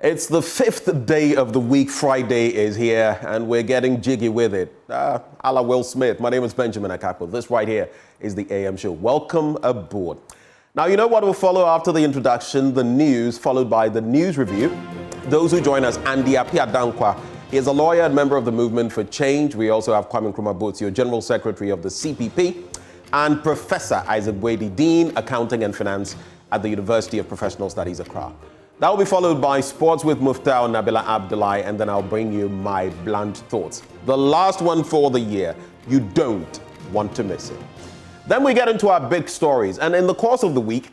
It's the 5th day of the week. Friday is here, and we're getting jiggy with it. A la Will Smith. My name is Benjamin Akakpo. This right here is the AM show. Welcome aboard. Now, you know what will follow after the introduction? The news, followed by the news review. Those who join us, Andy Apia Dankwa. He is a lawyer and member of the Movement for Change. We also have Kwame Nkrumah Botsio, General Secretary of the CPP, and Professor Isaac Boadi, Dean, Accounting and Finance at the University of Professional Studies, Accra. That will be followed by Sports with Muftau Nabila Abdullahi, and then I'll bring you my blunt thoughts. The last one for the year. You don't want to miss it. Then we get into our big stories, and in the course of the week,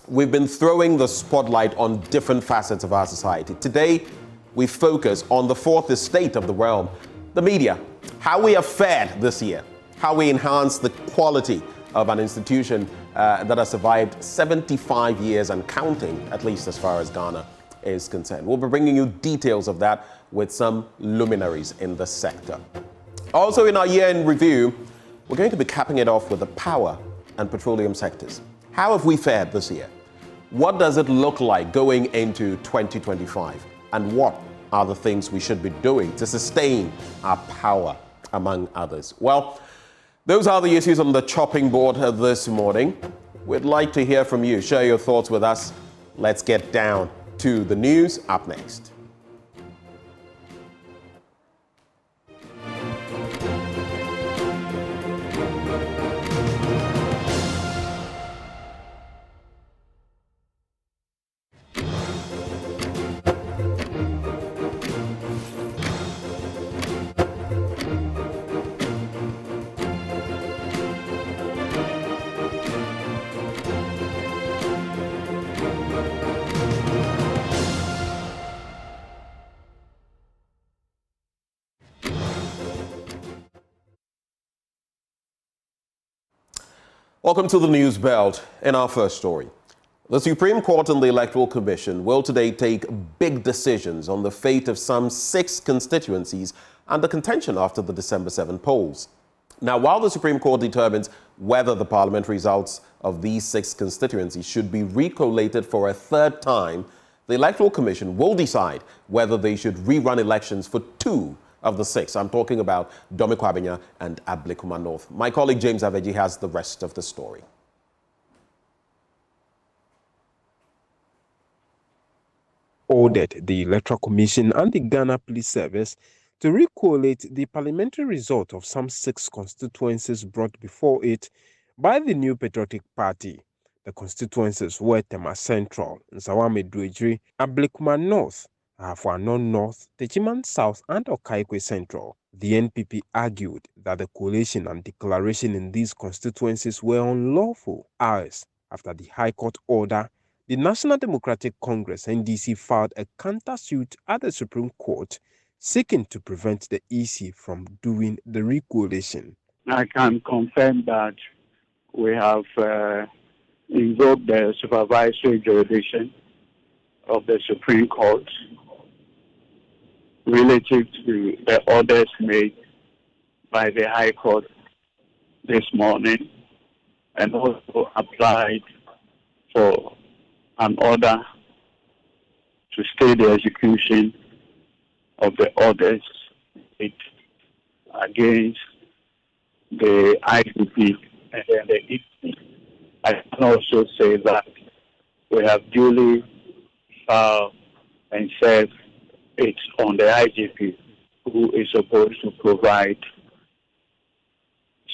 we've been throwing the spotlight on different facets of our society. Today, we focus on the fourth estate of the realm, the media, how we have fared this year, how we enhance the quality of an institution that has survived 75 years and counting, at least as far as Ghana is concerned. We'll be bringing you details of that with some luminaries in the sector. Also in our year in review, we're going to be capping it off with the power and petroleum sectors. How have we fared this year? What does it look like going into 2025? And what are the things we should be doing to sustain our power, among others? Well, those are the issues on the chopping board this morning. We'd like to hear from you. Share your thoughts with us. Let's get down to the news up next. Welcome to the News Belt. In our first story, the Supreme Court and the Electoral Commission will today take big decisions on the fate of some 6 constituencies under contention after the December 7 polls. Now, while the Supreme Court determines whether the parliamentary results of these 6 constituencies should be recollated for a third time, the Electoral Commission will decide whether they should rerun elections for 2 of the 6. I'm talking about Dome-Kwabenya and Ablekuma North. My colleague James Aveji has the rest of the story. Ordered the Electoral Commission and the Ghana Police Service to recollate the parliamentary result of some 6 constituencies brought before it by the New Patriotic Party. The constituencies were Tema Central, Nsawame Dwejiri, Ablekuma North, Afuano North, Techiman South, and Okaikwe Central. The NPP argued that the collation and declaration in these constituencies were unlawful. Hours after the High Court order, the National Democratic Congress (NDC) filed a countersuit at the Supreme Court seeking to prevent the EC from doing the recollation. I can confirm that we have invoked the supervisory jurisdiction of the Supreme Court relative to the orders made by the High Court this morning, and also applied for an order to stay the execution of the orders against the ICP and then the EC. I can also say that we have duly filed and served it on the IGP, who is supposed to provide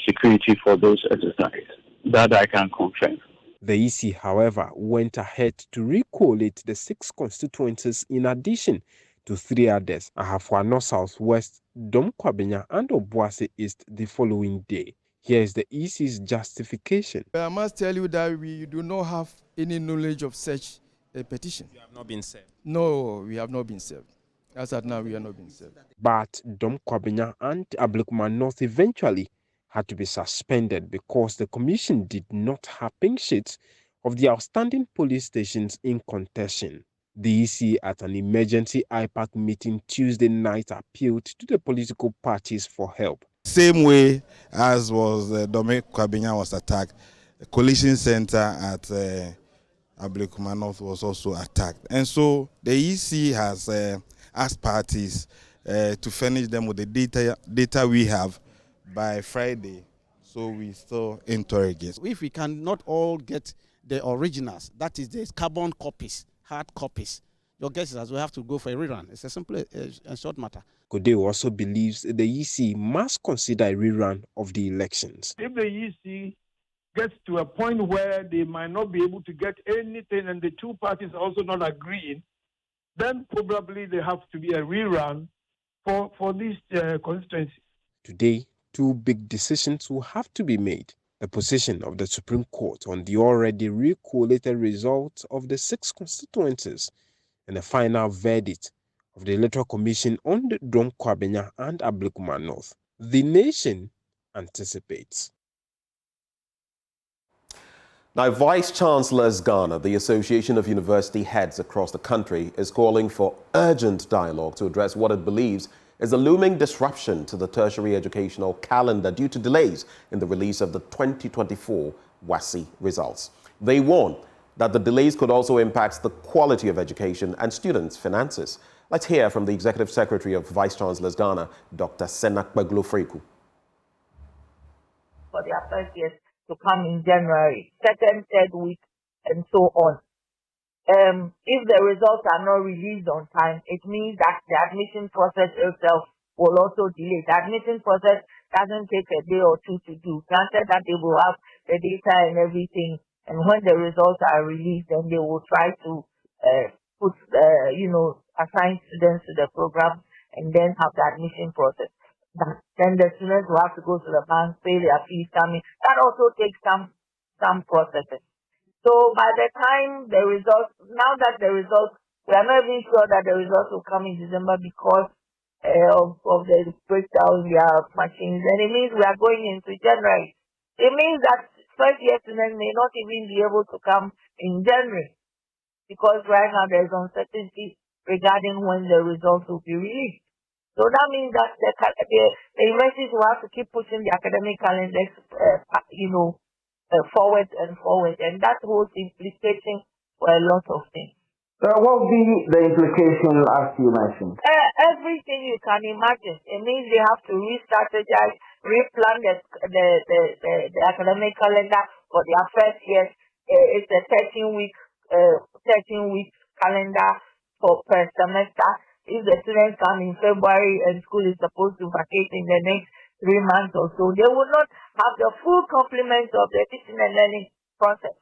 security for those exercises. That I can confirm. The EC, however, went ahead to recollate the 6 constituencies in addition to 3 others, Ahafuano Southwest, Dome-Kwabenya, and Obuasi East the following day. Here is the EC's justification. I must tell you that we do not have any knowledge of such a petition. You have not been served? No, we have not been served. As at now, we are not being served. But Dome-Kwabenya and Ablekuma North eventually had to be suspended because the commission did not have pink sheets of the outstanding police stations in contention. The EC at an emergency IPAC meeting Tuesday night appealed to the political parties for help. Same way as was Dome-Kwabenya was attacked, the collision center at Ablekuma North was also attacked. And so the EC has asked parties to furnish them with the data we have by Friday. So we still interrogate. If we cannot all get the originals, that is the carbon copies, hard copies, your guess is as we have to go for a rerun. It's a simple and short matter. Kode also believes the EC must consider a rerun of the elections. If the EC gets to a point where they might not be able to get anything and the two parties are also not agreeing, then probably there has to be a rerun for these constituencies. Today, two big decisions will have to be made. The position of the Supreme Court on the already recollated results of the 6 constituencies and the final verdict of the Electoral Commission on the Kwabenya and Ablekuma North. The nation anticipates. Now, Vice Chancellor's Ghana, the Association of University Heads across the country, is calling for urgent dialogue to address what it believes is a looming disruption to the tertiary educational calendar due to delays in the release of the 2024 WASSCE results. They warn that the delays could also impact the quality of education and students' finances. Let's hear from the Executive Secretary of Vice Chancellor's Ghana, Dr. Senak Baglo-Freku. For their first years to come in January, second, third week, and so on. If the results are not released on time, it means that the admission process itself will also delay. The admission process doesn't take a day or two to do. Granted that they will have the data and everything, and when the results are released, then they will try to assign students to the program and then have the admission process. But then the students will have to go to the bank, pay their fees coming. That also takes some processes. So by the time the results, now that the results, we are not even sure that the results will come in December because of the breakdown in their machines. And it means we are going into January. It means that first year students may not even be able to come in January because right now there is uncertainty regarding when the results will be released. So that means that the universities will have to keep pushing the academic calendars, forward and forward, and that holds implications for a lot of things. What will be the implication as you mentioned? Everything you can imagine. It means they have to re-strategize, replan the academic calendar for their first year. It's a 13-week calendar per semester. If the students come in February and school is supposed to vacate in the next 3 months or so, they will not have the full complement of the teaching and learning process.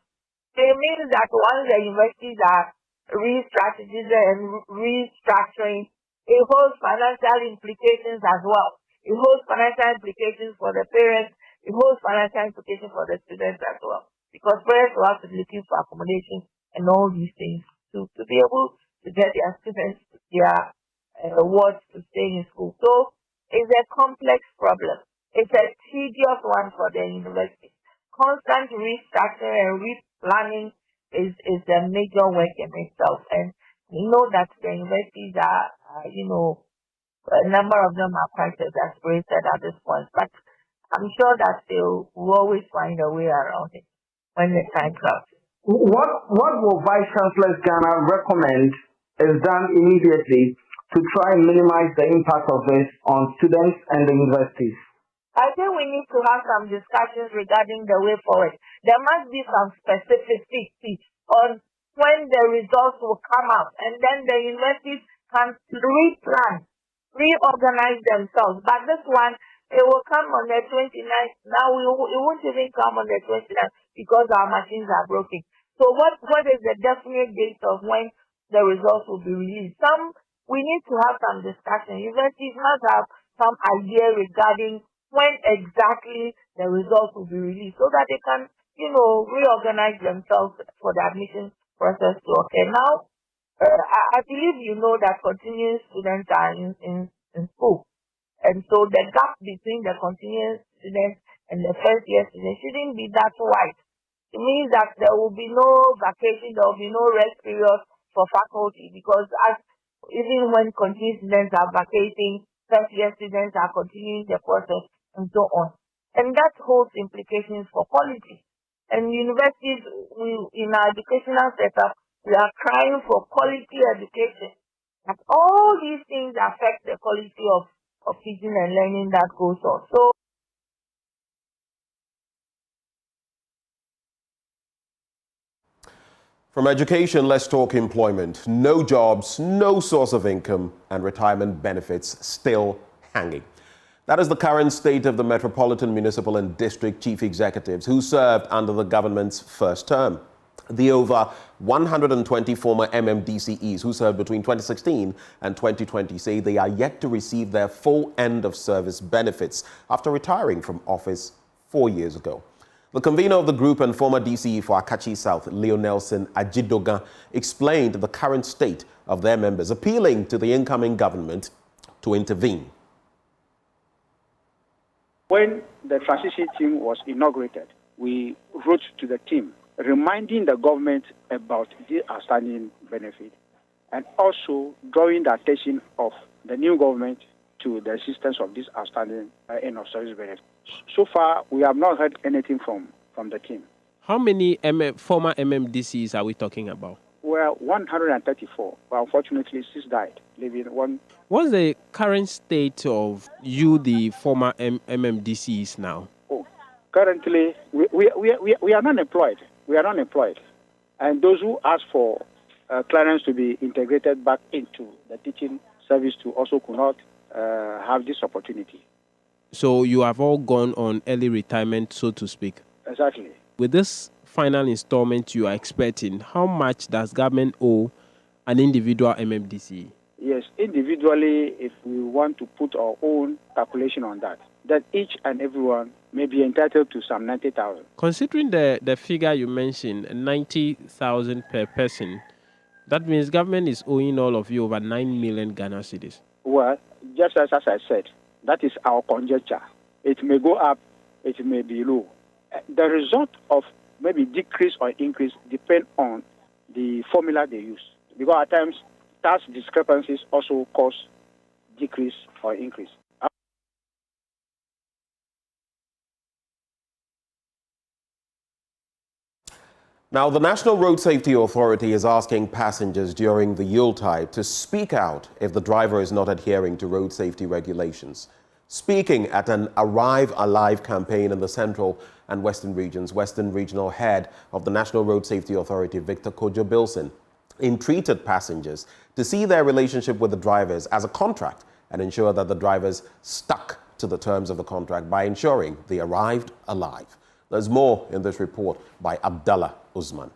It means that once the universities are re-strategizing and restructuring, it holds financial implications as well. It holds financial implications for the parents. It holds financial implications for the students as well. Because parents will have to be looking for accommodation and all these things to be able to get their students their wards to stay in school. So it's a complex problem. It's a tedious one for the university. Constant restructuring and replanning is a major work in itself. And we know that the universities are, a number of them are quite exasperated at this point. But I'm sure that they will always find a way around it when the time comes. What will Vice Chancellor Ghana recommend is done immediately to try and minimize the impact of this on students and the universities? I think we need to have some discussions regarding the way forward. There must be some specificity on when the results will come out, and then the universities can replan, reorganize themselves. But this one, it will come on the 29th. Now it won't even come on the 29th because our machines are broken. So what is the definite date of when the results will be released? We need to have some discussion. Universities must have some idea regarding when exactly the results will be released so that they can, reorganize themselves for the admission process to occur. Now, I believe you know that continuing students are in school. And so the gap between the continuing students and the first year students shouldn't be that wide. It means that there will be no vacation, there will be no rest period for faculty because even when continuing students are vacating, first year students are continuing the process and so on. And that holds implications for quality. And universities, in our educational setup, we are crying for quality education. And all these things affect the quality of teaching and learning that goes on. So, from education, let's talk employment. No jobs, no source of income, and retirement benefits still hanging. That is the current state of the Metropolitan, Municipal and District Chief Executives who served under the government's first term. The over 120 former MMDCEs who served between 2016 and 2020 say they are yet to receive their full end-of-service benefits after retiring from office 4 years ago. The convener of the group and former DCE for Akachi South, Leonelson Ajidogan, explained the current state of their members, appealing to the incoming government to intervene. When the transition team was inaugurated, we wrote to the team, reminding the government about the outstanding benefit and also drawing the attention of the new government to the existence of this outstanding end-of-service benefit. So far, we have not heard anything from the team. How many former MMDCs are we talking about? Well, 134. But unfortunately, 6 died, leaving 1. What's the current state of you, the former MMDCs now? Oh, currently, we are not employed. We are not employed. And those who ask for clearance to be integrated back into the teaching service to also could not have this opportunity. So you have all gone on early retirement, so to speak? Exactly. With this final installment you are expecting, how much does government owe an individual MMDCE? Yes, individually, if we want to put our own calculation on that each and everyone may be entitled to some 90,000. Considering the figure you mentioned, 90,000 per person, that means government is owing all of you over 9 million Ghana cedis. Well, just as I said, that is our conjecture. It may go up, it may be low. The result of maybe decrease or increase depend on the formula they use. Because at times, tax discrepancies also cause decrease or increase. Now, the National Road Safety Authority is asking passengers during the Yuletide to speak out if the driver is not adhering to road safety regulations. Speaking at an Arrive Alive campaign in the Central and Western regions, Western Regional Head of the National Road Safety Authority, Victor Kojo-Bilson, entreated passengers to see their relationship with the drivers as a contract and ensure that the drivers stuck to the terms of the contract by ensuring they arrived alive. There's more in this report by Abdallah Usman.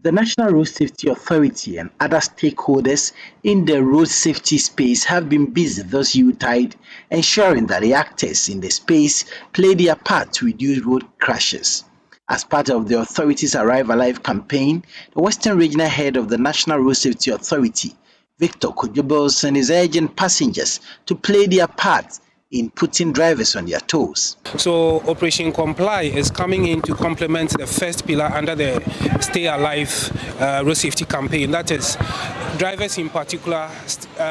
The National Road Safety Authority and other stakeholders in the road safety space have been busy this Yuletide, ensuring that the actors in the space play their part to reduce road crashes. As part of the authority's Arrive Alive campaign, the Western Regional Head of the National Road Safety Authority, Victor Kojo-Bilson, is urging passengers to play their part in putting drivers on their toes. So Operation Comply is coming in to complement the first pillar under the Stay Alive road safety campaign. That is, drivers in particular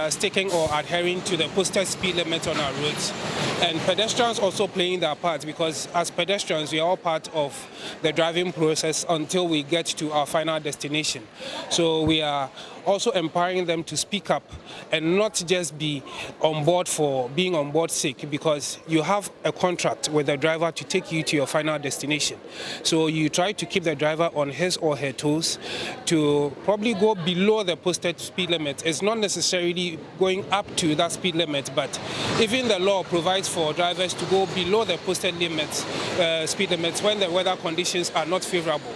sticking or adhering to the posted speed limit on our roads. And pedestrians also playing their part, because as pedestrians we are all part of the driving process until we get to our final destination. So we are also empowering them to speak up and not just be on board for being on board sake, because you have a contract with the driver to take you to your final destination. So you try to keep the driver on his or her toes to probably go below the posted speed limit. It's not necessarily going up to that speed limit, but even the law provides for drivers to go below the posted limits, speed limits when the weather conditions are not favorable.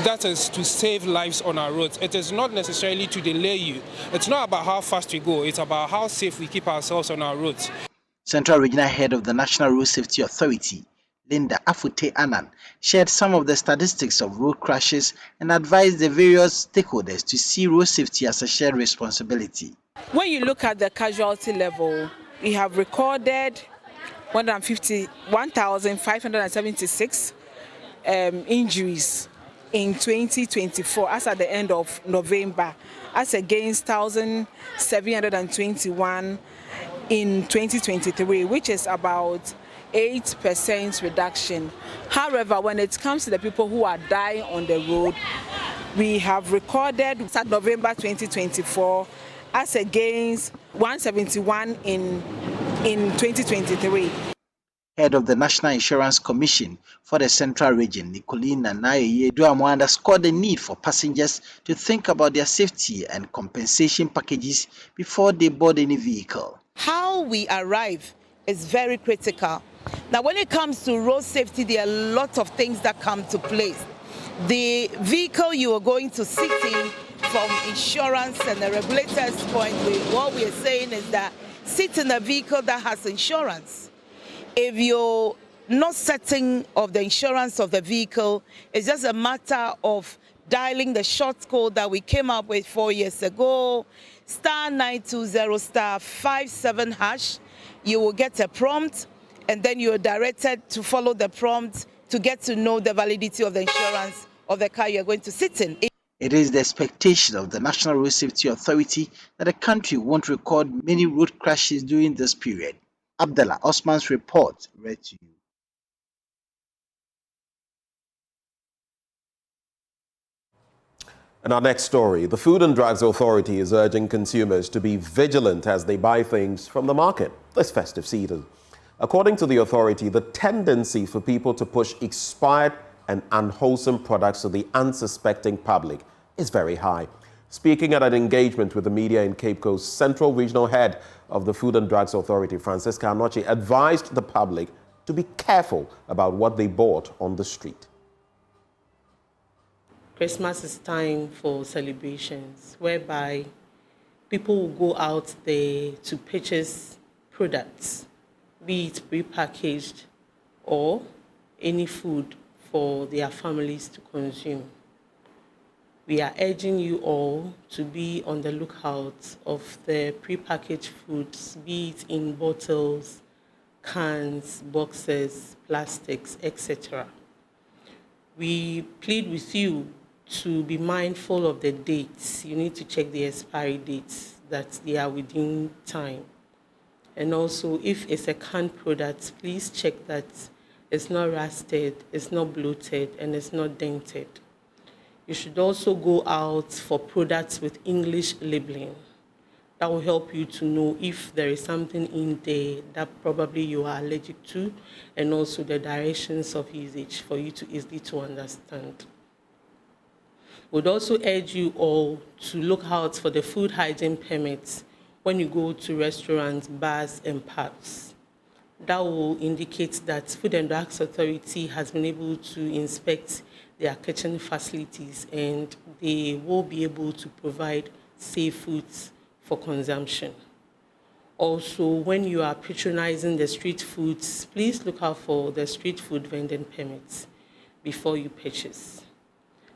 That is to save lives on our roads. It is not necessarily to delay you. It's not about how fast we go. It's about how safe we keep ourselves on our roads. Central Regional Head of the National Road Safety Authority, Linda Afute Annan, shared some of the statistics of road crashes and advised the various stakeholders to see road safety as a shared responsibility. When you look at the casualty level, we have recorded 151,576 injuries in 2024 as at the end of November, as against 1,721 in 2023, which is about 8% reduction. However, when it comes to the people who are dying on the road, we have recorded November 2024 as against 171 in 2023. Head of the National Insurance Commission for the Central Region, Nicolene Nanaye-Yeduamo, underscored the need for passengers to think about their safety and compensation packages before they board any vehicle. How we arrive is very critical. Now, when it comes to road safety, there are a lot of things that come to place. The vehicle you are going to sit in, from insurance and the regulator's point, what we are saying is that sit in a vehicle that has insurance. If you're not setting of the insurance of the vehicle, it's just a matter of dialing the short code that we came up with 4 years ago, *920*57#. You will get a prompt, and then you are directed to follow the prompt to get to know the validity of the insurance of the car you're going to sit in. It is the expectation of the National Road Safety Authority that the country won't record many road crashes during this period. Abdallah Osman's report read to you. And our next story, the Food and Drugs Authority is urging consumers to be vigilant as they buy things from the market this festive season. According to the authority, the tendency for people to push expired and unwholesome products to the unsuspecting public is very high. Speaking at an engagement with the media in Cape Coast, Central Regional Head of the Food and Drugs Authority, Francisca Anoche, advised the public to be careful about what they bought on the street. Christmas is time for celebrations, whereby people will go out there to purchase products, be it prepackaged or any food for their families to consume. We are urging you all to be on the lookout of the prepackaged foods, be it in bottles, cans, boxes, plastics, etc. We plead with you to be mindful of the dates. You need to check the expiry dates, that they are within time. And also, if it's a canned product, please check that it's not rusted, it's not bloated, and it's not dented. You should also go out for products with English labeling. That will help you to know if there is something in there that probably you are allergic to, and also the directions of usage for you to easily to understand. We'd also urge you all to look out for the food hygiene permits when you go to restaurants, bars, and pubs. That will indicate that Food and Drugs Authority has been able to inspect their kitchen facilities, and they will be able to provide safe foods for consumption. Also, when you are patronizing the street foods, please look out for the street food vending permits before you purchase.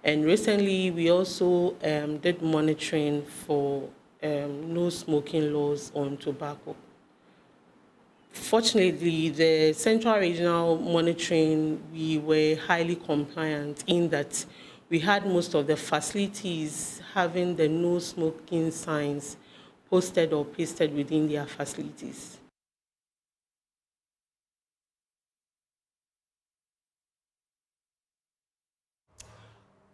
And recently, we also did monitoring for no smoking laws on tobacco. Fortunately, the Central Regional Monitoring, we were highly compliant in that we had most of the facilities having the no smoking signs posted or pasted within their facilities.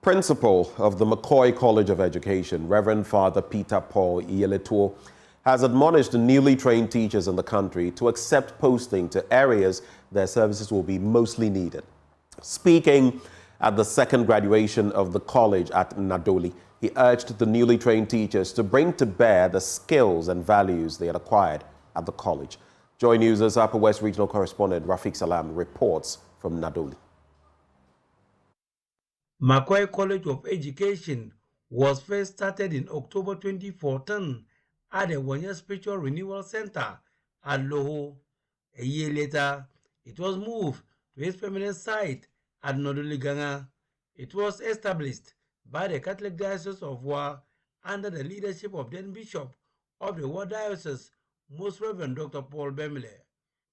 Principal of the McCoy College of Education, Reverend Father Peter Paul Iyeletuo, has admonished the newly trained teachers in the country to accept posting to areas their services will be mostly needed. Speaking at the second graduation of the college at Nadoli, he urged the newly trained teachers to bring to bear the skills and values they had acquired at the college. Joy News' Upper West Regional Correspondent Rafiq Salam reports from Nadoli. McCoy College of Education was first started in October 2014 at the 1-year Spiritual Renewal Center at Loho. A year later, it was moved to its permanent site at Nodoliganga. It was established by the Catholic Diocese of Wa under the leadership of then Bishop of the Wa Diocese, Most Reverend Dr. Paul Bemile.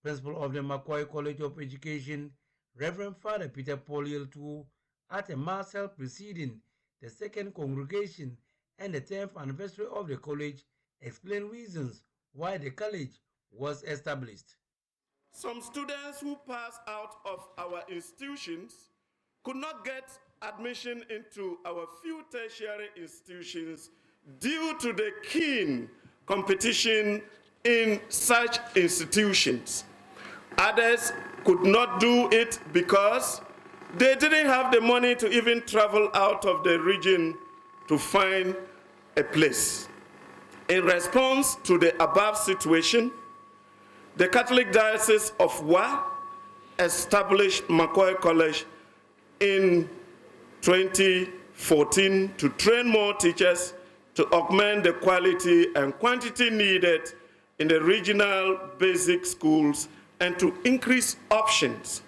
Principal of the McCoy College of Education, Reverend Father Peter Paul Iyeletuo, at a mass held preceding the second congregation and the 10th anniversary of the college, explained reasons why the college was established. Some students who pass out of our institutions could not get admission into our few tertiary institutions due to the keen competition in such institutions. Others could not do it because they didn't have the money to even travel out of the region to find a place. In response to the above situation, the Catholic Diocese of Wa established McCoy College in 2014 to train more teachers to augment the quality and quantity needed in the regional basic schools and to increase options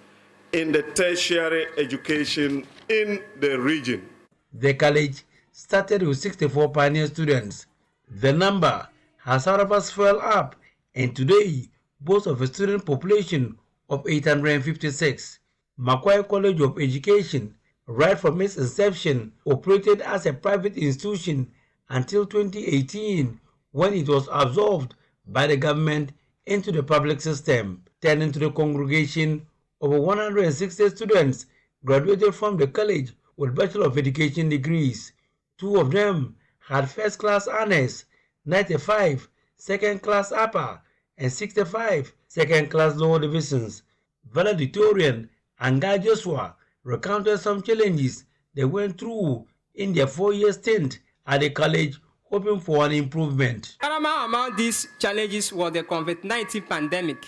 in the tertiary education in the region. The college started with 64 pioneer students. The number has however swelled up and today boasts of a student population of 856. Macquarie College of Education, right from its inception, operated as a private institution until 2018 when it was absorbed by the government into the public system, turning to the congregation. Over 160 students graduated from the college with Bachelor of Education degrees. 2 of them had first-class honors, 95 second-class upper, and 65 second-class lower divisions. Valedictorian and Guy Joshua recounted some challenges they went through in their 4-year stint at the college, hoping for an improvement. Paramount among these challenges was the COVID-19 pandemic.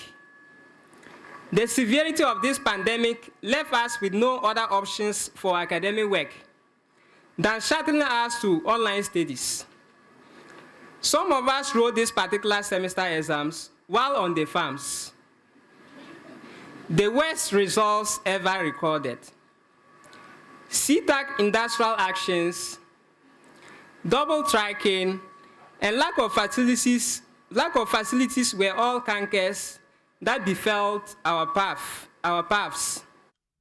The severity of this pandemic left us with no other options for academic work than shutting us to online studies. Some of us wrote this particular semester exams while on the farms. The worst results ever recorded. CTAC industrial actions, double tracking, and lack of facilities were all cankers that befell our paths.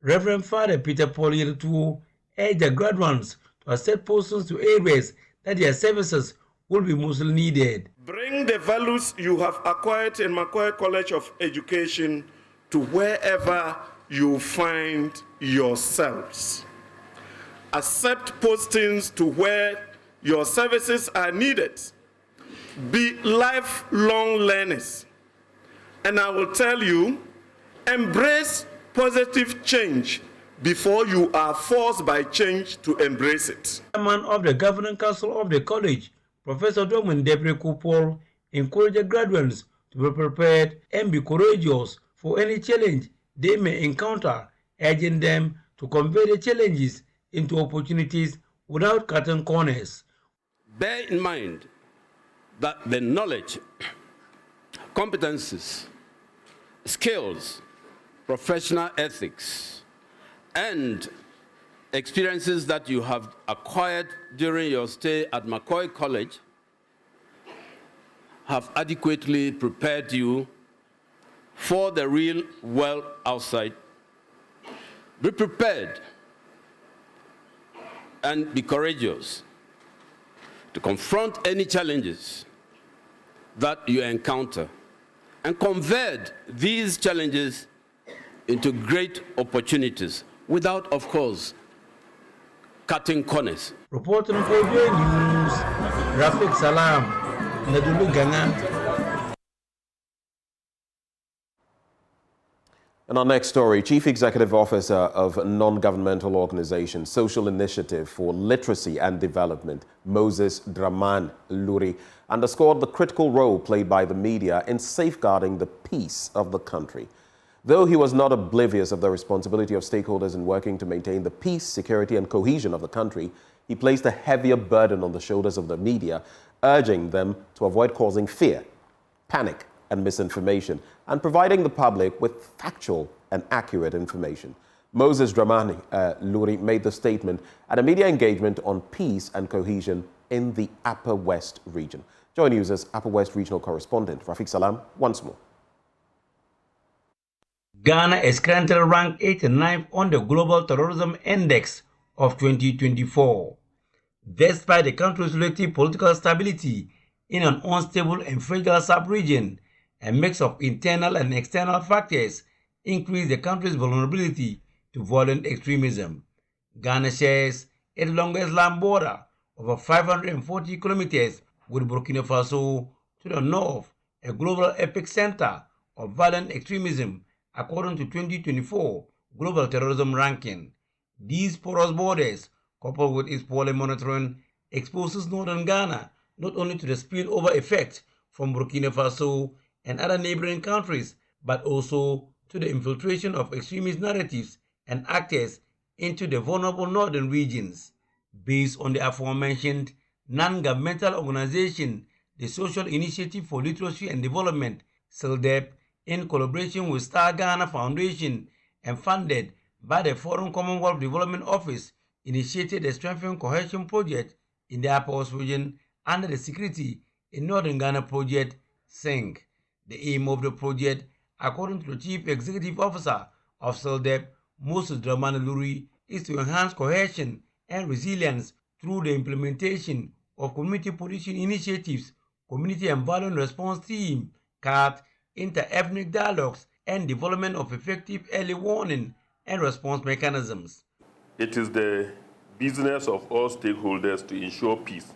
Reverend Father Peter Paul Yerutu urged the graduates to accept persons to areas that their services will be mostly needed. Bring the values you have acquired in Macquarie College of Education to wherever you find yourselves. Accept postings to where your services are needed. Be lifelong learners. And I will tell you, embrace positive change before you are forced by change to embrace it. Chairman of the Governing Council of the college, Professor Domin Debre Kupol, encouraged the graduates to be prepared and be courageous for any challenge they may encounter, urging them to convert the challenges into opportunities without cutting corners. Bear in mind that the knowledge, competencies, skills, professional ethics, and experiences that you have acquired during your stay at McCoy College have adequately prepared you for the real world outside. Be prepared and be courageous to confront any challenges that you encounter and convert these challenges into great opportunities without, of course, cutting corners. Reporting for Joy News, Rafik Salam, Nadulu Ghana. In our next story, Chief Executive Officer of non-governmental organization Social Initiative for Literacy and Development, Moses Draman Luri, underscored the critical role played by the media in safeguarding the peace of the country. Though he was not oblivious of the responsibility of stakeholders in working to maintain the peace, security, and cohesion of the country, he placed a heavier burden on the shoulders of the media, urging them to avoid causing fear, panic, and misinformation, and providing the public with factual and accurate information. Moses Dramani Luri made the statement at a media engagement on peace and cohesion in the Upper West region. Joy News' Upper West regional correspondent, Rafik Salam, once more. Ghana is currently ranked 89th on the Global Terrorism Index of 2024. Despite the country's relative political stability in an unstable and fragile sub-region, a mix of internal and external factors increase the country's vulnerability to violent extremism. Ghana shares its longest land border, over 540 kilometers, with Burkina Faso to the north, a global epicenter of violent extremism, according to 2024 Global Terrorism Ranking. These porous borders, coupled with its poorly monitoring, exposes northern Ghana not only to the spillover effect from Burkina Faso and other neighboring countries, but also to the infiltration of extremist narratives and actors into the vulnerable northern regions. Based on the aforementioned non-governmental organization, the Social Initiative for Literacy and Development, SILDEP, in collaboration with Star Ghana Foundation and funded by the Foreign Commonwealth Development Office, initiated a Strengthen Cohesion project in the Upper West region under the Security in Northern Ghana project, SINC. The aim of the project, according to the Chief Executive Officer of SILDEP, Moses Dramani Luri, is to enhance cohesion and resilience through the implementation of community policing initiatives, community and violence response team, CAT, inter-ethnic dialogues, and development of effective early warning and response mechanisms. It is the business of all stakeholders to ensure peace,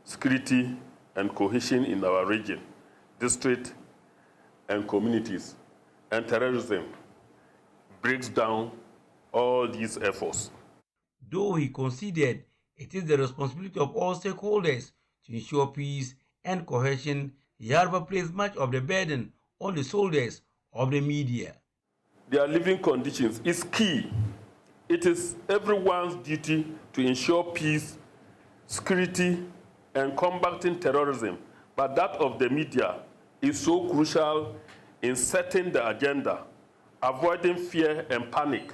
security, and cohesion in our region, district, and communities. And terrorism breaks down all these efforts. Though he considered it is the responsibility of all stakeholders to ensure peace and cohesion, he however placed much of the burden on the shoulders of the media. Their living conditions is key. It is everyone's duty to ensure peace, security, and combating terrorism, but that of the media is so crucial in setting the agenda, avoiding fear and panic,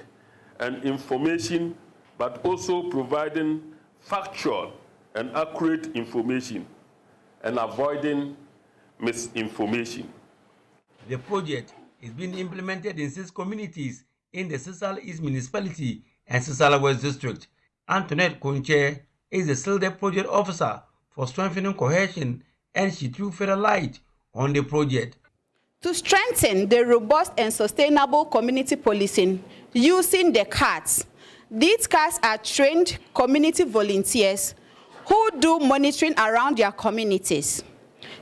and information, but also providing factual and accurate information and avoiding misinformation. The project is being implemented in 6 communities in the Sisal East Municipality and Sisal West District. Antoinette Conche is the SILDEP project officer for strengthening cohesion, and she threw further light on the project. To strengthen the robust and sustainable community policing using the CATs, these CATs are trained community volunteers who do monitoring around their communities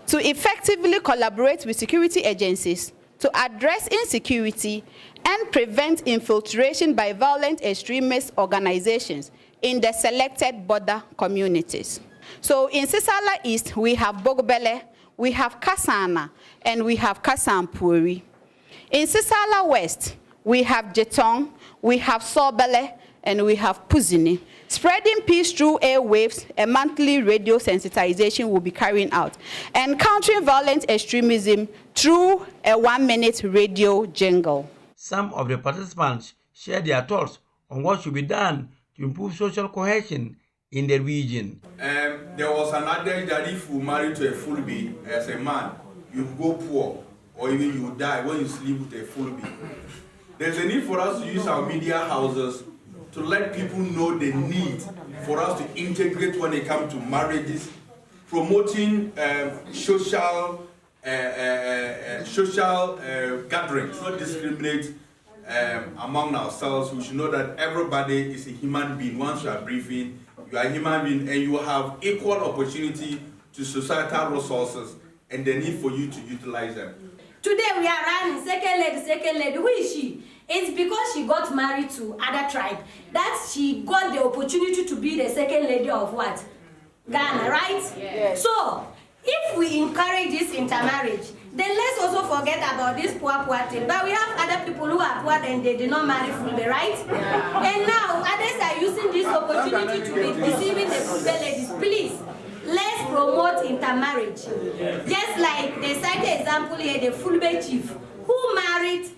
to effectively collaborate with security agencies to address insecurity and prevent infiltration by violent extremist organizations in the selected border communities. So in Sisala East, we have Bogbele, we have Kasana, and we have Kasampuri. In Sisala West, we have Jetong, we have Sobele, and we have Puzini. Spreading peace through airwaves, a monthly radio sensitization will be carried out, and countering violent extremism through a 1-minute radio jingle. Some of the participants shared their thoughts on what should be done to improve social cohesion in the region. There was an adage that if you marry to a Fulbe as a man, you go poor, or even you die when you sleep with a Fulbe. There's a need for us to use our media houses to let people know the need for us to integrate when it comes to marriages, promoting social gatherings, not discriminate among ourselves. We should know that everybody is a human being. Once you are breathing, you are a human being, and you have equal opportunity to societal resources and the need for you to utilize them. Today we are running second lady. Who is she? It's because she got married to other tribe that she got the opportunity to be the second lady of what? Ghana, right? Yes. So if we encourage this intermarriage, then let's also forget about this poor thing. But we have other people who are poor and they did not marry fully, right? Yeah. And now others are using this opportunity to be deceiving the Fulbe ladies. Please, let's promote intermarriage. Just like the cited example here, the Fulbe chief who married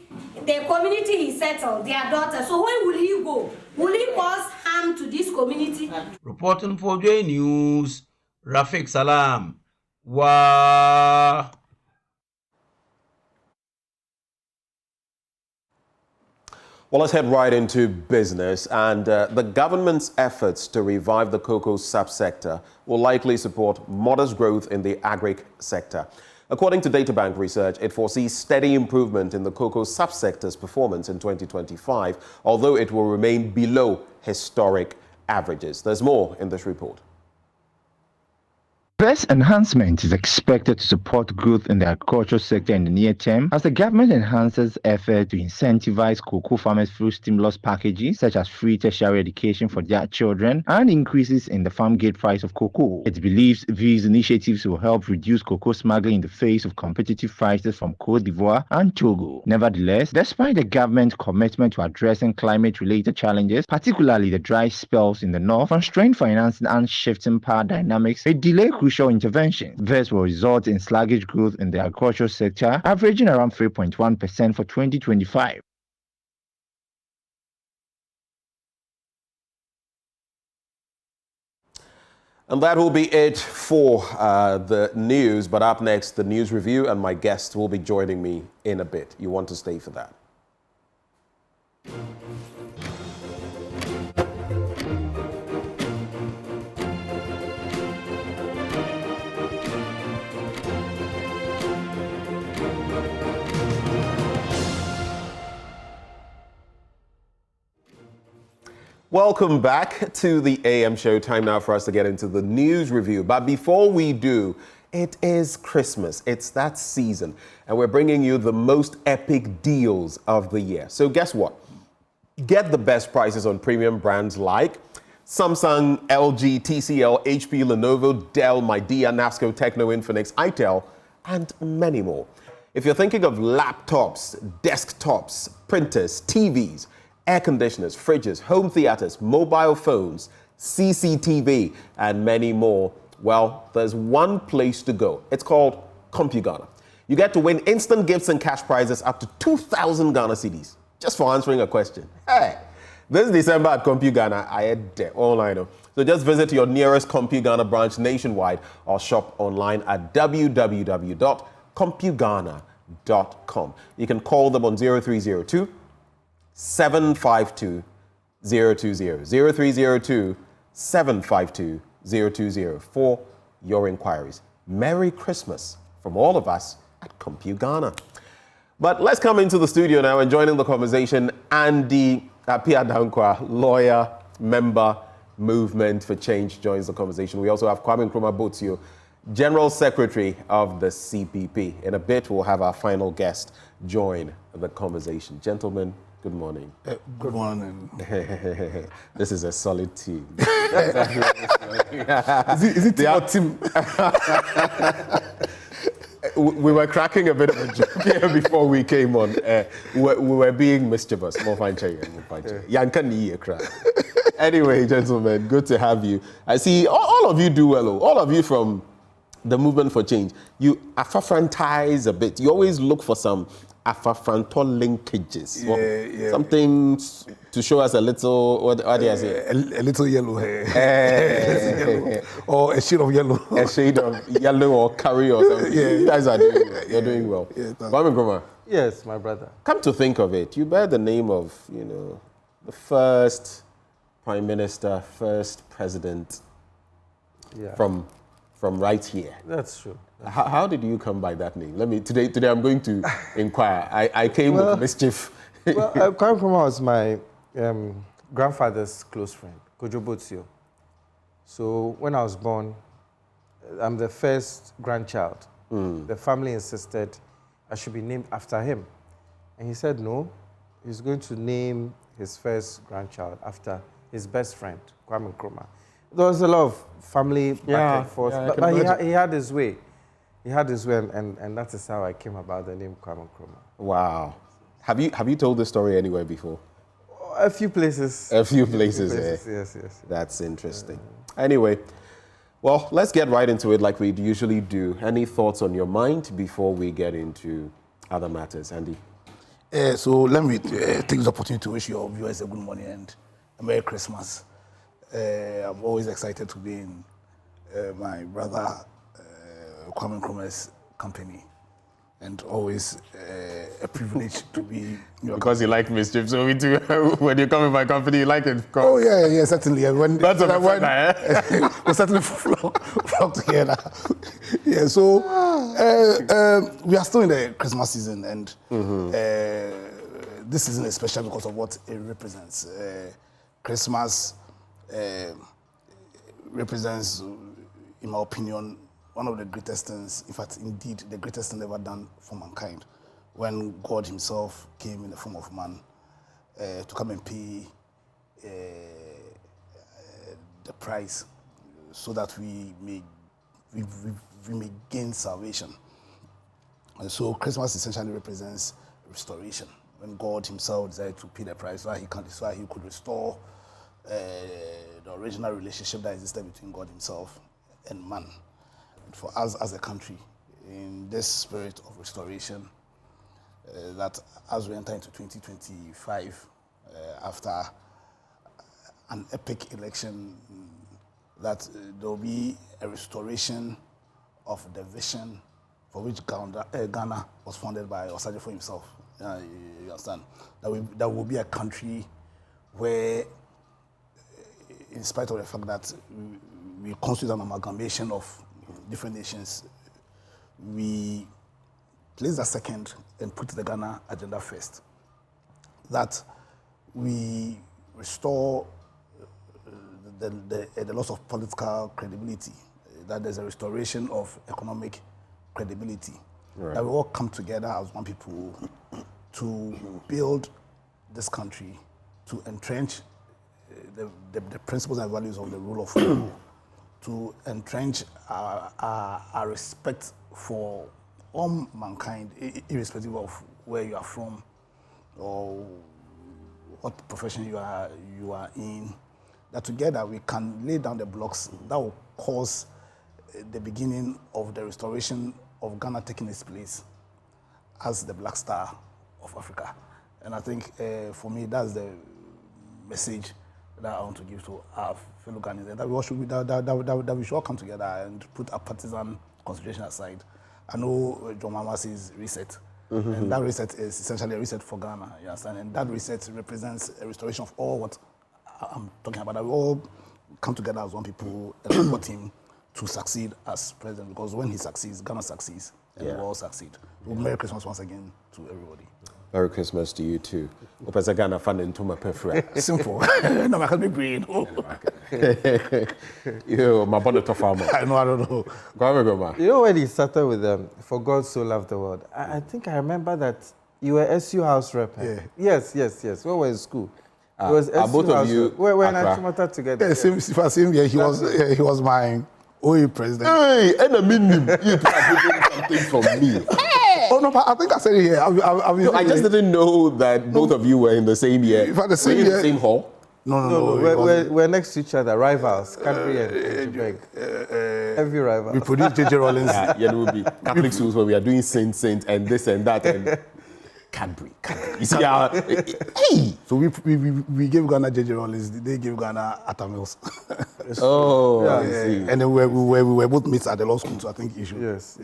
the community he settled, their daughter. So where will he go? Will he cause harm to this community? Reporting for J News, Rafiq Salam. Wow. Well, let's head right into business, and the government's efforts to revive the cocoa subsector will likely support modest growth in the agri sector. According to Databank research, it foresees steady improvement in the cocoa subsector's performance in 2025, although it will remain below historic averages. There's more in this report. This enhancement is expected to support growth in the agricultural sector in the near term as the government enhances efforts to incentivize cocoa farmers through stimulus packages such as free tertiary education for their children and increases in the farm gate price of cocoa. It believes these initiatives will help reduce cocoa smuggling in the face of competitive prices from Côte d'Ivoire and Togo. Nevertheless, despite the government's commitment to addressing climate-related challenges, particularly the dry spells in the north, constrained financing and shifting power dynamics may delay crucial interventions. This will result in sluggish growth in the agricultural sector, averaging around 3.1% for 2025. And that will be it for the news. But up next, the news review, and my guest will be joining me in a bit. You want to stay for that. Welcome back to the AM show. Time now for us to get into the news review. But before we do, it is Christmas. It's that season. And we're bringing you the most epic deals of the year. So guess what? Get the best prices on premium brands like Samsung, LG, TCL, HP, Lenovo, Dell, Midea, NASCO, Tecno, Infinix, itel, and many more. If you're thinking of laptops, desktops, printers, TVs, air conditioners, fridges, home theaters, mobile phones, CCTV, and many more, well, there's one place to go. It's called CompuGhana. You get to win instant gifts and cash prizes up to 2,000 Ghana cedis just for answering a question. Hey, this December at CompuGhana, I had online. So just visit your nearest CompuGhana branch nationwide or shop online at www.compughana.com. You can call them on 0302 752 020, 0302 752 020 for your inquiries. Merry Christmas from all of us at CompuGhana. But let's come into the studio now and joining the conversation, Andy Apiadankwa, lawyer, member, Movement for Change, joins the conversation. We also have Kwame Nkrumah Botsio, General Secretary of the CPP. In a bit, we'll have our final guest join the conversation. Gentlemen, good morning. Good morning. This is a solid team. Is it team or team? We were cracking a bit of a joke here before we came on. We were being mischievous. Anyway, gentlemen, good to have you. I see all of you do well. All of you from the Movement for Change. You affafrantize a bit. You always look for some affafranto linkages. Yeah. Something to show us a little, what do I say? A little yellow hair. Or a shade of yellow. A shade of yellow or curry or something. Yeah. You guys are doing well. You're doing well. Kwame Nkrumah. Yes, my brother. Come to think of it, you bear the name of, the first Prime Minister, first President from right here. That's true. How did you come by that name? Today I'm going to inquire. I came with mischief. Kwame Nkrumah was my grandfather's close friend, Kojo Botsio. So when I was born, I'm the first grandchild. The family insisted I should be named after him. And he said no, he's going to name his first grandchild after his best friend, Kwame Nkrumah. There was a lot of family back and forth, but he had his way. He had his way, and that is how I came about the name Kwame Nkrumah. Wow. Have you told this story anywhere before? A few places. A few places. Yes. That's interesting. Anyway, well, let's get right into it like we usually do. Any thoughts on your mind before we get into other matters? Andy? So let me take this opportunity to wish your viewers a good morning and a Merry Christmas. I'm always excited to be in my brother Kwame Nkrumah's company, and always a privilege to be because you like mischief, so we do. When you come in my company, you like it. Oh yeah, certainly. That's a we'll certainly flock together. Yeah, so we are still in the Christmas season, and this season is special because of what it represents. Christmas represents, in my opinion, one of the greatest things, in fact, indeed, the greatest thing ever done for mankind, when God himself came in the form of man to come and pay the price so that we may gain salvation. And so Christmas essentially represents restoration, when God himself decided to pay the price so that he could restore the original relationship that existed between God himself and man. For us as a country, in this spirit of restoration, that as we enter into 2025, after an epic election, that there will be a restoration of the vision for which Ghana was founded by Osagyefo himself. You understand? That will be a country where, in spite of the fact that we constitute an amalgamation of different nations, we place that second and put the Ghana agenda first. That we restore the loss of political credibility, that there's a restoration of economic credibility, that we all come together as one people to build this country, to entrench the principles and values of the rule of law, to entrench our respect for all mankind, irrespective of where you are from or what profession you are in, that together we can lay down the blocks that will cause the beginning of the restoration of Ghana taking its place as the Black Star of Africa. And I think for me, that's the message that I want to give to our fellow Ghanaians, that we should all come together and put our partisan consideration aside. I know John Mama says reset, and that reset is essentially a reset for Ghana, you understand? And that reset represents a restoration of all what I'm talking about, that we all come together as one people and support him to succeed as president, because when he succeeds, Ghana succeeds, and we all succeed. Well, Merry Christmas once again to everybody. Merry Christmas to you too. Opesa Ghana fan into my prefer. Simple. No, I can't be brain. You, my bonnet of farmer. I don't know. Go. You know when he started with For God So Loved the World, I think I remember that you were SU House rep. Yeah. Yes. When we were in school. It was SU both of you. We were in Achimota together. Yeah, same year. He was my OE president. Hey, and a minimum. You are getting something from me. Oh no, but I think I said it here. I just didn't know that both of you were in the same year. In fact, the same hall? No. We're next to each other, rivals, Cadbury and Quebec. Heavy rivals. We produced J.J. Rollins. Yeah, there will be Catholic schools where we are doing Saint and this and that and Cadbury. You see, hey. So we gave Ghana J.J. Rollins. They gave Ghana Atta Mills. I see. And then we were both mates at the law school, so I think you should. Yes.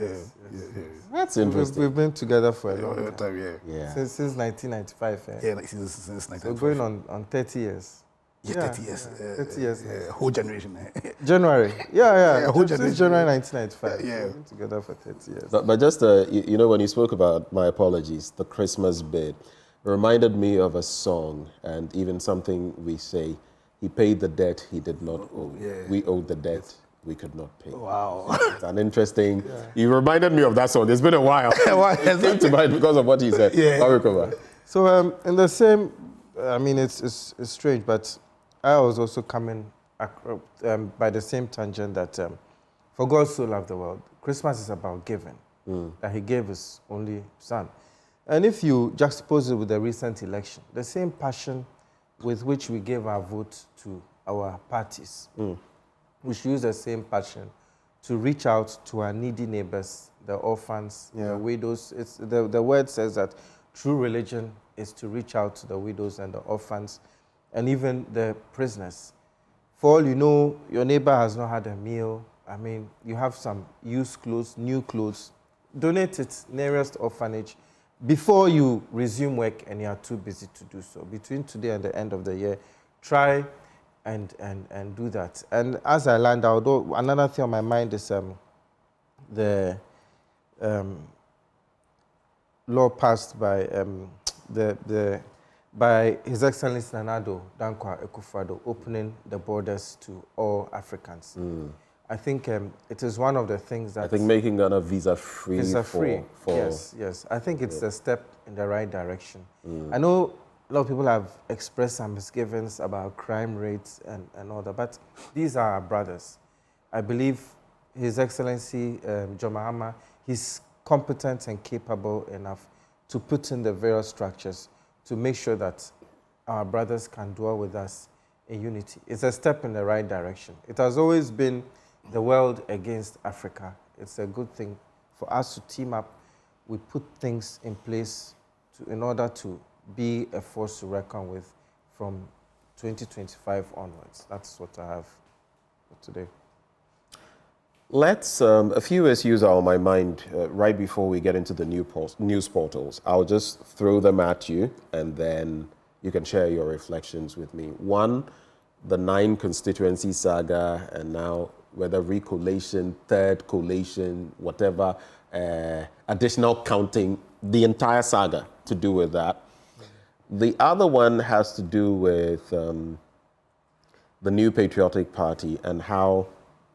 That's interesting. We've been together for a long time. Yeah. Since 1995. Yeah, since 1995. So going on 30 years. Yeah, 30 years. 30 years. Whole generation. January. Yeah. Whole generation. Since January 1995. Yeah. We've been together for 30 years. But just, when you spoke about, my apologies, the Christmas bid, reminded me of a song and even something we say, he paid the debt he did not owe. Yeah. We owed the debt we could not pay. Wow. It's an interesting, you reminded me of that song. It's been a while. It came to mind because of what he said. Yeah. So in the same, it's strange, but I was also coming by the same tangent that for God so loved the world, Christmas is about giving, that he gave his only son. And if you juxtapose it with the recent election, the same passion with which we gave our vote to our parties, we should use the same passion to reach out to our needy neighbors, the orphans, the widows. The word says that true religion is to reach out to the widows and the orphans and even the prisoners. For all you know, your neighbor has not had a meal. You have some used clothes, new clothes. Donate it nearest orphanage before you resume work and you are too busy to do so. Between today and the end of the year, try and do that. And as I land out, another thing on my mind is the law passed by by His Excellency Nana Addo Dankwa Akufo-Addo, opening the borders to all Africans. I think it is one of the things that... I think making Ghana visa-free. Visa-free, yes. I think it's a step in the right direction. I know a lot of people have expressed some misgivings about crime rates and all that, but these are our brothers. I believe His Excellency John Mahama, he's competent and capable enough to put in the various structures to make sure that our brothers can dwell with us in unity. It's a step in the right direction. It has always been the world against Africa. It's a good thing for us to team up. We put things in place in order to be a force to reckon with from 2025 onwards. That's what I have for today. Let's, a few issues are on my mind right before we get into the news portals. I'll just throw them at you and then you can share your reflections with me. One, the 9 constituency saga, and now whether recollation, third collation, whatever, additional counting, the entire saga to do with that. The other one has to do with the New Patriotic Party and how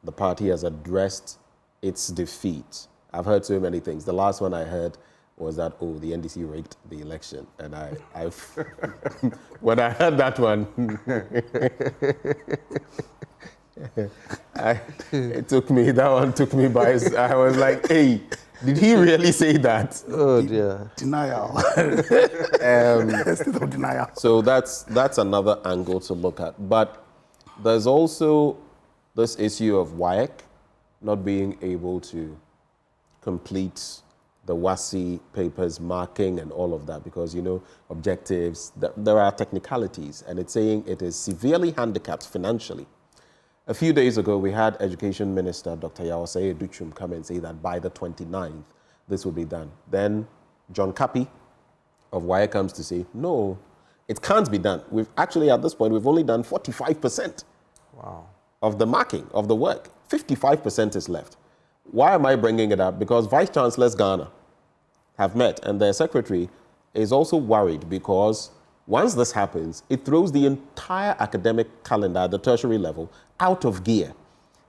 the party has addressed its defeat. I've heard so many things. The last one I heard was that, oh, the NDC rigged the election. And I when I heard that one, that one took me by, I was like, hey, did he really say that? Oh dear. Denial. State of denial. So that's another angle to look at. But there's also this issue of WAEC not being able to complete the WASI papers, marking and all of that because, you know, objectives, there are technicalities, and it's saying it is severely handicapped financially. A few days ago, we had Education Minister Dr. Yawase Duchum come and say that by the 29th, this will be done. Then John Kapi of WAEC comes to say, no, it can't be done. We've actually, at this point, we've only done 45% of the marking, of the work. 55% is left. Why am I bringing it up? Because Vice Chancellors Ghana have met, and their secretary is also worried because once this happens, it throws the entire academic calendar at the tertiary level out of gear.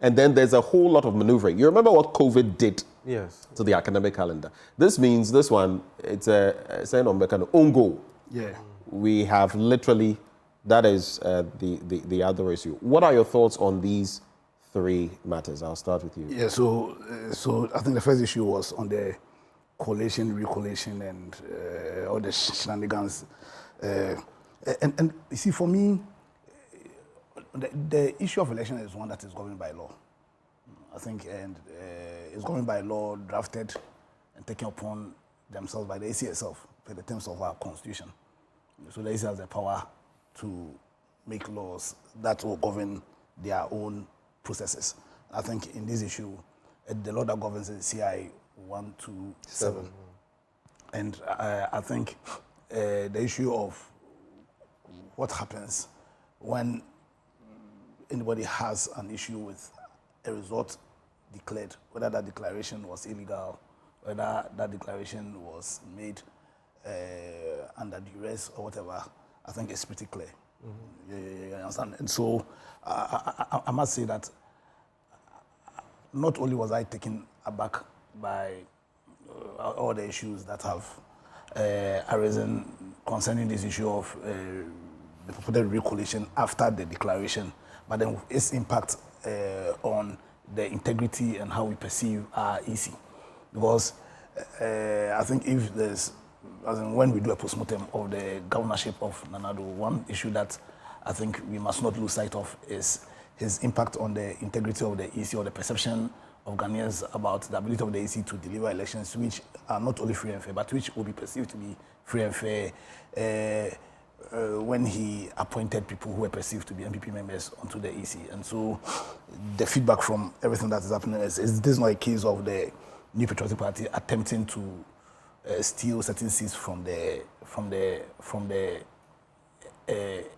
And then there's a whole lot of maneuvering. You remember what COVID did to the academic calendar? This means this one, it's a sign of kind of own goal. Yeah. We have literally, that is the other issue. What are your thoughts on these 3 matters? I'll start with you. Yeah, so I think the first issue was on the collation, recollation, and all the shenanigans. And you see, for me, the issue of election is one that is governed by law. I think, and it's governed by law, drafted and taken upon themselves by the AC itself, for the terms of our constitution. So the AC has the power to make laws that will govern their own processes. I think in this issue, the law that governs is CI 127. And I think the issue of what happens when anybody has an issue with a result declared, whether that declaration was illegal, whether that declaration was made under duress or whatever, I think it's pretty clear. You understand? And so I must say that not only was I taken aback by all the issues that have arisen concerning this issue of the purported recollation after the declaration, but then its impact on the integrity and how we perceive our EC. Because I think if there's, as in when we do a postmortem of the governorship of Nana Addo, one issue that I think we must not lose sight of is his impact on the integrity of the EC, or the perception of Ghanaians about the ability of the EC to deliver elections which are not only free and fair, but which will be perceived to be free and fair when he appointed people who were perceived to be MPP members onto the EC. And so the feedback from everything that is happening is this is not a case of the New Patriotic Party attempting to steal certain seats from the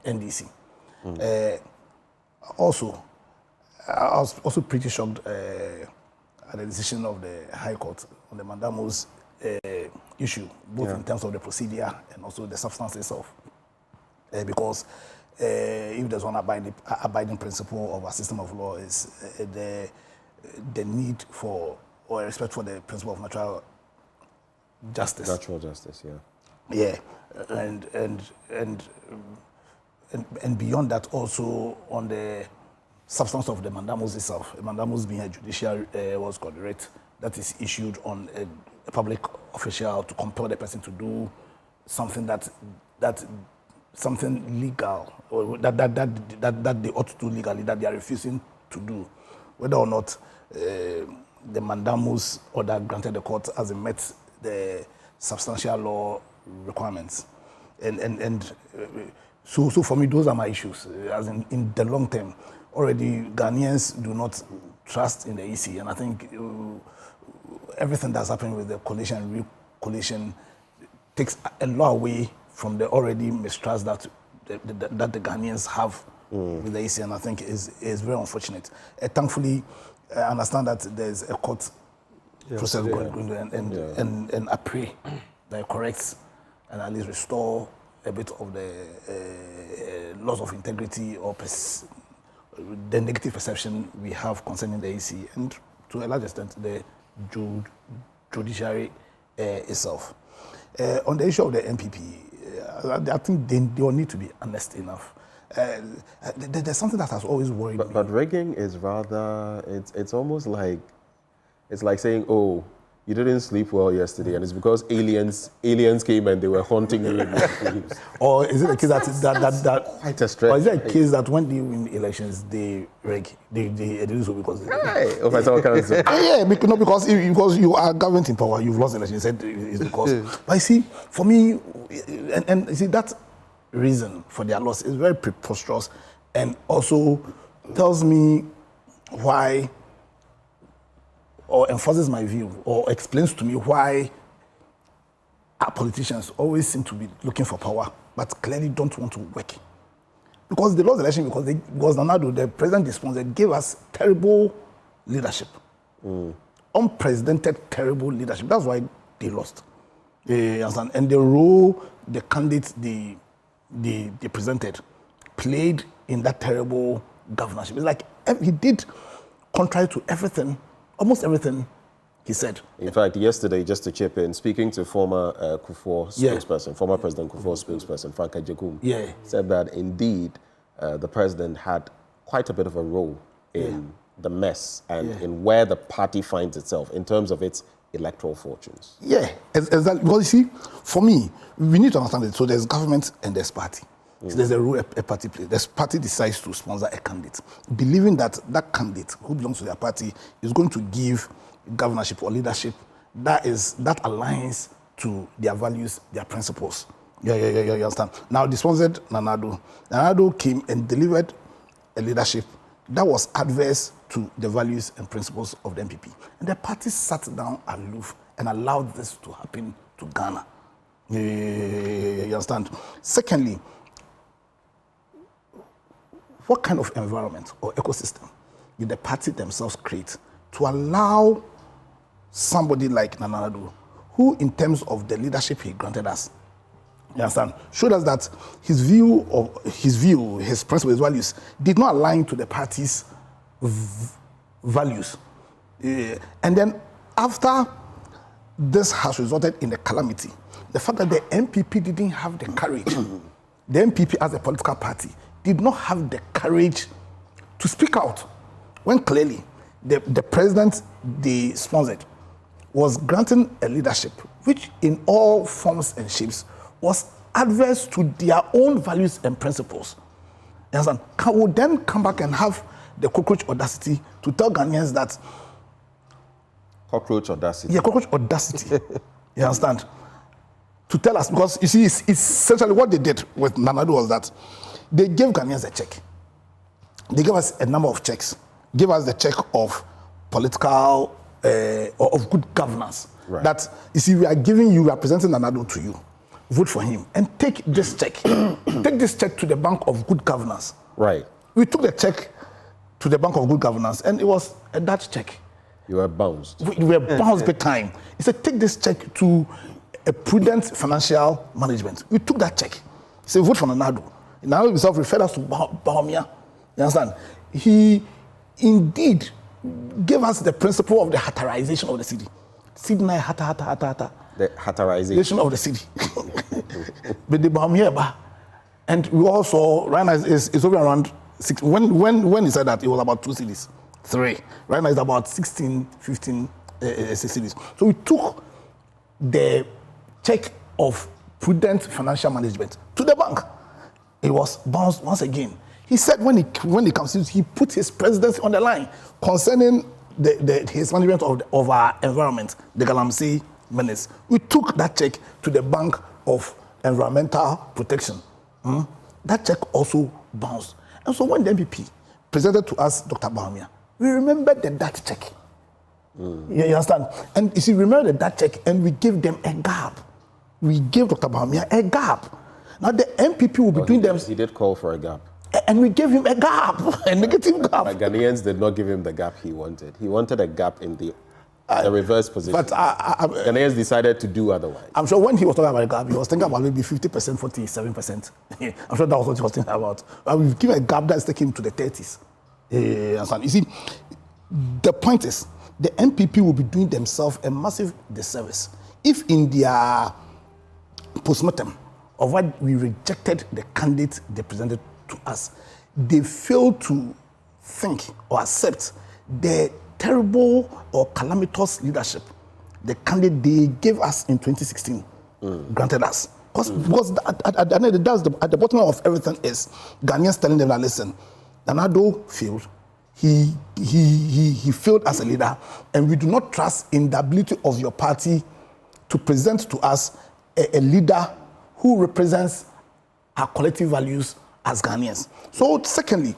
NDC. Also, I was also pretty shocked at the decision of the High Court on the mandamus issue, both in terms of the procedure and also the substance itself. Because if there's one abiding principle of our system of law is the need for or respect for the principle of natural justice. Natural justice, yeah. And beyond that, also on the substance of the mandamus itself. A mandamus being a judicial what's called writ that is issued on a public official to compel the person to do something that something legal or that they ought to do legally that they are refusing to do, whether or not the mandamus order granted the court has met the substantial law requirements, and so for me those are my issues. As in the long term, already Ghanaians do not trust in the EC, and I think everything that's happening with the coalition and re-coalition takes a lot away from the already mistrust that the Ghanaians have with the EC, and I think is very unfortunate. Thankfully, I understand that there's a court process going on, and I pray that it corrects and at least restore a bit of the loss of integrity or the negative perception we have concerning the EC, and to a large extent the judiciary itself. On the issue of the MPP, I think they all need to be honest enough. There's something that has always worried me. But rigging is rather, it's almost like, it's like saying, oh, you didn't sleep well yesterday, and it's because aliens came and they were haunting you in your dreams. Or is it a case that quite a stretch? Or is it a case that when they win elections, they rig, they do so because because you are government in power, you've lost elections. Said it's because. But you see, for me, and you see that reason for their loss is very preposterous, and also tells me why, or enforces my view, or explains to me why our politicians always seem to be looking for power, but clearly don't want to work. Because they lost the election because Nanado, the president disposed, gave us terrible leadership. Unprecedented, terrible leadership. That's why they lost. And the role the candidates they presented played in that terrible governorship. It's like he did contrary to everything, almost everything he said. In fact, yesterday, just to chip in, speaking to former Kufuor spokesperson, former President Kufuor spokesperson, Frank Ajekum, said that indeed the president had quite a bit of a role in the mess and in where the party finds itself in terms of its electoral fortunes. Exactly. Well, you see, for me, we need to understand it. So there's government and there's party. So there's a role a party plays. The party decides to sponsor a candidate, believing that that candidate who belongs to their party is going to give governorship or leadership that aligns to their values, their principles. You understand? Now, they sponsored Nanado. Nanado came and delivered a leadership that was adverse to the values and principles of the MPP. And the party sat down aloof and allowed this to happen to Ghana. You understand? Secondly, what kind of environment or ecosystem did the party themselves create to allow somebody like Nanado, who in terms of the leadership he granted us, you understand, showed us that his principles, his values did not align to the party's values. And then after this has resulted in a calamity, the fact that the MPP didn't have the courage, the MPP as a political party did not have the courage to speak out when clearly the president they sponsored was granting a leadership which in all forms and shapes was adverse to their own values and principles. And would then come back and have the cockroach audacity to tell Ghanaians that... Cockroach audacity? Yeah, cockroach audacity. You understand? To tell us, because you see, it's essentially what they did with Nanado was that they gave Ghanaians a check. They gave us a number of checks. Give us the check of political, or of good governance. Right. That, you see, we are presenting Nanado to you. Vote for him and take this check. Take this check to the Bank of Good Governance. Right. We took the check to the Bank of Good Governance and it was a Dutch check. You were bounced. We were bounced big time. He said, take this check to a prudent financial management. We took that check. He said, vote for Nanado. Nanado himself referred us to Bawumia. You understand? He indeed gave us the principle of the Hattarization of the city. City na Hatta. The Hattarization of the city. But the Bawumia, and we also, right now it's over around 6. When he said that, it was about 2 cities. 3. Right now it's about 16, 15 cities. So we took the check of prudent financial management to the bank. It was bounced once again. He said when he comes in, he put his presidency on the line concerning his management of our environment, the Galamsey Menace. We took that check to the Bank of Environmental Protection. That check also bounced. And so when the MPP presented to us Dr. Bawumia, we remembered that check. You understand? And you see, remember that check, and we gave them a gap. We gave Dr. Bawumia a gap. Now the MPP will be doing them. He did call for a gap. And we gave him a gap, a negative gap. But Ghanaians did not give him the gap he wanted. He wanted a gap in the reverse position. But Ghanaians decided to do otherwise. I'm sure when he was talking about a gap, he was thinking about maybe 50%, 47%. I'm sure that was what he was thinking about. We've given a gap that's taking him to the 30s. You see, the point is, the MPP will be doing themselves a massive disservice if in their postmortem of what we rejected the candidate they presented to us, they fail to think or accept the terrible or calamitous leadership the candidate they gave us in 2016 granted us. Because at the bottom of everything is Ghanaians telling them that, listen, Nanado failed. He failed as a leader, and we do not trust in the ability of your party to present to us a leader who represents our collective values as Ghanaians. So secondly,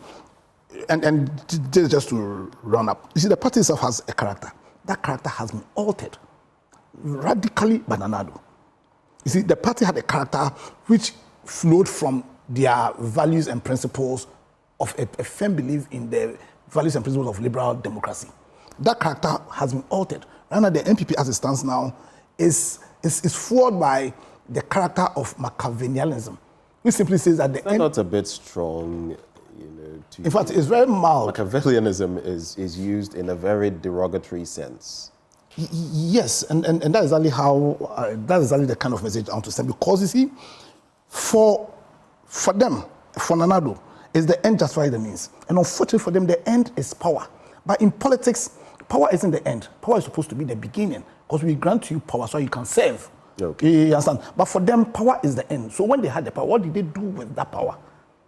and this is just to round up, you see, the party itself has a character. That character has been altered radically by Nanado. You see, the party had a character which flowed from their values and principles of a firm belief in the values and principles of liberal democracy. That character has been altered. Right now, the MPP as it stands now is flawed by the character of Machiavellianism, which simply says that That's not a bit strong, in fact, it's very mild. Machiavellianism is used in a very derogatory sense. Yes, and that is exactly how that is exactly the kind of message I want to send. Because you see, for them, for Nanado, is the end justifies the means, and unfortunately for them, the end is power. But in politics, power isn't the end. Power is supposed to be the beginning, because we grant you power so you can serve. Okay. You understand? But for them, power is the end. So when they had the power, what did they do with that power?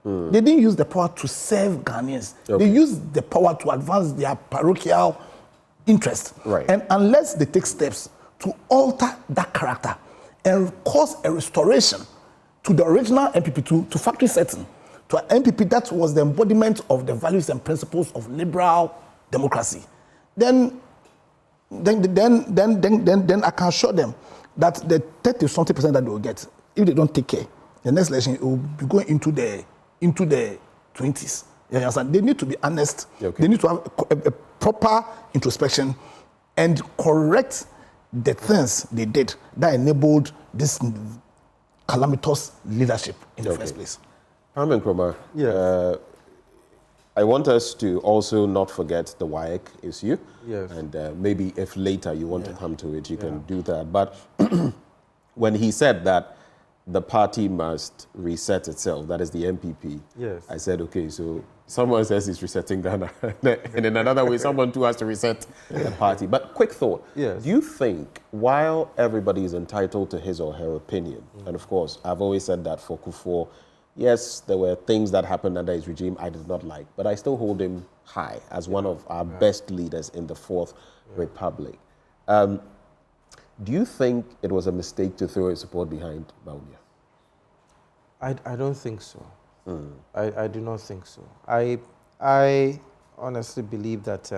They didn't use the power to serve Ghanaians. Okay. They used the power to advance their parochial interest. Right. And unless they take steps to alter that character and cause a restoration to the original MPP, to factory setting, to an MPP that was the embodiment of the values and principles of liberal democracy, then I can assure them that the 30-something% that they will get, if they don't take care, the next election it will be going into the 20s. You understand? They need to be honest. Okay. They need to have a proper introspection and correct the things they did that enabled this calamitous leadership in the first place. Parliament Nkrumah, yes. I want us to also not forget the WAEC issue. Yes. And maybe if later you want to come to it, you can do that. But when he said that the party must reset itself, that is the MPP, yes. I said, okay, so someone says he's resetting Ghana. And in another way, someone too has to reset the party. But quick thought, do you think while everybody is entitled to his or her opinion, and of course, I've always said that for Kufuor, yes, there were things that happened under his regime I did not like, but I still hold him high as one of our best leaders in the Fourth Republic. Do you think it was a mistake to throw his support behind Bawumia? I don't think so. I do not think so. I honestly believe that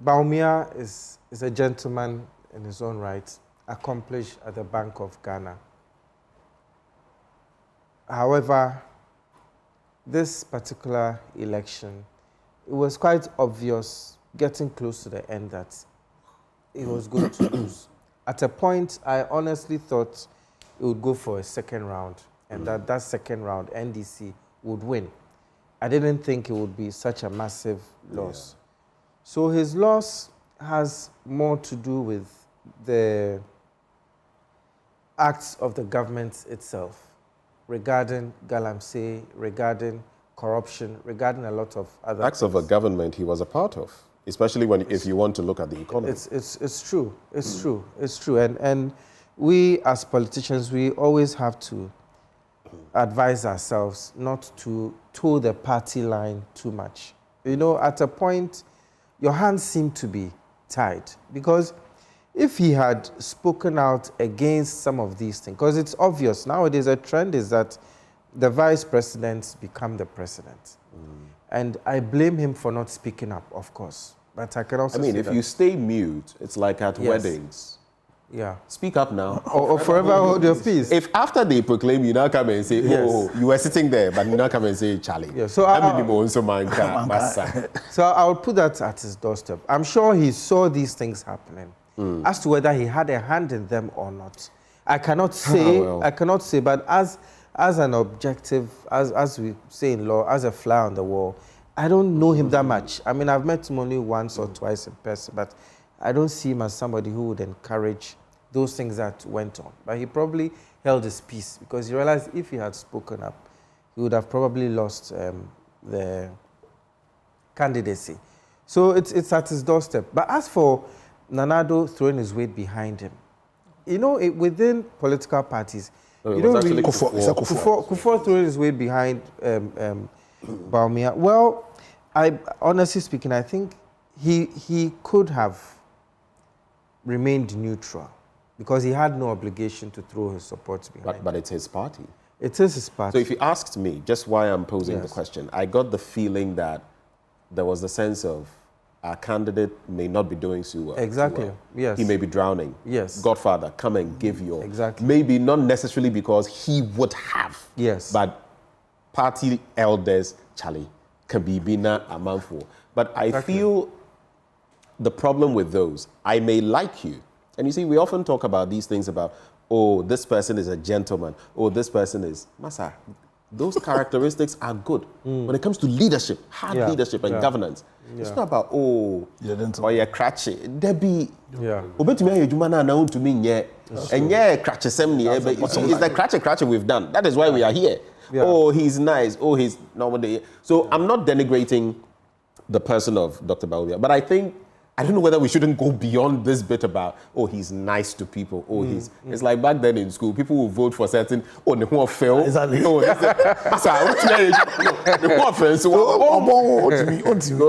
Bawumia is a gentleman in his own right, accomplished at the Bank of Ghana. However, this particular election, it was quite obvious getting close to the end that it was going to lose. At a point, I honestly thought it would go for a second round, and that second round, NDC would win. I didn't think it would be such a massive loss. So his loss has more to do with the acts of the government itself regarding galamsey, regarding corruption, regarding a lot of other acts of a government he was a part of, especially if you want to look at the economy. It's true. It's true. It's true. And we as politicians, we always have to advise ourselves not to toe the party line too much. You know, at a point, your hands seem to be tied, because if he had spoken out against some of these things, because it's obvious nowadays, a trend is that the vice presidents become the president. And I blame him for not speaking up, of course. But I can also I mean, if you stay mute, it's like at weddings. Yeah. Speak up now. Or forever hold your peace. If after they proclaim, you now come and say, oh, you were sitting there, but you now come and say, Charlie. Yeah, so I would put that at his doorstep. I'm sure he saw these things happening. As to whether he had a hand in them or not, I cannot say. I cannot say. But as an objective, as we say in law, as a fly on the wall, I don't know him that much. I mean, I've met him only once or twice in person, but I don't see him as somebody who would encourage those things that went on. But he probably held his peace, because he realized if he had spoken up, he would have probably lost the candidacy. So it's at his doorstep. But as for Nana Addo throwing his weight behind him, you know, within political parties, you don't really... Kufuor throwing his weight behind Bawumia. Well, honestly speaking, I think he could have remained neutral, because he had no obligation to throw his support behind. But it's his party. It is his party. So if you asked me, just why I'm posing the question, I got the feeling that there was a sense of our candidate may not be doing so well. Exactly, well. yes. He may be drowning. Yes. Godfather, come and give your... Exactly. Maybe not necessarily because he would have. Yes. But party elders, Charlie, can be bina a man for. But I feel the problem with those, I may like you. And you see, we often talk about these things about, oh, this person is a gentleman. Oh, this person is... Masa, those characteristics are good. When it comes to leadership, hard leadership and governance, it's not about, oh, or you're cratchy. There be... It's the cratchy we've done. That is why we are here. Oh, he's nice. Oh, he's nobody. So I'm not denigrating the person of Dr. Bawumia, but I don't know whether we shouldn't go beyond this bit about, oh, he's nice to people. Oh, it's like back then in school, people would vote for certain, oh, they won't fail. Exactly. No, go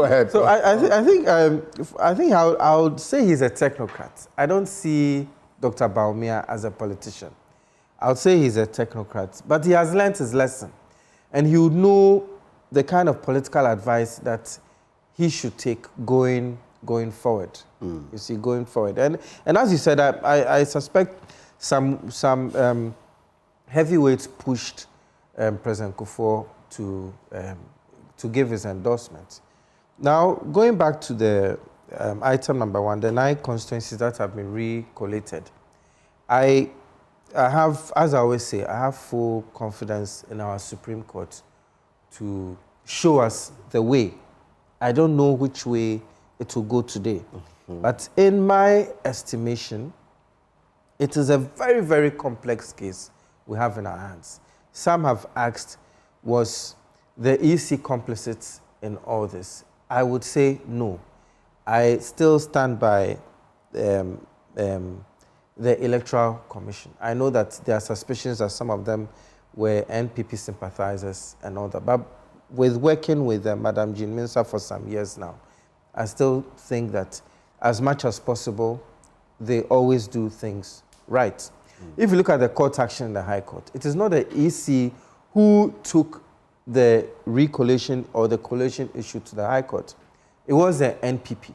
ahead. So I think I would say he's a technocrat. I don't see Dr. Bawumia as a politician. I would say he's a technocrat, but he has learned his lesson, and he would know the kind of political advice that he should take going forward. You see, going forward. And as you said, I suspect some heavyweights pushed President Kufuor to give his endorsement. Now, going back to the item number 1, the 9 constituencies that have been recollated, I have, as I always say, I have full confidence in our Supreme Court to show us the way. I don't know which way it will go today. But in my estimation, it is a very, very complex case we have in our hands. Some have asked, was the EC complicit in all this? I would say no. I still stand by the Electoral Commission. I know that there are suspicions that some of them were NPP sympathizers and all that, but with working with Madam Jean Mensah for some years now, I still think that as much as possible, they always do things right. If you look at the court action in the High Court, it is not the EC who took the recollation or the collation issue to the High Court. It was the NPP.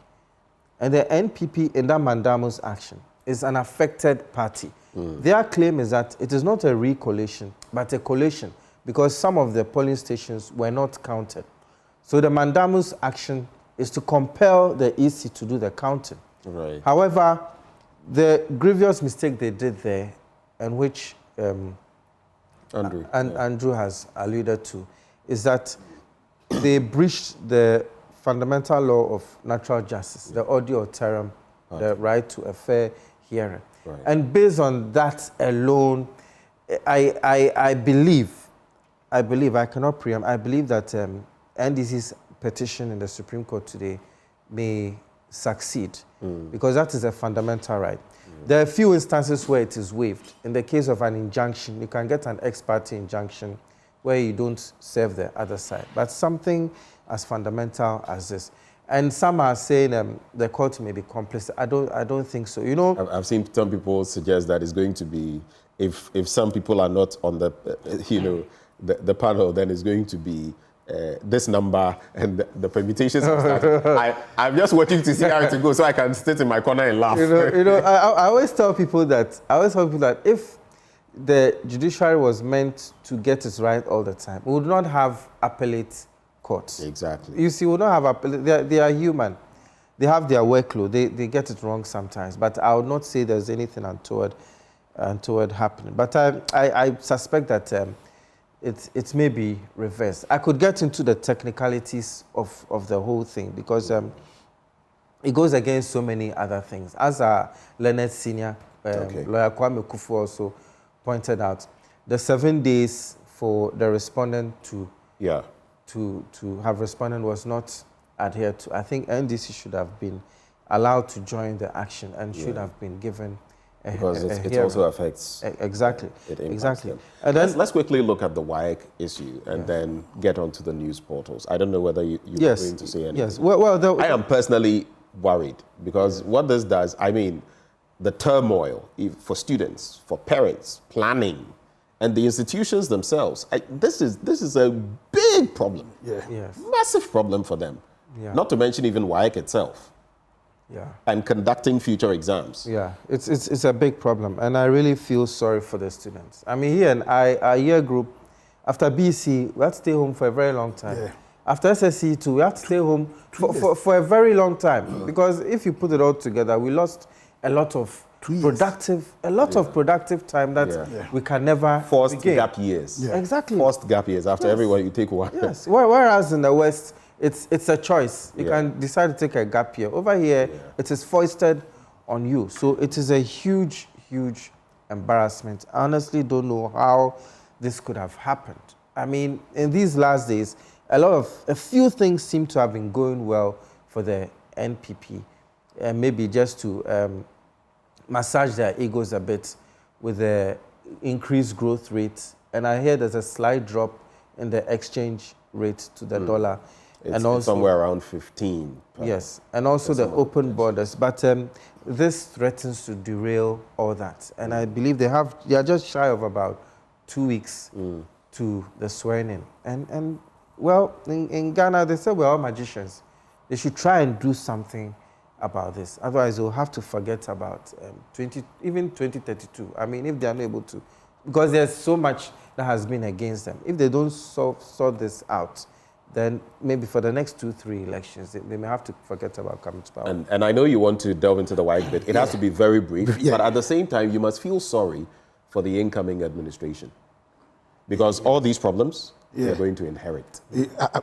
And the NPP in that mandamus action is an affected party. Their claim is that it is not a recollation, but a collation, because some of the polling stations were not counted. So the mandamus action is to compel the EC to do the counting. Right. However, the grievous mistake they did there, and which Andrew has alluded to, is that they breached the fundamental law of natural justice, the audio term, the right to a fair hearing. Right. And based on that alone, I believe, I cannot preempt, I believe that NDC's petition in the Supreme Court today may succeed, because that is a fundamental right. There are a few instances where it is waived. In the case of an injunction, you can get an ex parte injunction where you don't serve the other side. But something as fundamental as this. And some are saying the court may be complicit. I don't think so. You know, I've seen some people suggest that it's going to be, if some people are not on the, the panel, then it's going to be this number and the permutations. I'm just watching to see how it goes, so I can sit in my corner and laugh. I always tell people that if the judiciary was meant to get it right all the time, we would not have appellate courts. Exactly. You see, we don't have appellate. They are human. They have their workload. They get it wrong sometimes. But I would not say there's anything untoward happening. But I suspect that it may be reversed. I could get into the technicalities of the whole thing, because it goes against so many other things. As our learned senior lawyer Kwame Kufu also pointed out, the 7 days for the respondent to have responded was not adhered to. I think NDC should have been allowed to join the action and should have been given because it also affects exactly. Them. And then let's quickly look at the WAEC issue and then get onto the news portals. I don't know whether you're going to say anything. Yes. Well, I am personally worried, because what this does, I mean, the turmoil for students, for parents, planning, and the institutions themselves. This is a big problem. Massive problem for them. Not to mention even WAEC itself. And conducting future exams. It's a big problem, and I really feel sorry for the students. I mean, here in our year group, after BC, we had to stay home for a very long time. After SSC too, we had to stay home for a very long time, because if you put it all together, we lost a lot of productive time that we can never forced gap years. Exactly. Forced gap years. After everyone, you take one. Yes. Whereas in the West, it's a choice. You can decide to take a gap year. Over here, it is foisted on you. So it is a huge, huge embarrassment. I honestly don't know how this could have happened. I mean, in these last days, a few things seem to have been going well for the NPP. Maybe just to massage their egos a bit with the increased growth rate. And I hear there's a slight drop in the exchange rate to the dollar. It's also somewhere around 15. Yes, and also the open borders. But this threatens to derail all that. And I believe they are just shy of about 2 weeks to the swearing in. And well, in Ghana, they say we're all magicians. They should try and do something about this. Otherwise, they'll have to forget about even 2032. I mean, if they are not able to, because there's so much that has been against them. If they don't sort this out, then maybe for the next 2-3 elections, they may have to forget about coming to power. And I know you want to delve into the WAEC bit. It has to be very brief, but at the same time, you must feel sorry for the incoming administration, because all these problems they're going to inherit. I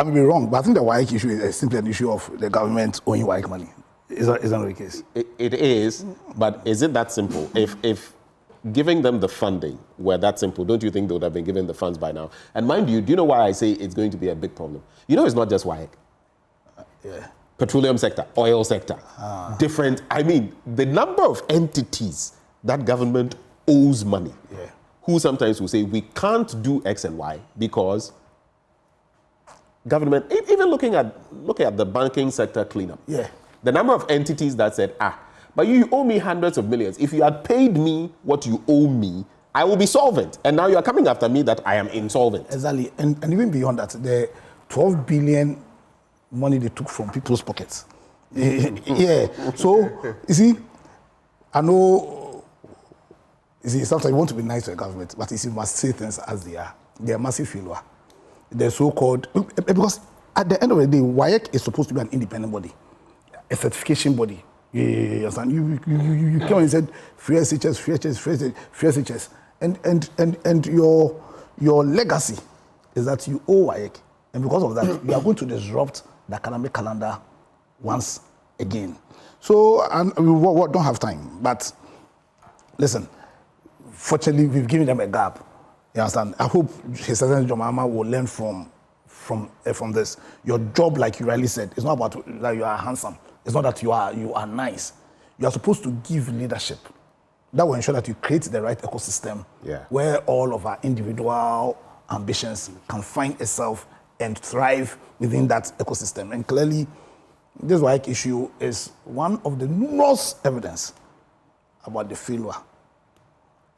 may be wrong, but I think the WAEC issue is simply an issue of the government owing WAEC money. Is that the case? It is, but is it that simple? If giving them the funding were that simple, don't you think they would have been given the funds by now? And mind you, do you know why I say it's going to be a big problem? You know, it's not just WAEC. Petroleum sector, oil sector, different. I mean, the number of entities that government owes money, who sometimes will say, we can't do X and Y because government, even look at the banking sector cleanup. The number of entities that said, but you owe me hundreds of millions. If you had paid me what you owe me, I will be solvent. And now you are coming after me that I am insolvent. Exactly. And even beyond that, the 12 billion money they took from people's pockets. So, you see, I know, sometimes you want to be nice to the government, but you must say things as they are. They are massive failure. They're so-called, because at the end of the day, WAEC is supposed to be an independent body, a certification body. Yes, and you come and said free SHS, and your legacy is that you owe WAEC, and because of that, you are going to disrupt the academic calendar once again. So, and we don't have time, but listen, fortunately, we've given them a gap. You understand? I hope His Excellency John Mahama will learn from this. Your job, like you rightly said, is not about that you are handsome. It's not that you are nice. You are supposed to give leadership. That will ensure that you create the right ecosystem where all of our individual ambitions can find itself and thrive within that ecosystem. And clearly, this WAEC issue is one of the numerous evidence about the failure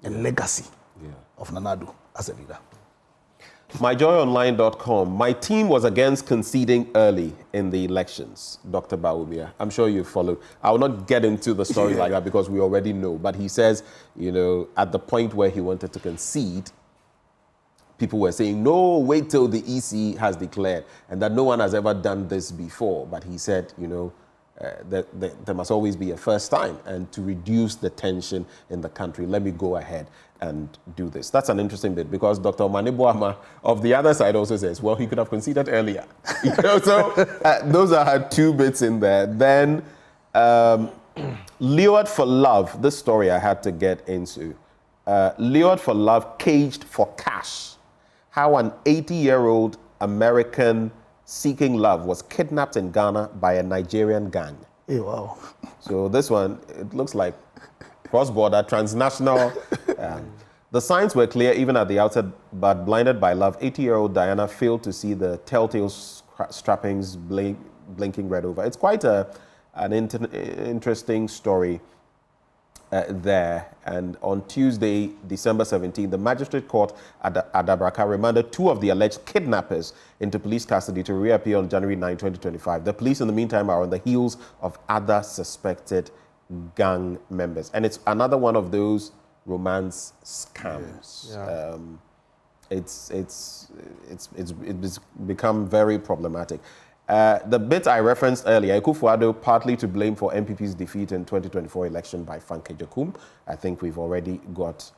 and legacy of Nana Addo as a leader. MyJoyOnline.com. My team was against conceding early in the elections, Dr. Bawumia. I'm sure you followed. I will not get into the story like that because we already know. But he says, you know, at the point where he wanted to concede, people were saying, no, wait till the EC has declared, and that no one has ever done this before. But he said, you know, that there must always be a first time, and to reduce the tension in the country, let me go ahead and do this. That's an interesting bit, because Dr. Omane Boamah of the other side also says, well, he could have conceded earlier. You know, so those are two bits in there. Then Lured for Love, this story I had to get into. Lured for Love, caged for cash. How an 80-year-old American seeking love was kidnapped in Ghana by a Nigerian gang. Hey, wow. So this one, it looks like cross-border, transnational. The signs were clear even at the outset, but blinded by love, 80-year-old Diana failed to see the telltale strappings blinking red over. It's quite an interesting story there. And on Tuesday, December 17, the magistrate court at Adabraka remanded two of the alleged kidnappers into police custody to reappear on January 9, 2025. The police, in the meantime, are on the heels of other suspected gang members. And it's another one of those romance scams. It's become very problematic. The bit I referenced earlier, Akufo-Addo partly to blame for MPP's defeat in 2024 election by Fanke Jakum. I think we've already got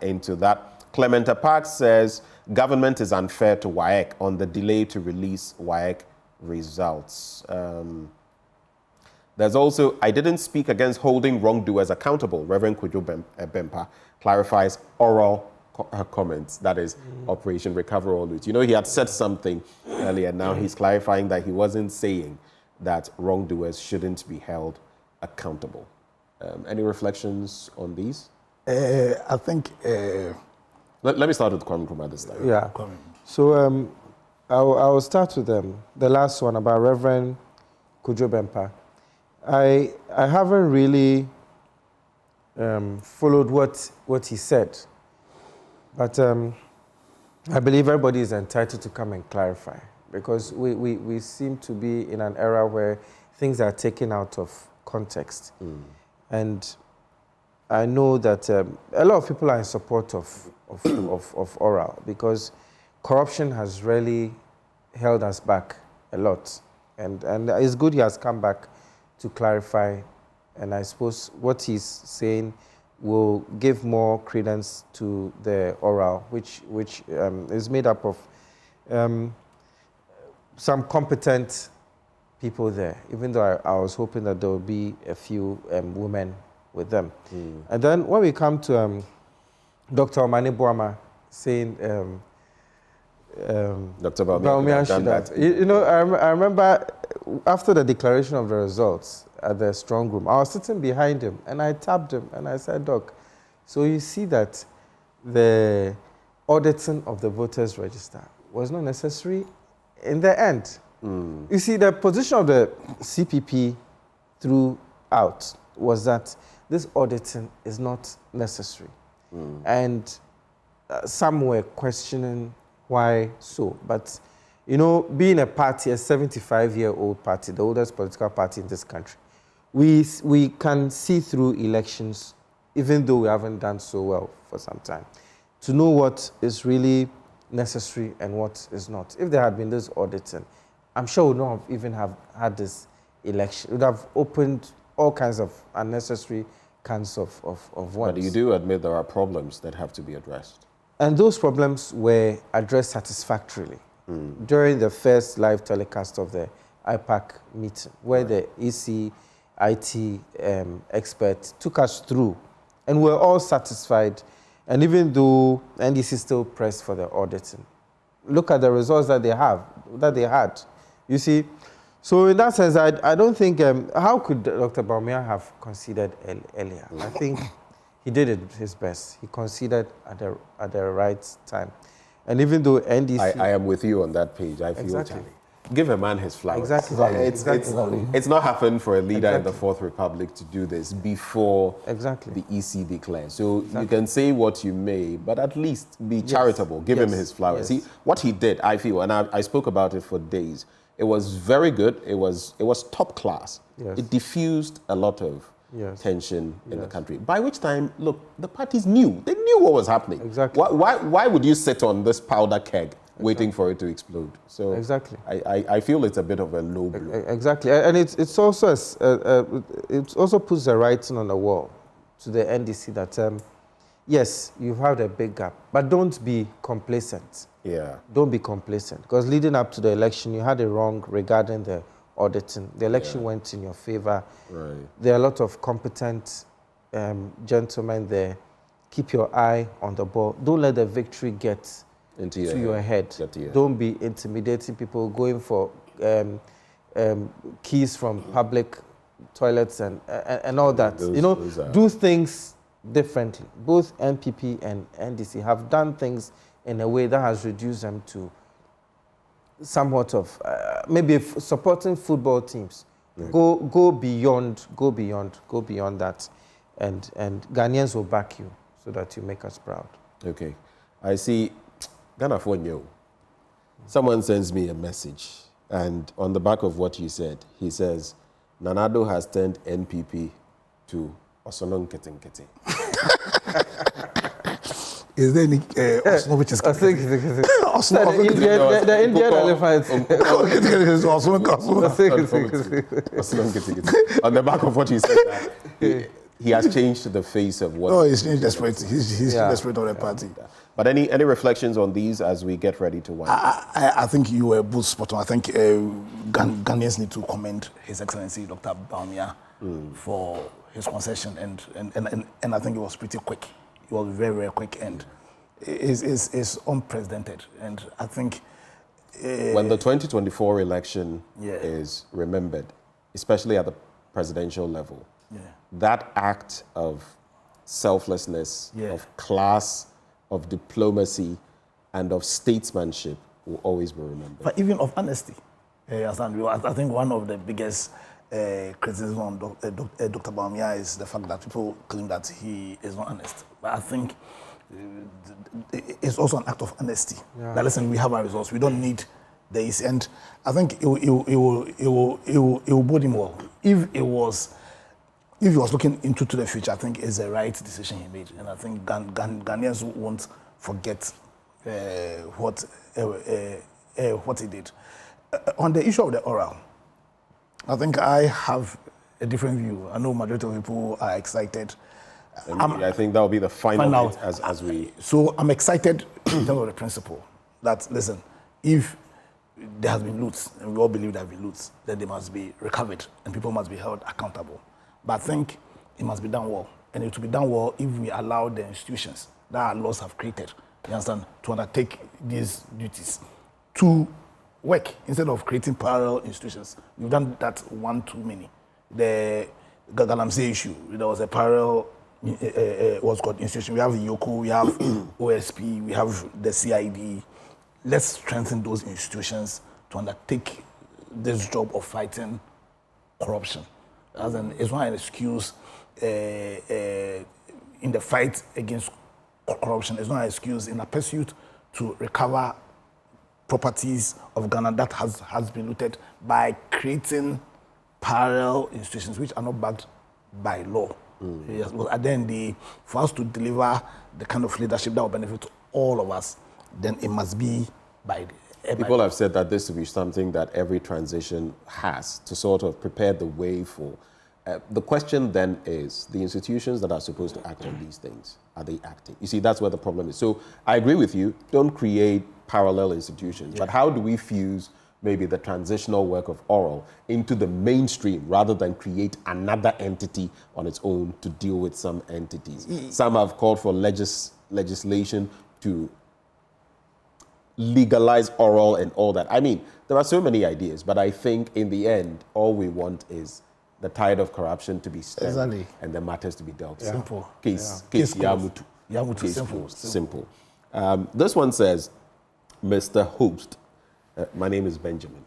into that. Clementa Park says government is unfair to WAEC on the delay to release WAEC results. There's also, I didn't speak against holding wrongdoers accountable. Reverend Kwadwo Bempa clarifies oral comments, that is Operation Recover or Loot. You know, he had said something earlier. Now he's clarifying that he wasn't saying that wrongdoers shouldn't be held accountable. Any reflections on these? I think... Let me start with Kwame Nkrumah this time. Yeah. So I will start with the last one about Reverend Kwadwo Bempa. I haven't really followed what he said. But I believe everybody is entitled to come and clarify, because we seem to be in an era where things are taken out of context. And I know that a lot of people are in support of oral, because corruption has really held us back a lot. And it's good he has come back to clarify. And I suppose what he's saying will give more credence to the oral, which is made up of some competent people there, even though I was hoping that there will be a few women with them. And then when we come to Dr. Omane Boamah saying Dr. Bawumia should have. You know, I remember after the declaration of the results at the strong room, I was sitting behind him and I tapped him and I said, Doc, so you see that the auditing of the voters register was not necessary in the end. You see, the position of the CPP throughout was that this auditing is not necessary. And some were questioning why so. But, you know, being a party, a 75-year-old party, the oldest political party in this country, we can see through elections, even though we haven't done so well for some time, to know what is really necessary and what is not. If there had been this auditing, I'm sure we would not even have had this election. It would have opened all kinds of unnecessary kinds of ones. But you do admit there are problems that have to be addressed. And those problems were addressed satisfactorily during the first live telecast of the IPAC meeting, where the EC IT experts took us through, and we're all satisfied. And even though NDC still pressed for the auditing, look at the results that they had. You see, so in that sense, I don't think, how could Dr. Bawumia have conceded earlier? I think he did his best. He conceded at the right time. And even though NDC... I am with you on that page. I feel exactly. Give a man his flowers. Exactly. It's not happened for a leader in the Fourth Republic to do this before the EC declares. So you can say what you may, but at least be charitable. Give him his flowers. See, what he did, I feel, and I spoke about it for days, it was very good. It was top class. Yes. It diffused a lot of tension in the country. By which time, look, the parties knew. They knew what was happening. Exactly. Why would you sit on this powder keg waiting for it to explode? So I feel it's a bit of a low blow. Exactly, and it also puts the writing on the wall to the NDC that yes, you've had a big gap, but don't be complacent. Yeah. Don't be complacent, because leading up to the election, you had it wrong regarding the auditing. The election went in your favor. Right. There are a lot of competent gentlemen there. Keep your eye on the ball. Don't let the victory get into your head. Don't be intimidating people, going for keys from public toilets and all that. Do things differently. Both NPP and NDC have done things in a way that has reduced them to somewhat of maybe supporting football teams. Right. Go beyond that, and Ghanaians will back you so that you make us proud. Okay, I see. Ghana for you. Someone sends me a message, and on the back of what you said, he says, Nanado has turned NPP to Osonon Ketinketi. Is there any Osono which is... I think the Indian elephant. On the back of what he said, he has changed the face of what... No, he's changed the spirit. He's changed the spirit of the party. But any reflections on these as we get ready to wind? I think you were both spot on. I think Ghanaians need to commend His Excellency Dr. Bawumia for his concession, and I think it was pretty quick. It was very, very quick, and it's unprecedented. And I think when the 2024 election is remembered, especially at the presidential level, that act of selflessness, of class, of diplomacy, and of statesmanship will always be remembered. But even of honesty. I think one of the biggest criticism on Dr. Bawumia is the fact that people claim that he is not honest. But I think it's also an act of honesty. That listen, we have our results. We don't need this, and I think it will bode him well. If he was looking into the future, I think it's the right decision he made, and I think Ghanaians won't forget what he did. On the issue of the oral, I think I have a different view. I know majority of people are excited. I think that will be the final bit as we... So I'm excited in terms of the principle that, listen, if there has been loots, and we all believe there have been loots, then they must be recovered and people must be held accountable. But I think it must be done well. And it will be done well if we allow the institutions that our laws have created, you understand, to undertake these duties, to work instead of creating parallel institutions. We've done that one too many. The Galamsey issue, there was a parallel what's called institution. We have Yoko, we have OSP, we have the CID. Let's strengthen those institutions to undertake this job of fighting corruption. It's not an excuse in the fight against corruption. It's not an excuse in a pursuit to recover properties of Ghana that has been looted by creating parallel institutions which are not backed by law. Yes, but at the end of the day, for us to deliver the kind of leadership that will benefit all of us, then it must be by People have said that this will be something that every transition has to sort of prepare the way for. The question then is, the institutions that are supposed to act on these things, are they acting? You see, that's where the problem is. So I agree with you, don't create parallel institutions, but how do we fuse maybe the transitional work of oral into the mainstream rather than create another entity on its own to deal with some entities? Some have called for legislation to legalize oral and all that. I mean, there are so many ideas, but I think in the end, all we want is the tide of corruption to be stemmed and the matters to be dealt with. Simple. Case Yamutu. Yamutu, Simple. Simple. This one says, Mr. Host, my name is Benjamin.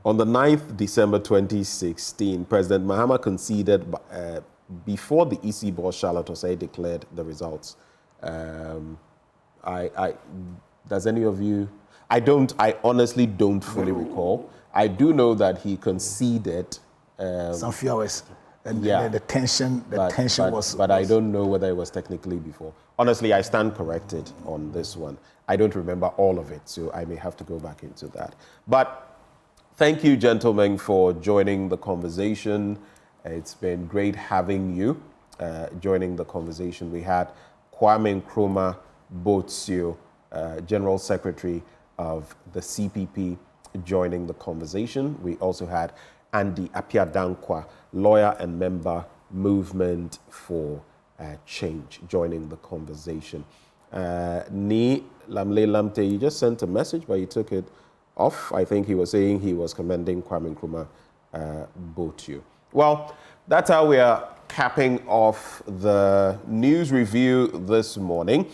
On the 9th December 2016, President Mahama conceded before the EC boss Charlotte Osei declared the results. Does any of you? I honestly don't fully recall. I do know that he conceded some few hours, and the tension was. But I don't know whether it was technically before. Honestly, I stand corrected on this one. I don't remember all of it, so I may have to go back into that. But thank you, gentlemen, for joining the conversation. It's been great having you joining the conversation. We had Kwame Nkrumah Botsio, General Secretary of the CPP, joining the conversation. We also had Andy Apiadankwa, lawyer and member, Movement for Change, joining the conversation. Ni Lamle Lamte, you just sent a message, but you took it off. I think he was saying he was commending Kwame Nkrumah Botsio. Well, that's how we are capping off the news review this morning.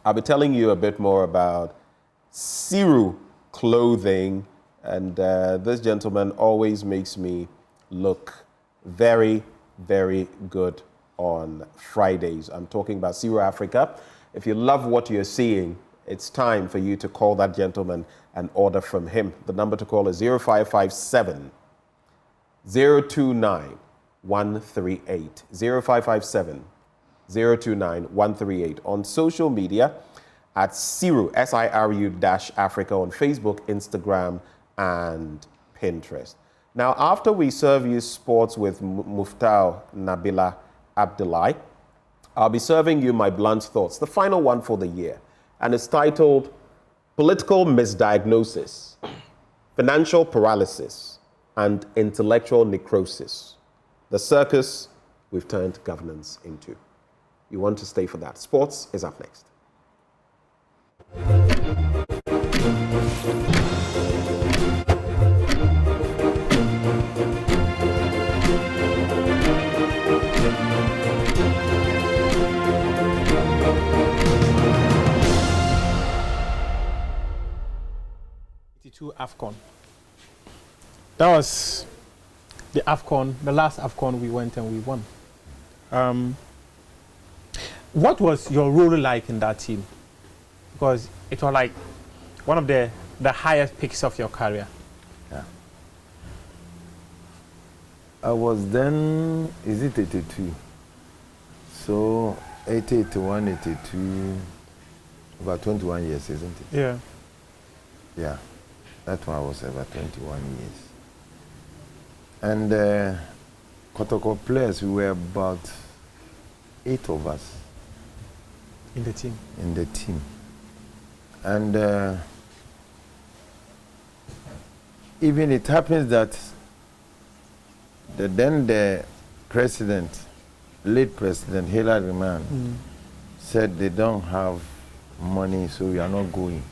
I'll be telling you a bit more about Siru clothing, and this gentleman always makes me look very, very good on Fridays. I'm talking about Siru Africa. If you love what you're seeing, it's time for you to call that gentleman and order from him. The number to call is 0557 029 138. 0557 029 138. On social media at Siru, SIRU-Africa on Facebook, Instagram, and Pinterest. Now, after we serve you sports with Muftau Nabila Abdullahi, I'll be serving you my blunt thoughts, the final one for the year. And it's titled Political Misdiagnosis, Financial Paralysis, and Intellectual Necrosis. The circus we've turned governance into. You want to stay for that. Sports is up next. AFCON. That was the AFCON, the last AFCON we went and we won. What was your role like in that team? Because it was like one of the highest peaks of your career. Yeah. I was then, is it 82? So 80, 81, 82, about 21 years, isn't it? Yeah. Yeah. That one was about 21 years. And Kotoko players, we were about 8 of us. In the team? In the team. And even it happens that the president, late President Hillary Mann, said they don't have money, so we are not going.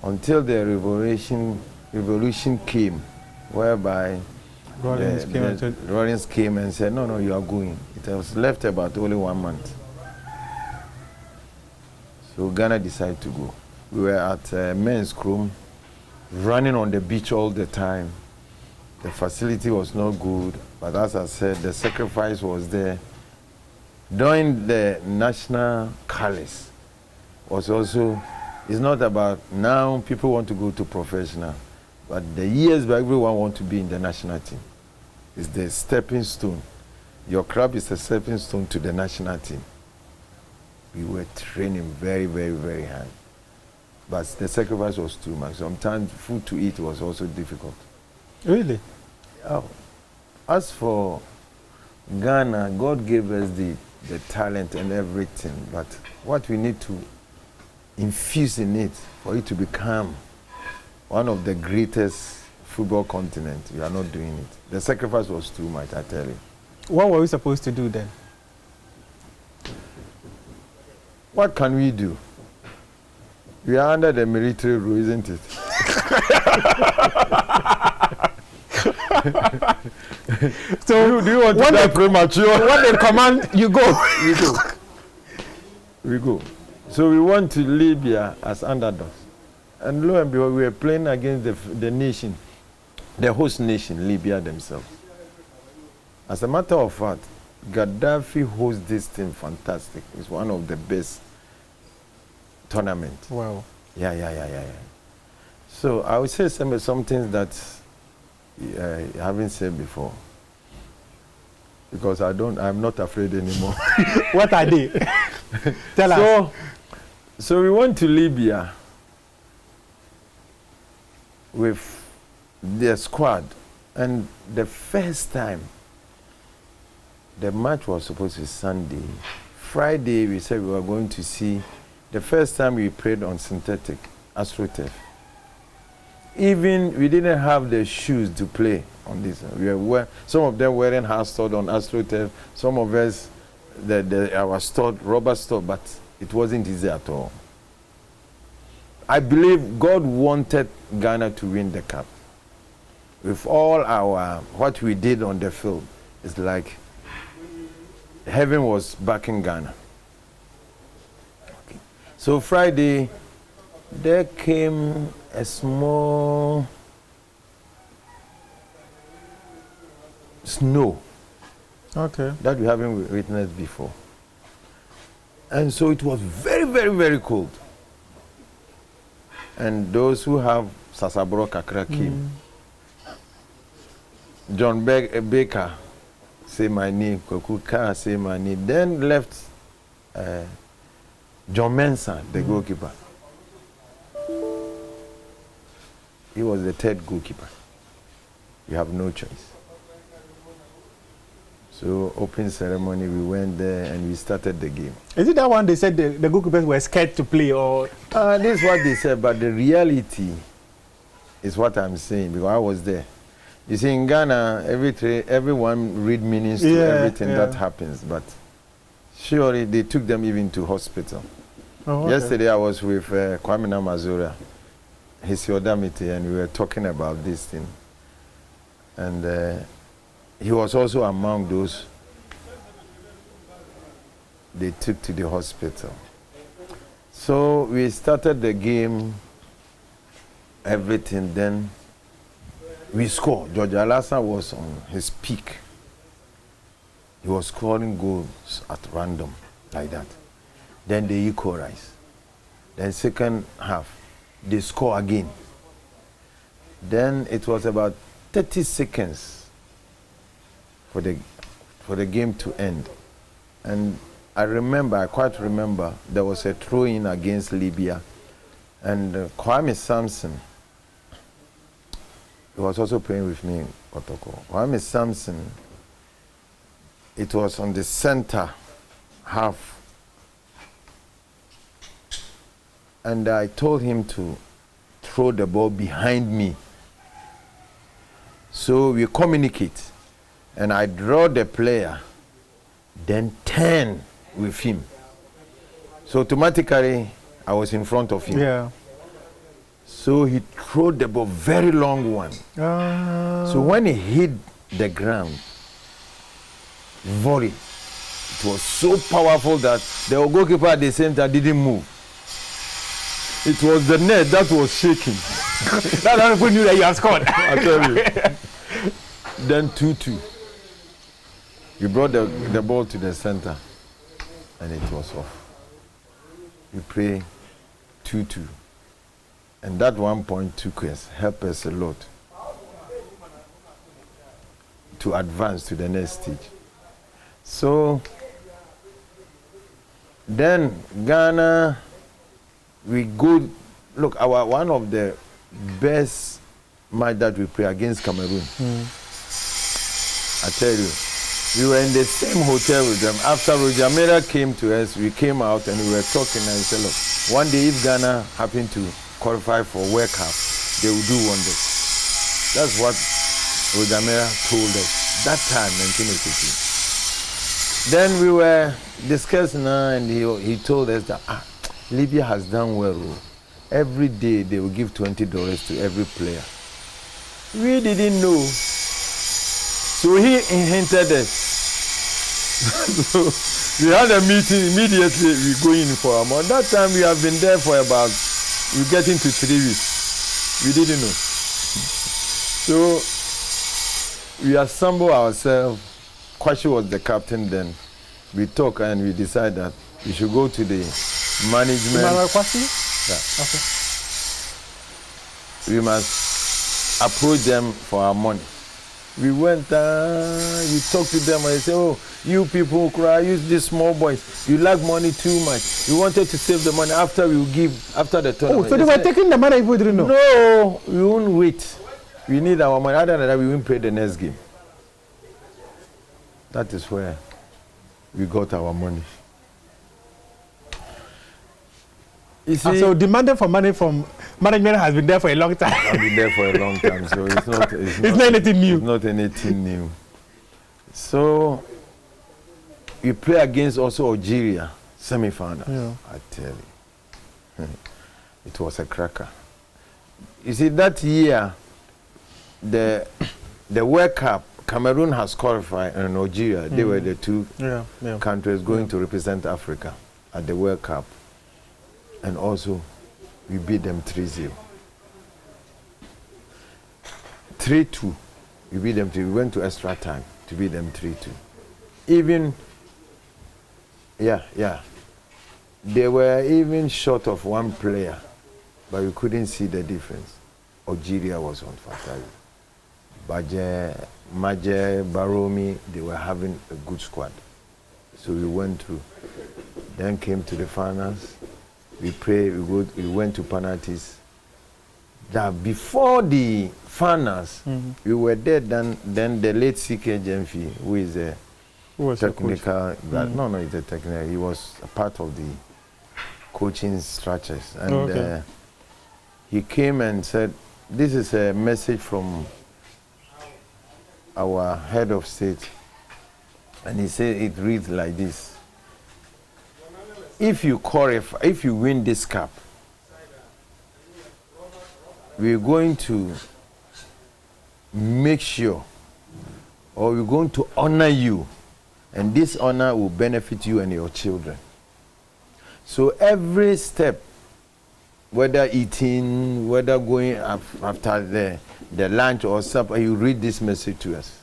Until the revolution came, whereby Rawlings came and said, no, you are going. It was left about only 1 month. So Ghana decided to go. We were at men's room, running on the beach all the time. The facility was not good, but as I said, the sacrifice was there. During the national colors was also, it's not about now people want to go to professional, but the years where everyone wants to be in the national team. It's the stepping stone. Your club is a stepping stone to the national team. We were training very, very, very hard. But the sacrifice was too much. Sometimes food to eat was also difficult. Really? Oh. As for Ghana, God gave us the talent and everything, but what we need to infuse in it for it to become one of the greatest football continents, we are not doing it. The sacrifice was too much, I tell you. What were we supposed to do then? What can we do? We are under the military rule, isn't it? So do you want to die premature? When they command, you go. We go. We go. So we went to Libya as underdogs. And lo and behold, we were playing against the nation, the host nation, Libya themselves. As a matter of fact, Gaddafi hosts this thing fantastic. It's one of the best tournaments. Wow. Yeah. So I would say some things that I haven't said before. Because I'm not afraid anymore. What are they? Tell us. So we went to Libya with the squad, and the first time, the match was supposed to be Sunday. Friday, we said we were going to see, the first time we played on synthetic, AstroTurf. Even we didn't have the shoes to play on this. Some of them wearing hard stud on AstroTurf, some of us, our stud, rubber stud, but it wasn't easy at all. I believe God wanted Ghana to win the cup. With all what we did on the field, it's like heaven was backing Ghana. Okay. So Friday, there came a small snow that we haven't witnessed before. And so it was very, very, very cold. And those who have Sasabro Kakra came. John Baker, say my name, Kokuka, say my name. Then left John Mensah, the goalkeeper. He was the third goalkeeper. You have no choice. So, opening ceremony, we went there and we started the game. Is it that one they said the goalkeepers were scared to play, or? This is what they said, but the reality is what I'm saying, because I was there. You see, in Ghana, everyone read meanings to everything that happens, but surely they took them even to hospital. Oh, okay. Yesterday, I was with Kwame Namazura, his Yodamite, and we were talking about this thing. And he was also among those they took to the hospital. So we started the game, everything, then we scored. George Alassa was on his peak. He was scoring goals at random, like that. Then they equalized. Then second half, they score again. Then it was about 30 seconds for the game to end. And I quite remember, there was a throw-in against Libya. And Kwame Samson, he was also playing with me in Kotoko. Kwame Samson, it was on the center half. And I told him to throw the ball behind me. So we communicate. And I draw the player, then turn with him. So automatically, I was in front of him. Yeah. So he threw the ball, very long one. So when he hit the ground, volley, it was so powerful that the goalkeeper at the center didn't move. It was the net that was shaking. That's how people knew that you had scored. I tell you. Then 2-2. You brought the ball to the center, and it was off. You play 2-2. And that 1 point took us, helped us a lot to advance to the next stage. So then Ghana, we go look, one of the best match that we play against Cameroon. I tell you, we were in the same hotel with them. After Roger Mera came to us, we came out and we were talking and said, look, one day if Ghana happened to qualify for World Cup, they will do wonders. That's what Roger Mera told us that time, 1982. Then we were discussing and he told us that Libya has done well. Every day they will give $20 to every player. We didn't know. So he hinted us. So we had a meeting immediately. We go in for a month. That time we have been there for about, we get into 3 weeks. We didn't know. So we assembled ourselves. Kwashi was the captain then. We talked and we decided that we should go to the management. Kwashi? Yeah. Okay. We must approach them for our money. We went, we talked to them and they said, oh, you people cry, use these small boys. You lack money too much. We wanted to save the money after we give, after the tournament. Oh, so they were taking the money if we didn't know? No, we won't wait. We need our money. Other than that, we won't play the next game. That is where we got our money. You see, so demanding for money from management has been there for a long time. I've been there for a long time, so it's not anything new. It's not anything new. So we play against also Algeria semi-final. Yeah. I tell you, it was a cracker. You see, that year, the World Cup, Cameroon has qualified, and Algeria, they were the two countries going to represent Africa at the World Cup. And also, we beat them 3-0. 3-2. We beat them 3. We went to extra time to beat them 3-2. Even, they were even short of one player, but we couldn't see the difference. Algeria was on fire. Maje, Baromi, they were having a good squad. So we went through. Then came to the finals. We prayed, we went to penalties. That before the finals, we were there, then the late CK Jemfi, who is a technical, no, he's a technical, he was a part of the coaching structures. And he came and said, this is a message from our head of state. And he said it reads like this. If you qualify, if you win this cup, we're going to make sure, or we're going to honor you, and this honor will benefit you and your children. So every step, whether eating, whether going after the lunch or supper, you read this message to us.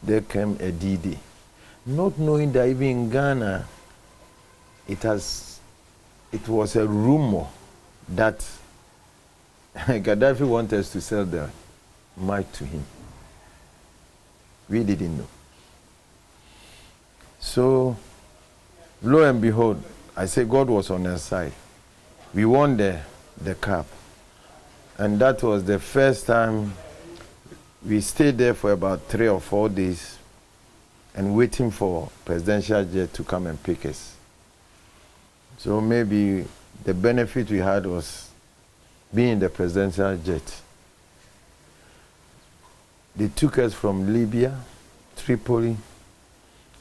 There came a D-Day. Not knowing that even in Ghana, it was a rumor that Gaddafi wanted us to sell the mic to him. We didn't know. So, lo and behold, I say God was on our side. We won the cup. And that was the first time we stayed there for about 3 or 4 days and waiting for presidential jet to come and pick us. So maybe the benefit we had was being in the presidential jet. They took us from Libya, Tripoli.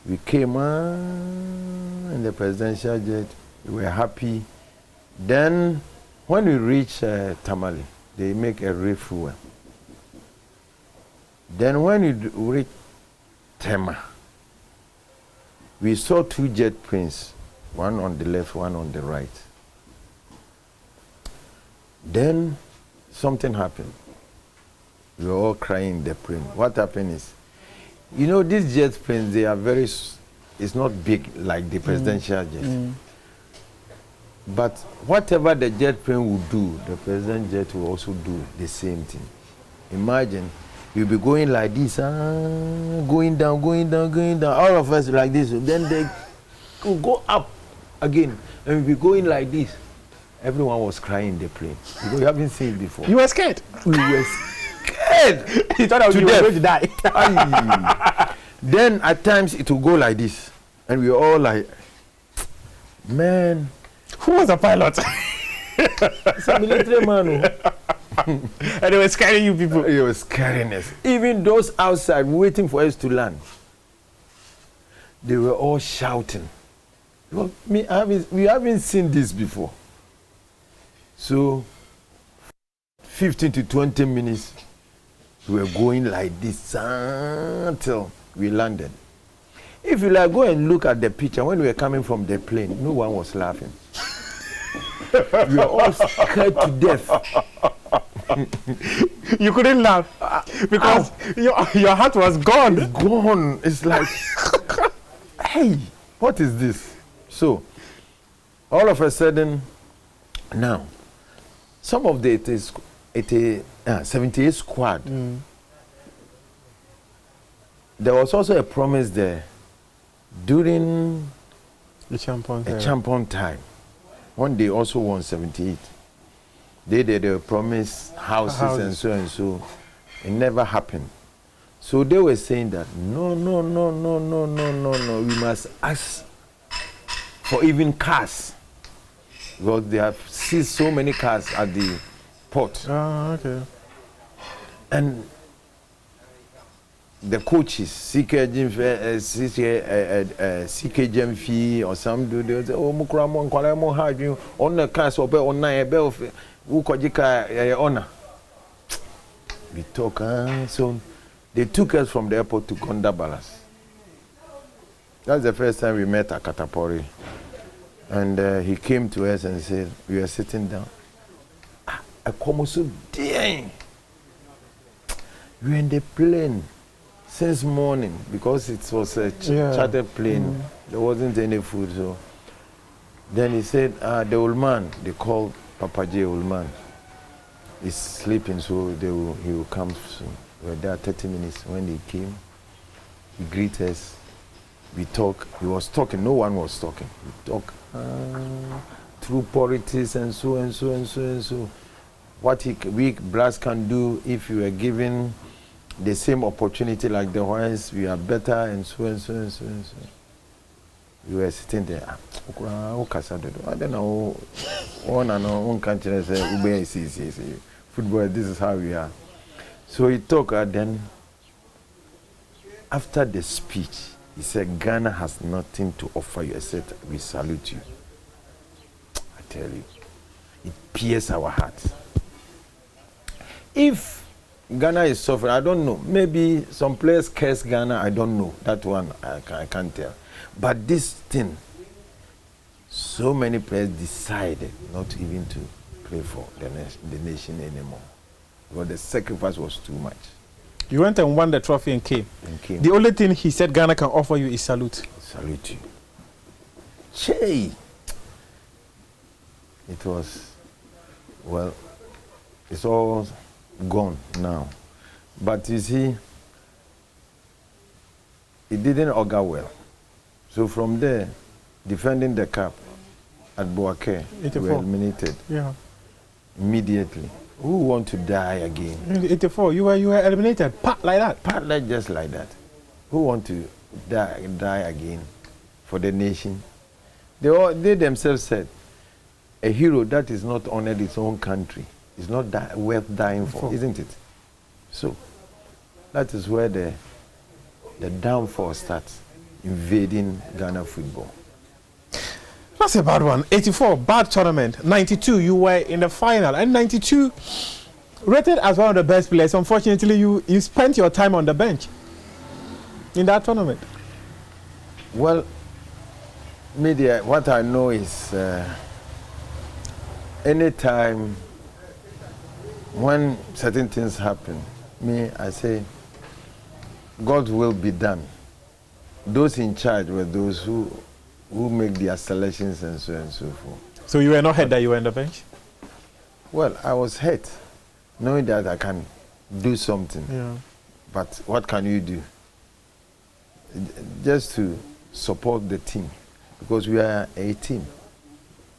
We came in the presidential jet. We were happy. Then when we reached Tamale, they make a refuel. Then when we reached Tema, we saw 2 jet planes, one on the left, one on the right. Then something happened. We were all crying in the plane. What happened is, you know, these jet planes, they are very, it's not big like the presidential jet. But whatever the jet plane will do, the president jet will also do the same thing. Imagine, you'll be going like this, going down, all of us like this. Then they will go up again, and we be going like this. Everyone was crying in the plane. Because you haven't seen it before. You were scared? We were scared. You thought you were going to die. Then at times it will go like this. And we were all like, man. Who was the pilot? It's a military man. And they were scaring you people. They were scaring us. Even those outside waiting for us to land. They were all shouting. Well, we haven't seen this before. So 15 to 20 minutes, we were going like this until we landed. If you like, go and look at the picture. When we were coming from the plane, no one was laughing. We were all scared to death. You couldn't laugh because your heart was gone. It's gone. It's like, hey, what is this? So, all of a sudden, now, some of the 78 squad, there was also a promise there during the champion time, when they also won 78. They promised houses and so. It never happened. So they were saying that no, we must ask for even cars. Because they have seized so many cars at the port. Okay. And the coaches, CK fee or some do, they say, oh, Mukramo, Kwalemo, Haju, on the cars, or on Naya, honor. We talk, so they took us from the airport to Kondabalas. That's the first time we met at Katapori. And he came to us and said, we were sitting down. I come so dang. We were in the plane since morning because it was a chartered plane. There wasn't any food. So then he said, the old man, they called Papa J. old man, is sleeping, so he will come soon. We were there 30 minutes. When he came, he greeted us. We talk. He was talking. No one was talking. We talk through politics and so. What we blacks can do if you are given the same opportunity like the whites, we are better and so. We were sitting there. I don't know. One country says, football, this is how we are. So he talked, then after the speech, he said, Ghana has nothing to offer you except we salute you. I tell you, it pierces our hearts. If Ghana is suffering, I don't know. Maybe some players curse Ghana, I don't know. That one, I can't tell. But this thing, so many players decided not even to play for the nation anymore. Because the sacrifice was too much. You went and won the trophy and came. The only thing he said Ghana can offer you is salute. Salute you. Che! It was, well, it's all gone now. But you see, it didn't augur well. So from there, defending the cup at Boake, we were eliminated. Yeah. Immediately. Who want to die again? 84, you were eliminated, pat like that. Pat like just like that. Who want to die again for the nation? They themselves said, a hero that is not honored its own country is not worth dying for, isn't it? So that is where the downfall starts, invading Ghana football. That's a bad one. 84, bad tournament. 92, you were in the final. And 92, rated as one of the best players. Unfortunately, you spent your time on the bench in that tournament. Well, media, what I know is anytime when certain things happen, I say, God's will be done. Those in charge were those who make their selections and so forth. So you were not hurt that you were on the bench? Well, I was hurt, knowing that I can do something. Yeah. But what can you do? Just to support the team. because we are a team.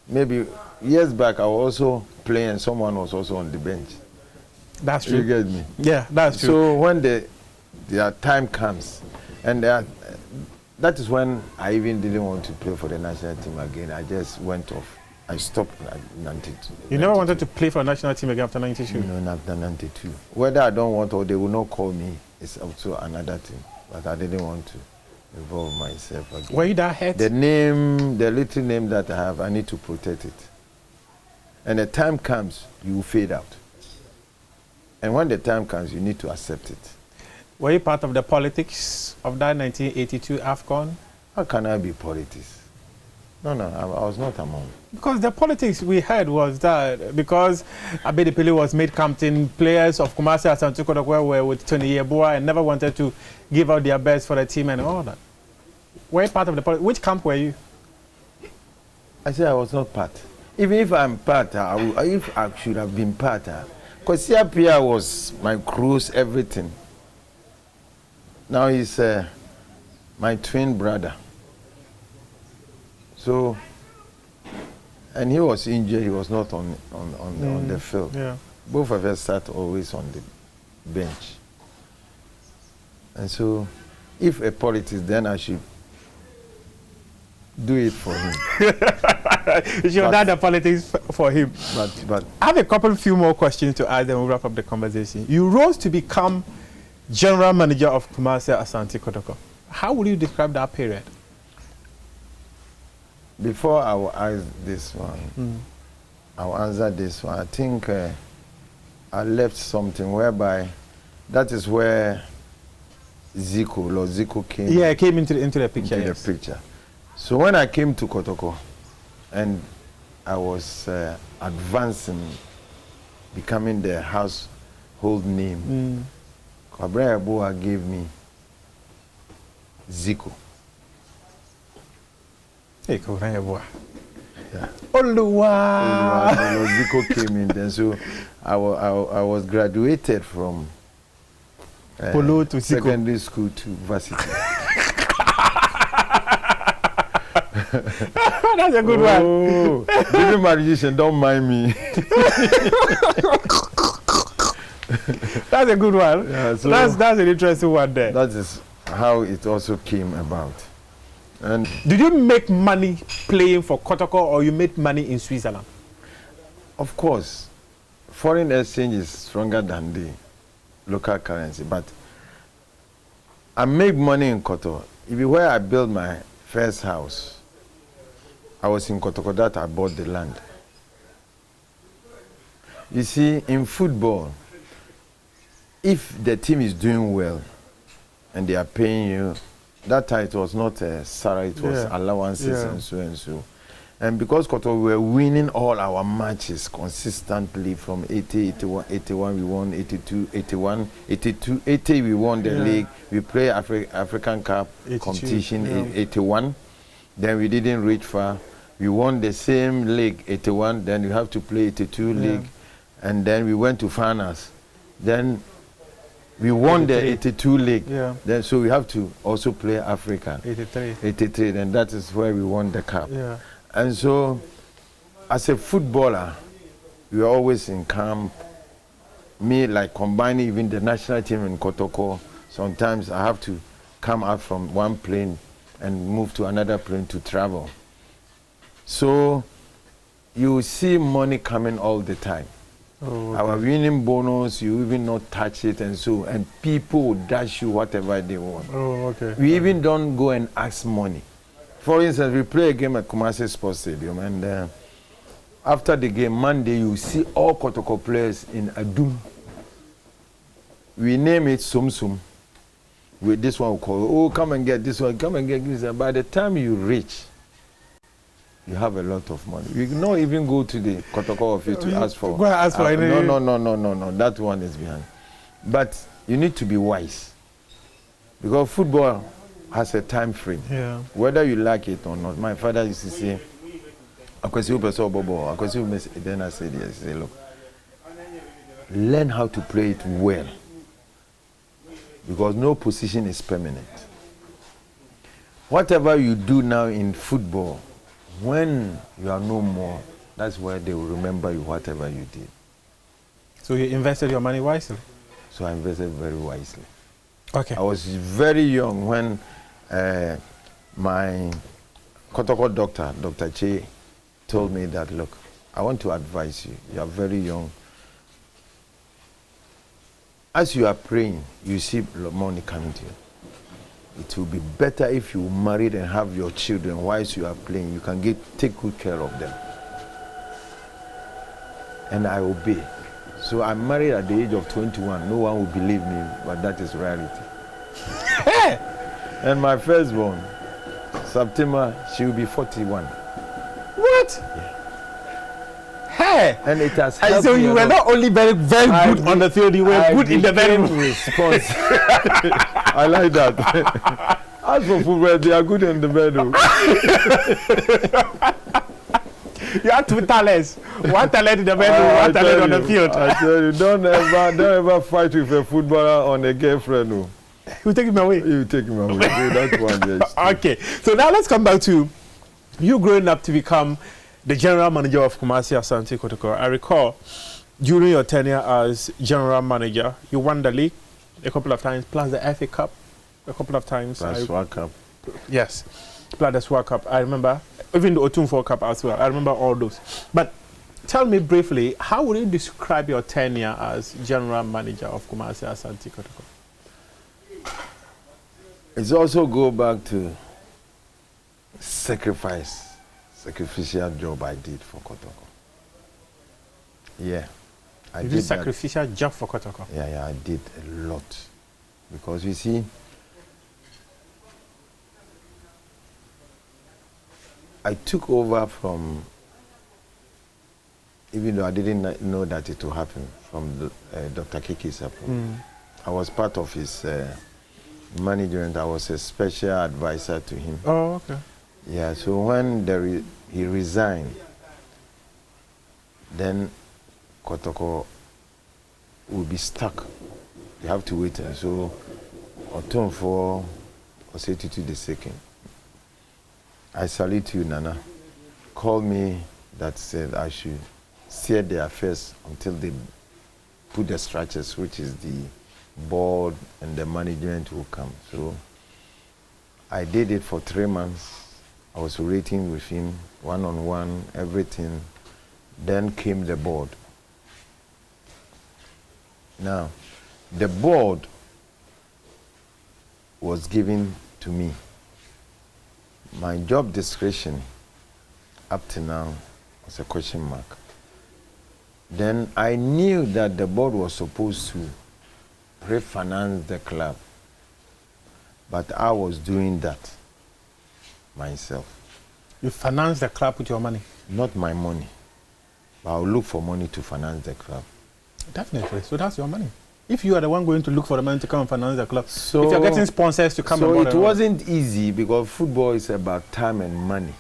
Maybe years back I was also playing and someone was also on the bench. That's true. You get me? Yeah, that's true. So when their time comes, and that is when I even didn't want to play for the national team again. I just went off. I stopped at 92. You never wanted to play for a national team again after 92? No, after 92. Whether I don't want or they will not call me, it's also another thing. But I didn't want to involve myself again. Were you that hurt? The little name that I have, I need to protect it. And the time comes, you will fade out. And when the time comes, you need to accept it. Were you part of the politics of that 1982 AFCON? How can I be politics? No, I was not among. Because the politics we heard was that because Abedi was made captain, players of Kumasi Asante Kotoko were with Tony Yeboah and never wanted to give out their best for the team and all that. Were you part of the politics? Which camp were you? I said I was not part. Even if I'm part, if I should have been part, because CRPR was my cruise, everything. Now he's my twin brother. So, and he was injured, he was not on the field. Yeah. Both of us sat always on the bench. And so, if a politics, then I should do it for him. You should have done the politics for him. But I have a few more questions to ask, then we'll wrap up the conversation. You rose to become general manager of Kumasi Asante Kotoko. How would you describe that period? Before I will ask this one, I will answer this one. I think I left something whereby that is where Zico came. Yeah, came into the picture. Into the picture. So when I came to Kotoko, and I was advancing, becoming the household name, Kwabra Yeboah gave me Zico. Hey, Kwabra Yeboah. Yeah. Oluwa. Zico came in then, so I was graduated from Polo to secondary school to varsity. That's a good one. Baby magician, don't mind me. That's a good one. Yeah, so that's an interesting one there. That is how it also came about. And did you make money playing for Kotoko or you made money in Switzerland? Of course, foreign exchange is stronger than the local currency, but I made money in Kotoko. If you where I built my first house, I was in Kotoko that I bought the land. You see, in football, if the team is doing well and they are paying you, that time it was not a salary, it was allowances and so and so. And because Kotoko, we were winning all our matches consistently from 80, 81, 81 we won, 82, 81, 82, 80 we won the league. We played African Cup 82, competition 81. Then we didn't reach far. We won the same league 81. Then we have to play 82 league, and then we went to finals. Then we won 83. The 82 league. Then so we have to also play Africa 83. And that is where we won the cup. And so, as a footballer, we were always in camp. Me, like combining even the national team in Kotoko. Sometimes I have to come out from one plane and move to another plane to travel. So you see money coming all the time. Oh, okay. Our winning bonus, you even not touch it and so, and people will dash you whatever they want. Oh, okay. We even don't go and ask money. For instance, we play a game at Kumasi Sports Stadium, and after the game, Monday, you see all Kotoko players in Adum. We name it Sum Sum. With this one, we call, oh, come and get this one, come and get this one. By the time you reach, you have a lot of money. You not even go to the Kotoko office to ask for. Go and ask for any. No. That one is behind. But you need to be wise. Because football has a time frame. Yeah. Whether you like it or not. My father used to say, then I said, yes, say, look, learn how to play it well. Because no position is permanent. whatever you do now in football, when you are no more, that's where they will remember you, whatever you did. So you invested your money wisely? So I invested very wisely. Okay. I was very young when my Kotoko doctor, Dr. Che, told me that, look, I want to advise you. You are very young. As you are praying, you see money coming to you. It will be better if you married and have your children whilst you are playing. You can take good care of them. And I obey. So I'm married at the age of 21. No one will believe me, but that is reality. And my firstborn, September, she will be 41. What? Yeah. Hey! And it has And helped so me you a were lot. not only very good on the field, you were good in the bedroom. I like that. As for football, they are good in the bedroom. You have two talents. One talent in the bedroom, one talent on the field. I tell you, don't ever fight with a footballer on a girlfriend. No. You take him away. You take him away. That's one. Yes. Okay. So now let's come back to you growing up to become the general manager of Kumasi Asante Kotoko. I recall during your tenure as general manager, you won the league a couple of times, plus the FA Cup a couple of times. Plus World Cup. Yes. Plus the Swag Cup. I remember. Even the Otumfo Cup as well. I remember all those. But tell me briefly, how would you describe your tenure as general manager of Kumasi Asante Kotoko? It's also go back to sacrificial job I did for Kotoko. Yeah. I did sacrificial job for Kotoko? Yeah, I did a lot. Because you see, I took over from, even though I didn't know that it would happen, from Dr. Kiki Sapo. I was part of his management. I was a special advisor to him. Oh, okay. Yeah, so when he resigned, then Kotoko will be stuck. You have to wait. And so, Otumfo Osei the second. I salute you, Nana. Called me that said I should steer the affairs until they put the structures, which is the board and the management will come. So I did it for 3 months. I was rating with him, one-on-one, everything. Then came the board. Now, the board was given to me. My job description up to now was a question mark. Then I knew that the board was supposed to refinance the club, but I was doing that myself. You finance the club with your money? Not my money, but I'll look for money to finance the club. Definitely. So that's your money. If you are the one going to look for the money to come and finance the club, so if you're getting sponsors to come and so it wasn't easy because football is about time and money.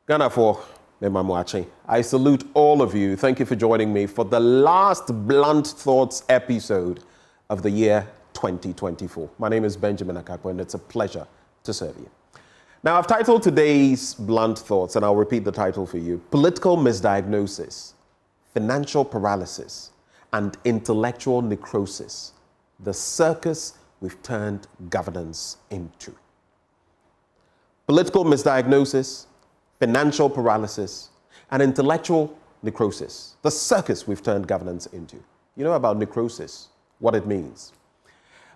Ghana for Memamwachi. I salute all of you. Thank you for joining me for the last Blunt Thoughts episode of the year 2024. My name is Benjamin Akakwa, and it's a pleasure to serve you. Now, I've titled today's Blunt Thoughts, and I'll repeat the title for you: Political Misdiagnosis, Financial Paralysis, and Intellectual Necrosis, the circus we've turned governance into. Political misdiagnosis, financial paralysis, and intellectual necrosis, the circus we've turned governance into. You know about necrosis, what it means.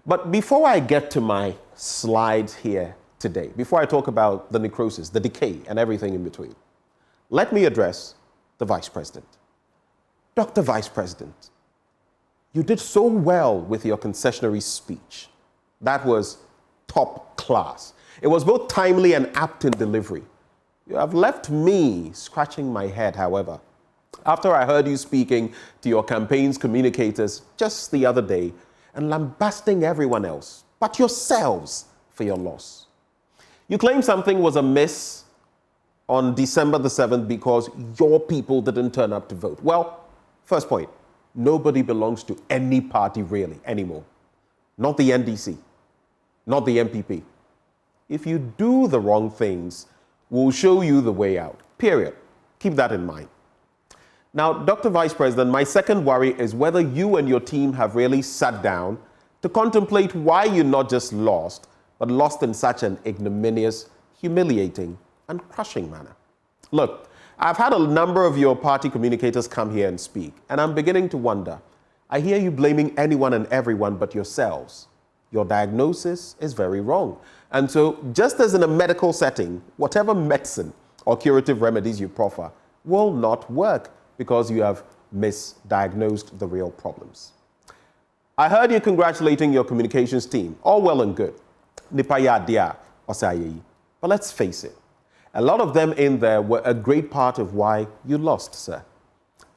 But before I get to my slides here today, before I talk about the necrosis, the decay, and everything in between, let me address the Vice President. Dr. Vice President, you did so well with your concessionary speech. That was top class. It was both timely and apt in delivery. You have left me scratching my head, however. After I heard you speaking to your campaign's communicators just the other day and lambasting everyone else, but yourselves, for your loss. You claim something was amiss on December the 7th because your people didn't turn up to vote. Well, first point, nobody belongs to any party really anymore. Not the NDC, not the MPP. If you do the wrong things, we'll show you the way out, period. Keep that in mind. Now, Dr. Vice President, my second worry is whether you and your team have really sat down to contemplate why you not just lost, but lost in such an ignominious, humiliating, and crushing manner. Look, I've had a number of your party communicators come here and speak, and I'm beginning to wonder. I hear you blaming anyone and everyone but yourselves. Your diagnosis is very wrong. And so, just as in a medical setting, whatever medicine or curative remedies you proffer will not work because you have misdiagnosed the real problems. I heard you congratulating your communications team. All well and good. But let's face it, a lot of them in there were a great part of why you lost, sir.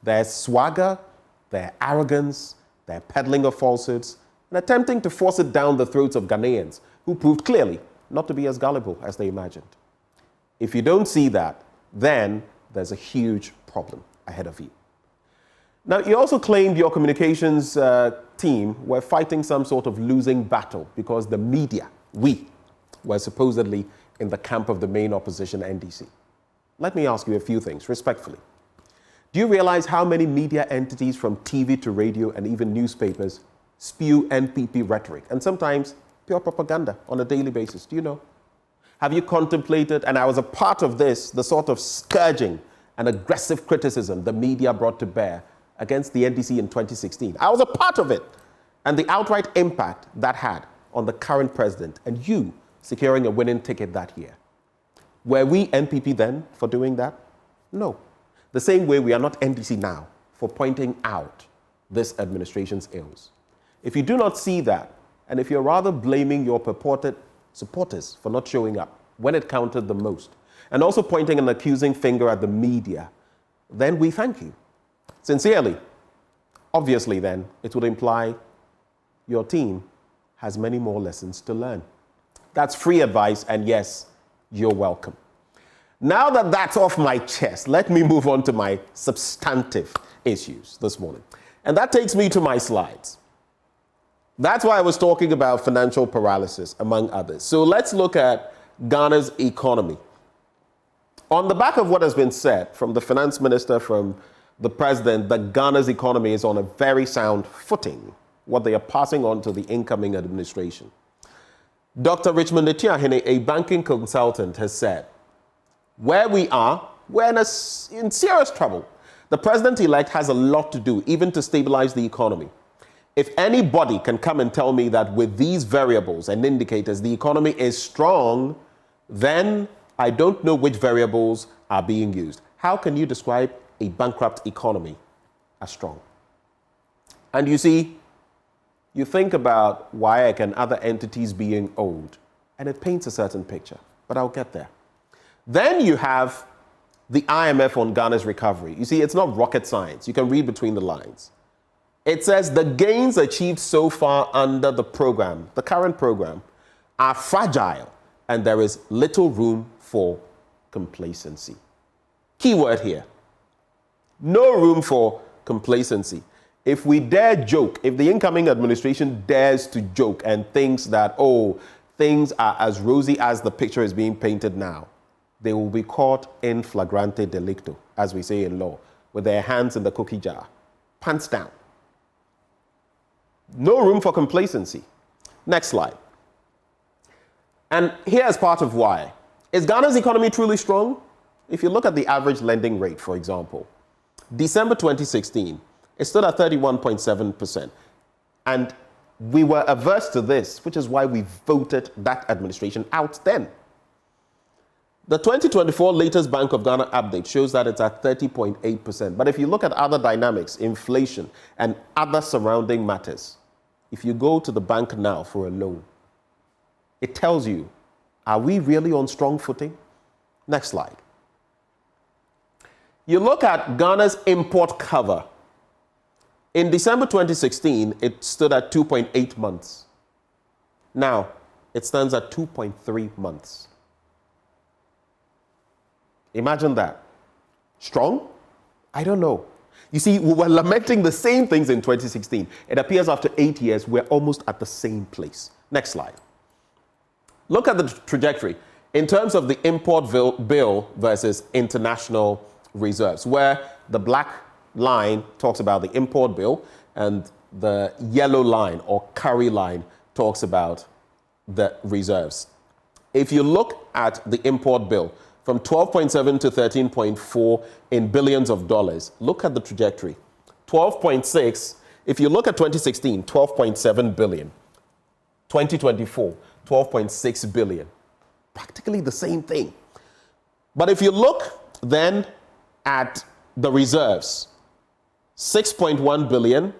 Their swagger, their arrogance, their peddling of falsehoods, and attempting to force it down the throats of Ghanaians who proved clearly not to be as gullible as they imagined. If you don't see that, then there's a huge problem ahead of you. Now, you also claimed your communications team were fighting some sort of losing battle because the media, we, were supposedly in the camp of the main opposition, NDC. Let me ask you a few things, respectfully. Do you realize how many media entities from TV to radio and even newspapers spew NPP rhetoric and sometimes pure propaganda on a daily basis? Do you know? Have you contemplated, and I was a part of this, the sort of scourging and aggressive criticism the media brought to bear against the NDC in 2016? I was a part of it, and the outright impact that had on the current president and you securing a winning ticket that year. Were we NPP then for doing that? No. The same way we are not NDC now for pointing out this administration's ills. If you do not see that, and if you're rather blaming your purported supporters for not showing up when it counted the most, and also pointing an accusing finger at the media, then we thank you. Sincerely. Obviously then, it would imply your team has many more lessons to learn. That's free advice, and yes, you're welcome. Now that that's off my chest, let me move on to my substantive issues this morning. And that takes me to my slides. That's why I was talking about financial paralysis, among others. So let's look at Ghana's economy. On the back of what has been said from the finance minister, from the president, that Ghana's economy is on a very sound footing, what they are passing on to the incoming administration. Dr. Richmond Etiahene, a banking consultant, has said, where we are, we're in serious trouble. The president-elect has a lot to do, even to stabilize the economy. If anybody can come and tell me that with these variables and indicators, the economy is strong, then I don't know which variables are being used. How can you describe a bankrupt economy as strong? And you see, you think about WIAC and other entities being owed, and it paints a certain picture, but I'll get there. Then you have the IMF on Ghana's recovery. You see, it's not rocket science. You can read between the lines. It says the gains achieved so far under the program, the current program, are fragile, and there is little room for complacency. Key word here. No room for complacency. If we dare joke, if the incoming administration dares to joke and thinks that, oh, things are as rosy as the picture is being painted now, they will be caught in flagrante delicto, as we say in law, with their hands in the cookie jar, pants down. No room for complacency. Next slide. And here's part of why. Is Ghana's economy truly strong? If you look at the average lending rate, for example, December 2016, it stood at 31.7%. And we were averse to this, which is why we voted that administration out then. The 2024 latest Bank of Ghana update shows that it's at 30.8%. But if you look at other dynamics, inflation, and other surrounding matters, if you go to the bank now for a loan, it tells you, are we really on strong footing? Next slide. You look at Ghana's import cover. In December 2016, it stood at 2.8 months. Now, it stands at 2.3 months. Imagine that. Strong? I don't know. You see, we were lamenting the same things in 2016. It appears after 8 years, we're almost at the same place. Next slide. Look at the trajectory in terms of the import bill versus international reserves, where the black line talks about the import bill and the yellow line or curry line talks about the reserves. If you look at the import bill from 12.7 to 13.4 in billions of dollars, look at the trajectory. 12.6, if you look at 2016, 12.7 billion. 2024, 12.6 billion. Practically the same thing. But if you look then at the reserves, 6.1 billion,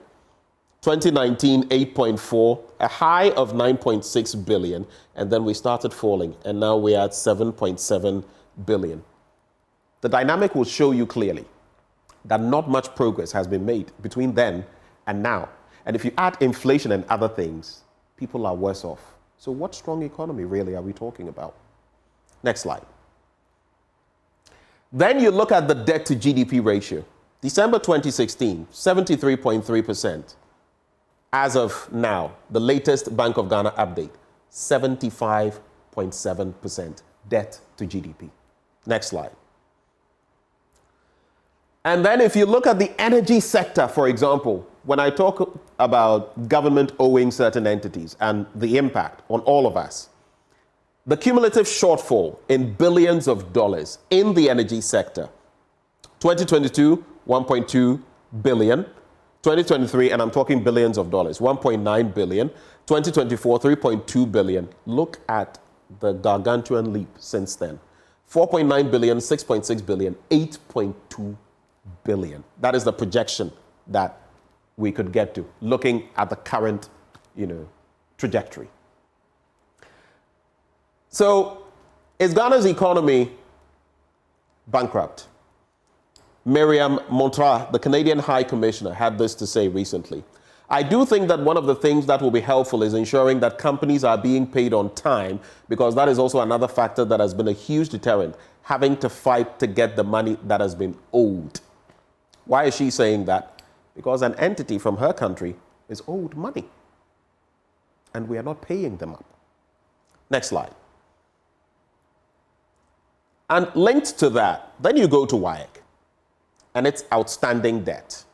2019, 8.4, a high of 9.6 billion, and then we started falling, and now we're at 7.7 billion. The dynamic will show you clearly that not much progress has been made between then and now. And if you add inflation and other things, people are worse off. So what strong economy really are we talking about? Next slide. Then you look at the debt to GDP ratio. December 2016, 73.3%. As of now, the latest Bank of Ghana update, 75.7% debt to GDP. Next slide. And then if you look at the energy sector, for example, when I talk about government owing certain entities and the impact on all of us, the cumulative shortfall in billions of dollars in the energy sector, 2022, 1.2 billion, 2023, and I'm talking billions of dollars, 1.9 billion, 2024, 3.2 billion. Look at the gargantuan leap since then. 4.9 billion, 6.6 billion, 8.2 billion. That is the projection that we could get to, looking at the current, trajectory. So, is Ghana's economy bankrupt? Miriam Montra, the Canadian High Commissioner, had this to say recently. I do think that one of the things that will be helpful is ensuring that companies are being paid on time, because that is also another factor that has been a huge deterrent, having to fight to get the money that has been owed. Why is she saying that? Because an entity from her country is owed money, and we are not paying them up. Next slide. And linked to that, then you go to WAEC and its outstanding debt.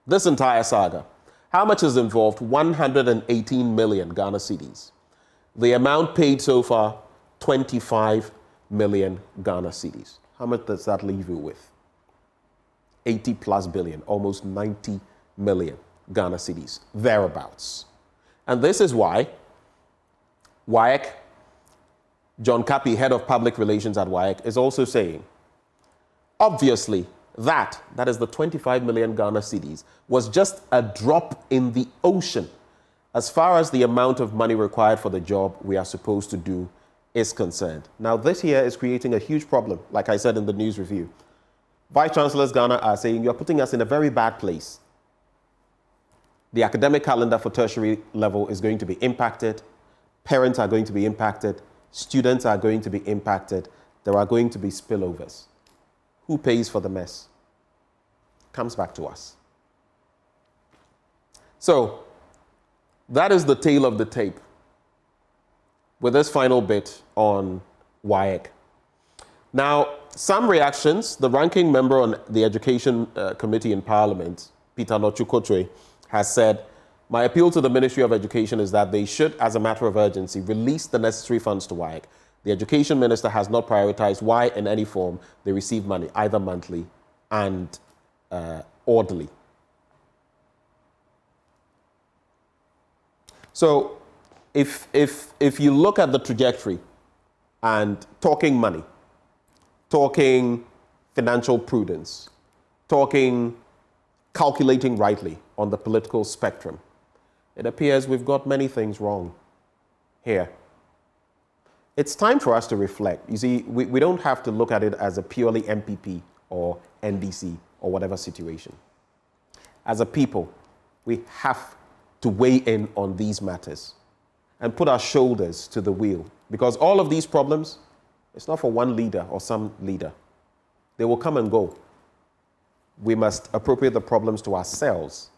This entire saga, how much is involved? 118 million Ghana cedis. The amount paid so far, 25 million Ghana cedis. How much does that leave you with? 80 plus billion, almost 90 million Ghana cedis, thereabouts. And this is why WAEC, John Kapi, head of public relations at WAEC, is also saying, obviously, that is the 25 million Ghana cedis, was just a drop in the ocean as far as the amount of money required for the job we are supposed to do is concerned. Now, this here is creating a huge problem, like I said in the news review. Vice Chancellors Ghana are saying, you're putting us in a very bad place. The academic calendar for tertiary level is going to be impacted. Parents are going to be impacted. Students are going to be impacted. There are going to be spillovers. Who pays for the mess? Comes back to us. So, that is the tail of the tape with this final bit on WAEC. Now, some reactions. The ranking member on the Education Committee in Parliament, Peter Nochukotre, has said, my appeal to the Ministry of Education is that they should, as a matter of urgency, release the necessary funds to WAEC. The Education Minister has not prioritized why, in any form, they receive money, either monthly and orderly. So, if you look at the trajectory and talking money, talking financial prudence, talking calculating rightly on the political spectrum, it appears we've got many things wrong here. It's time for us to reflect. You see, we don't have to look at it as a purely MPP or NDC or whatever situation. As a people, we have to weigh in on these matters and put our shoulders to the wheel, because all of these problems, it's not for one leader or some leader. They will come and go. We must appropriate the problems to ourselves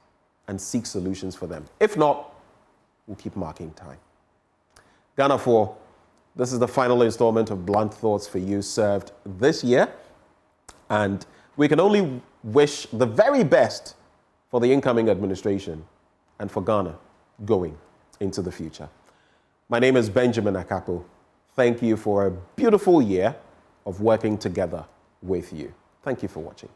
and seek solutions for them. If not, we'll keep marking time. Ghana 4, this is the final installment of Blunt Thoughts for You served this year, and we can only wish the very best for the incoming administration and for Ghana going into the future. My name is Benjamin Akapo. Thank you for a beautiful year of working together with you. Thank you for watching.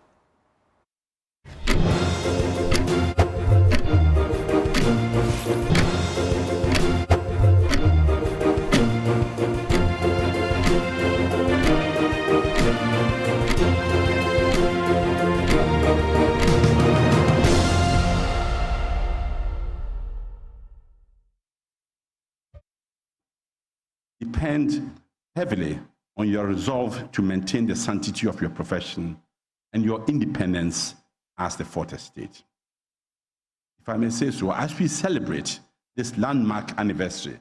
Depend heavily on your resolve to maintain the sanctity of your profession and your independence as the fourth estate. If I may say so, as we celebrate this landmark anniversary,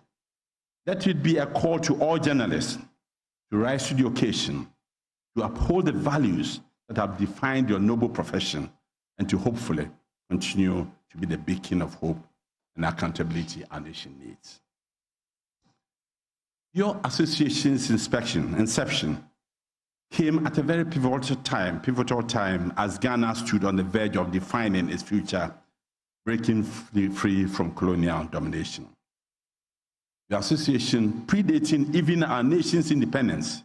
let it be a call to all journalists to rise to the occasion, to uphold the values that have defined your noble profession, and to hopefully continue to be the beacon of hope and accountability our nation needs. Your association's inception came at a very pivotal time as Ghana stood on the verge of defining its future, breaking free from colonial domination. The association, predating even our nation's independence,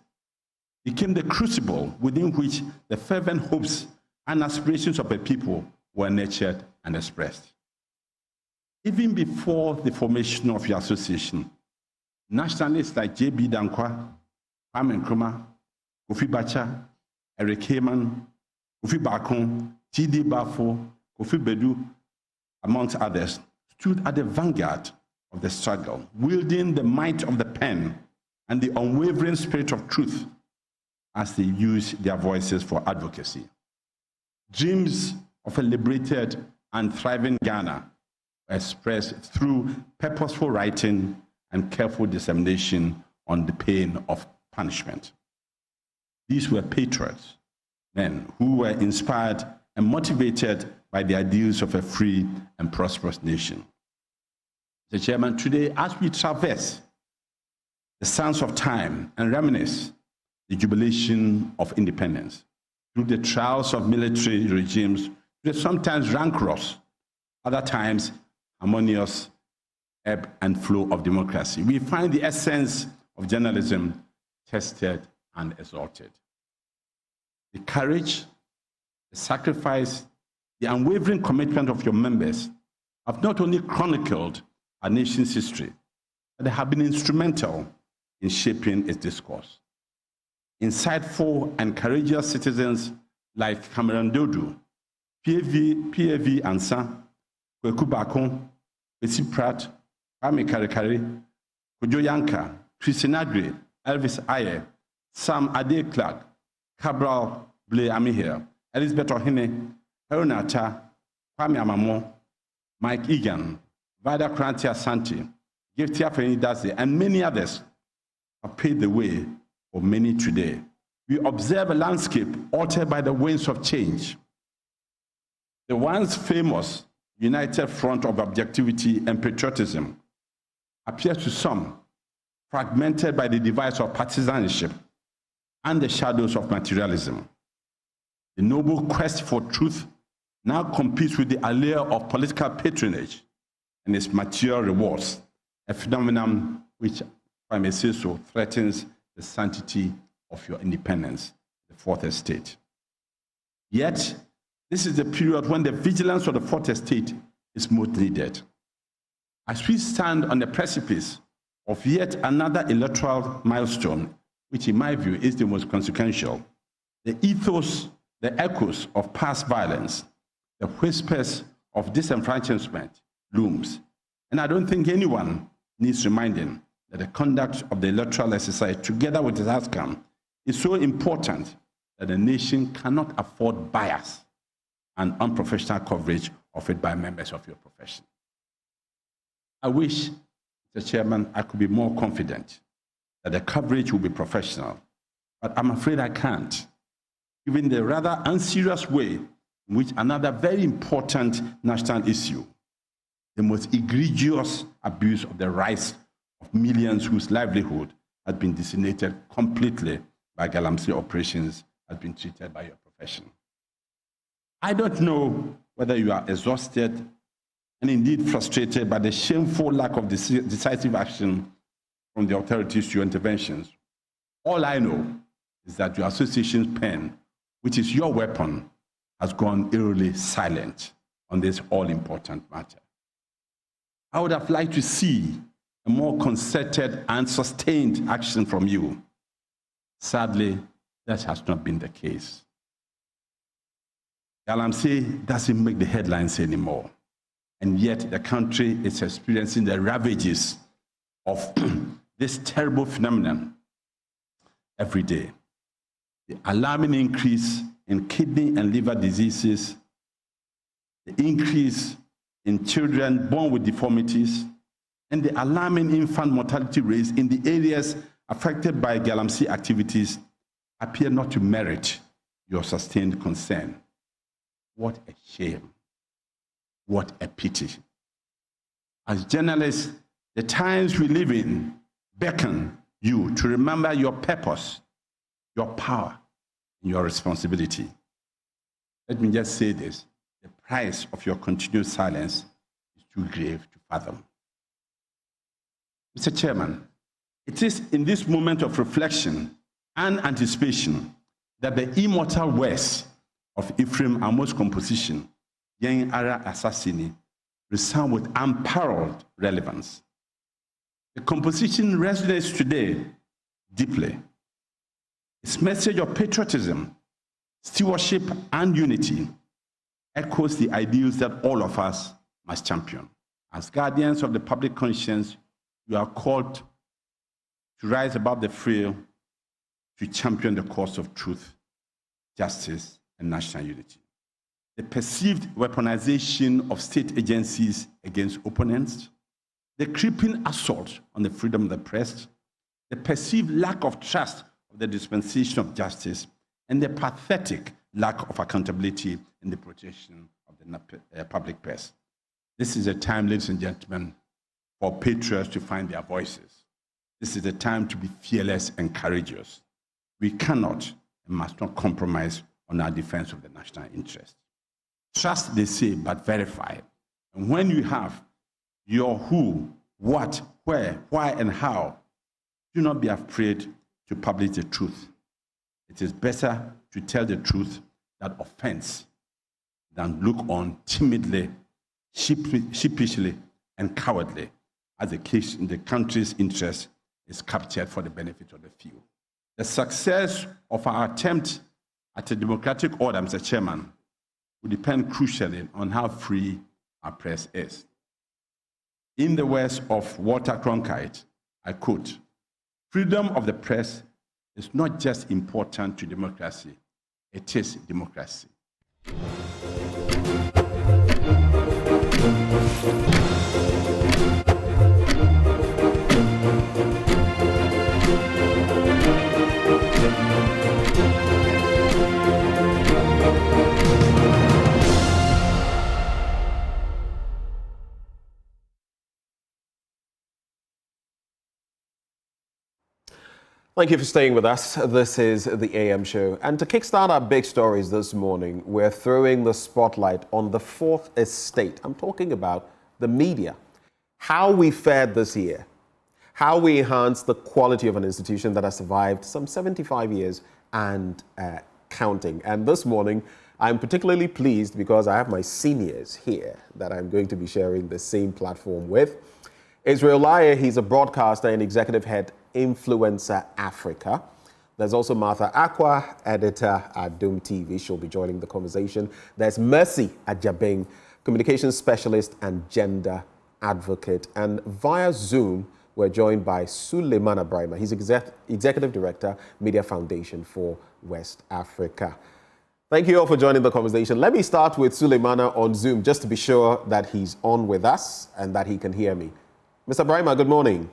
became the crucible within which the fervent hopes and aspirations of a people were nurtured and expressed. Even before the formation of your association, nationalists like J.B. Dankwa, Kwame Nkrumah, Kofi Bacha, Eric Heyman, Kofi Bakon, T.D. Bafo, Kofi Bedu, amongst others, stood at the vanguard of the struggle, wielding the might of the pen and the unwavering spirit of truth as they used their voices for advocacy. Dreams of a liberated and thriving Ghana were expressed through purposeful writing and careful dissemination on the pain of punishment. These were patriots, men who were inspired and motivated by the ideals of a free and prosperous nation. Mr. Chairman, today, as we traverse the sands of time and reminisce the jubilation of independence through the trials of military regimes, through sometimes rancorous, other times harmonious ebb and flow of democracy, we find the essence of journalism tested and exalted. The courage, the sacrifice, the unwavering commitment of your members have not only chronicled our nation's history, but they have been instrumental in shaping its discourse. Insightful and courageous citizens like Cameron Dodu, PAV Ansa, Kweku Bakon, Betsy Pratt, Kwame Karikari, Kojo Yanka, Christine Agri, Elvis Aye, Sam Ade Clark, Cabral Blay Amihir, Elizabeth Ohene, Heronata, Kwame Amamo, Mike Egan, Vida Kranti Asante, Giftia Fenidaze, and many others have paved the way for many today. We observe a landscape altered by the winds of change. The once famous united front of objectivity and patriotism appears to some fragmented by the device of partisanship and the shadows of materialism. The noble quest for truth now competes with the allure of political patronage and its material rewards, a phenomenon which, if I may say so, threatens the sanctity of your independence, the fourth estate. Yet, this is the period when the vigilance of the fourth estate is most needed. As we stand on the precipice of yet another electoral milestone, which in my view is the most consequential, the ethos, the echoes of past violence, the whispers of disenfranchisement looms. And I don't think anyone needs reminding that the conduct of the electoral exercise, together with its outcome, is so important that the nation cannot afford bias and unprofessional coverage offered by members of your profession. I wish, Mr. Chairman, I could be more confident that the coverage will be professional, but I'm afraid I can't, given the rather unserious way in which another very important national issue, the most egregious abuse of the rights of millions whose livelihood has been decimated completely by galamsey operations, has been treated by your profession. I don't know whether you are exhausted and indeed frustrated by the shameful lack of decisive action from the authorities to your interventions. All I know is that your association's pen, which is your weapon, has gone eerily silent on this all-important matter. I would have liked to see a more concerted and sustained action from you. Sadly, that has not been the case. Galamsey doesn't make the headlines anymore, and yet the country is experiencing the ravages of this terrible phenomenon every day. The alarming increase in kidney and liver diseases, the increase in children born with deformities, and the alarming infant mortality rates in the areas affected by galamsey activities appear not to merit your sustained concern. What a shame. What a pity. As journalists, the times we live in beckon you to remember your purpose, your power, and your responsibility. Let me just say this. The price of your continued silence is too grave to fathom. Mr. Chairman, it is in this moment of reflection and anticipation that the immortal words of Ephraim Amos' composition, Yen Ara Assassini, resound with unparalleled relevance. The composition resonates today deeply. Its message of patriotism, stewardship, and unity echoes the ideals that all of us must champion. As guardians of the public conscience, you are called to rise above the frail, to champion the cause of truth, justice, and national unity. The perceived weaponization of state agencies against opponents, the creeping assault on the freedom of the press, the perceived lack of trust of the dispensation of justice, and the pathetic lack of accountability in the protection of the public press. This is a time, ladies and gentlemen, for patriots to find their voices. This is a time to be fearless and courageous. We cannot and must not compromise on our defense of the national interest. Trust, they say, but verify. And when you have your who, what, where, why, and how, do not be afraid to publish the truth. It is better to tell the truth that offends than look on timidly, sheepishly, and cowardly as the case in the country's interest is captured for the benefit of the few. The success of our attempt at a democratic order, Mr. Chairman, will depend crucially on how free our press is. In the words of Walter Cronkite, I quote, "Freedom of the press is not just important to democracy, it is democracy." Thank you for staying with us. This is the AM show. And to kickstart our big stories this morning, we're throwing the spotlight on the fourth estate. I'm talking about the media. How we fared this year. How we enhanced the quality of an institution that has survived some 75 years and counting. And this morning, I'm particularly pleased because I have my seniors here that I'm going to be sharing the same platform with. Israel Laya, he's a broadcaster and executive head, Influencer Africa. There's also Martha Aqua, editor at Doom TV. She'll be joining the conversation. There's Mercy Ajabeng, communications specialist and gender advocate. And via Zoom, we're joined by Suleiman Brahima. He's Executive Director, Media Foundation for West Africa. Thank you all for joining the conversation. Let me start with Suleimana on Zoom, just to be sure that he's on with us and that he can hear me. Mr. Brahima, good morning.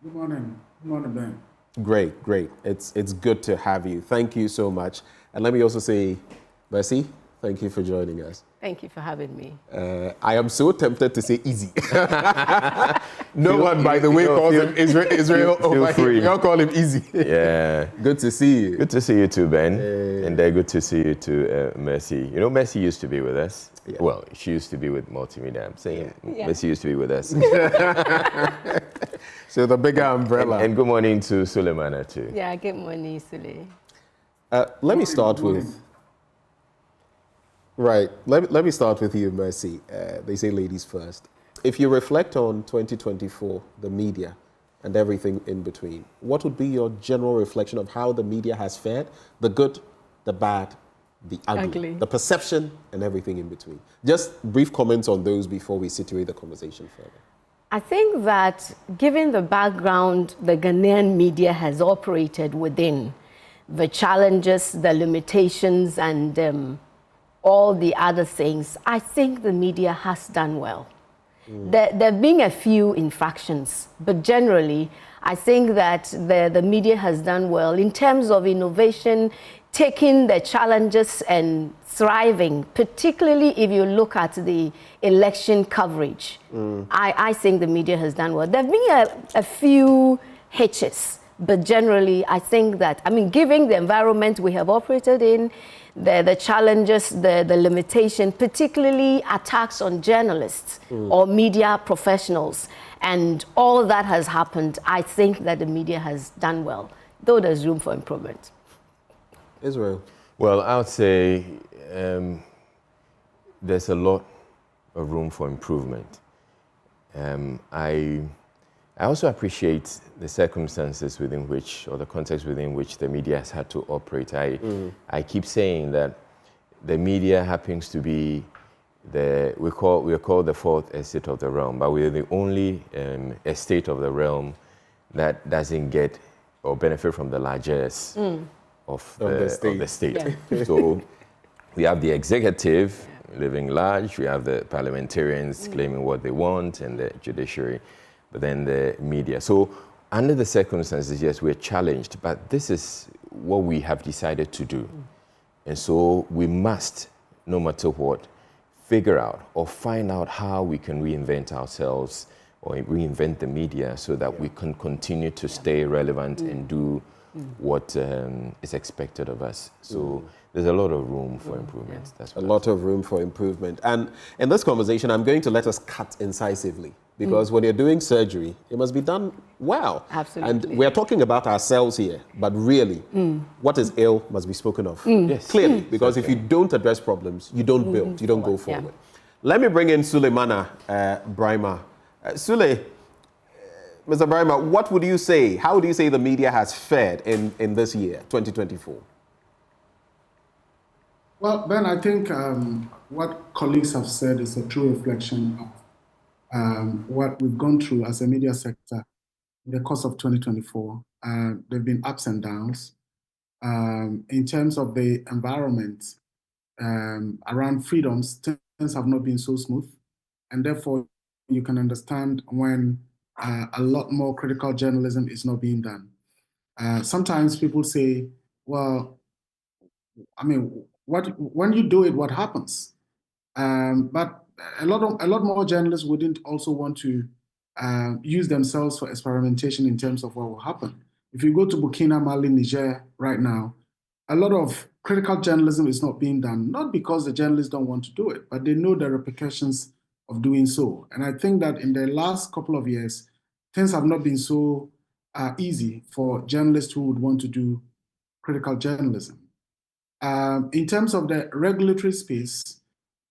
Good morning. Good morning, Ben. Great, great. It's good to have you. Thank you so much. And let me also say, Mercy, thank you for joining us. Thank you for having me. I am so tempted to say easy. No one, by the way, calls him Israel over here. We all call him easy. Yeah. Good to see you. Good to see you too, Ben. And good to see you too, Mercy. You know, Mercy used to be with us. Yeah. Well, she used to be with Multimedia. I'm saying Mercy used to be with us. So the bigger umbrella. And good morning to Suleimana too. Yeah, good morning, Sule. Let me start with... Right. Let me start with you, Mercy. They say ladies first. If you reflect on 2024, the media, and everything in between, what would be your general reflection of how the media has fared? The good, the bad, the ugly. The perception, and everything in between. Just brief comments on those before we situate the conversation further. I think that given the background the Ghanaian media has operated within, the challenges, the limitations, and all the other things, I think the media has done well. There have been a few infractions, but generally, I think that the media has done well in terms of innovation, taking the challenges and thriving, particularly if you look at the election coverage. I think the media has done well. There have been a few hitches, but generally, I think that, I mean, given the environment we have operated in, the challenges, the limitation, particularly attacks on journalists or media professionals, and all that has happened, I think that the media has done well, though there's room for improvement. Israel? Well, I would say there's a lot of room for improvement. I also appreciate the circumstances within which, or the context within which the media has had to operate. I keep saying that the media happens to be we are called the fourth estate of the realm, but we are the only estate of the realm that doesn't get or benefit from the largesse of the state. Yeah. So we have the executive living large, we have the parliamentarians claiming what they want, and the judiciary, but then the media. So under the circumstances, yes, we're challenged, but this is what we have decided to do. And so we must, no matter what, figure out or find out how we can reinvent ourselves or reinvent the media so that we can continue to stay relevant and do what is expected of us. So there's a lot of room for improvement. That's a lot of room for improvement. And in this conversation, I'm going to let us cut incisively, because when you're doing surgery, it must be done well. Absolutely. And we're talking about ourselves here, but really, what is ill must be spoken of. Yes. Clearly, because if you don't address problems, you don't build, you don't go forward. Yeah. Let me bring in Suleimana Brahima. Sule, Mr. Brahima, what would you say? How would you say the media has fared in this year, 2024? Well, Ben, I think what colleagues have said is a true reflection of what we've gone through as a media sector in the course of 2024. There have been ups and downs. In terms of the environment around freedoms, things have not been so smooth. And therefore, you can understand when a lot more critical journalism is not being done. Sometimes people say, well, I mean, when you do it, what happens? But a lot more journalists wouldn't also want to use themselves for experimentation in terms of what will happen. If you go to Burkina, Mali, Niger right now, a lot of critical journalism is not being done, not because the journalists don't want to do it, but they know the repercussions of doing so. And I think that in the last couple of years, things have not been so easy for journalists who would want to do critical journalism. In terms of the regulatory space,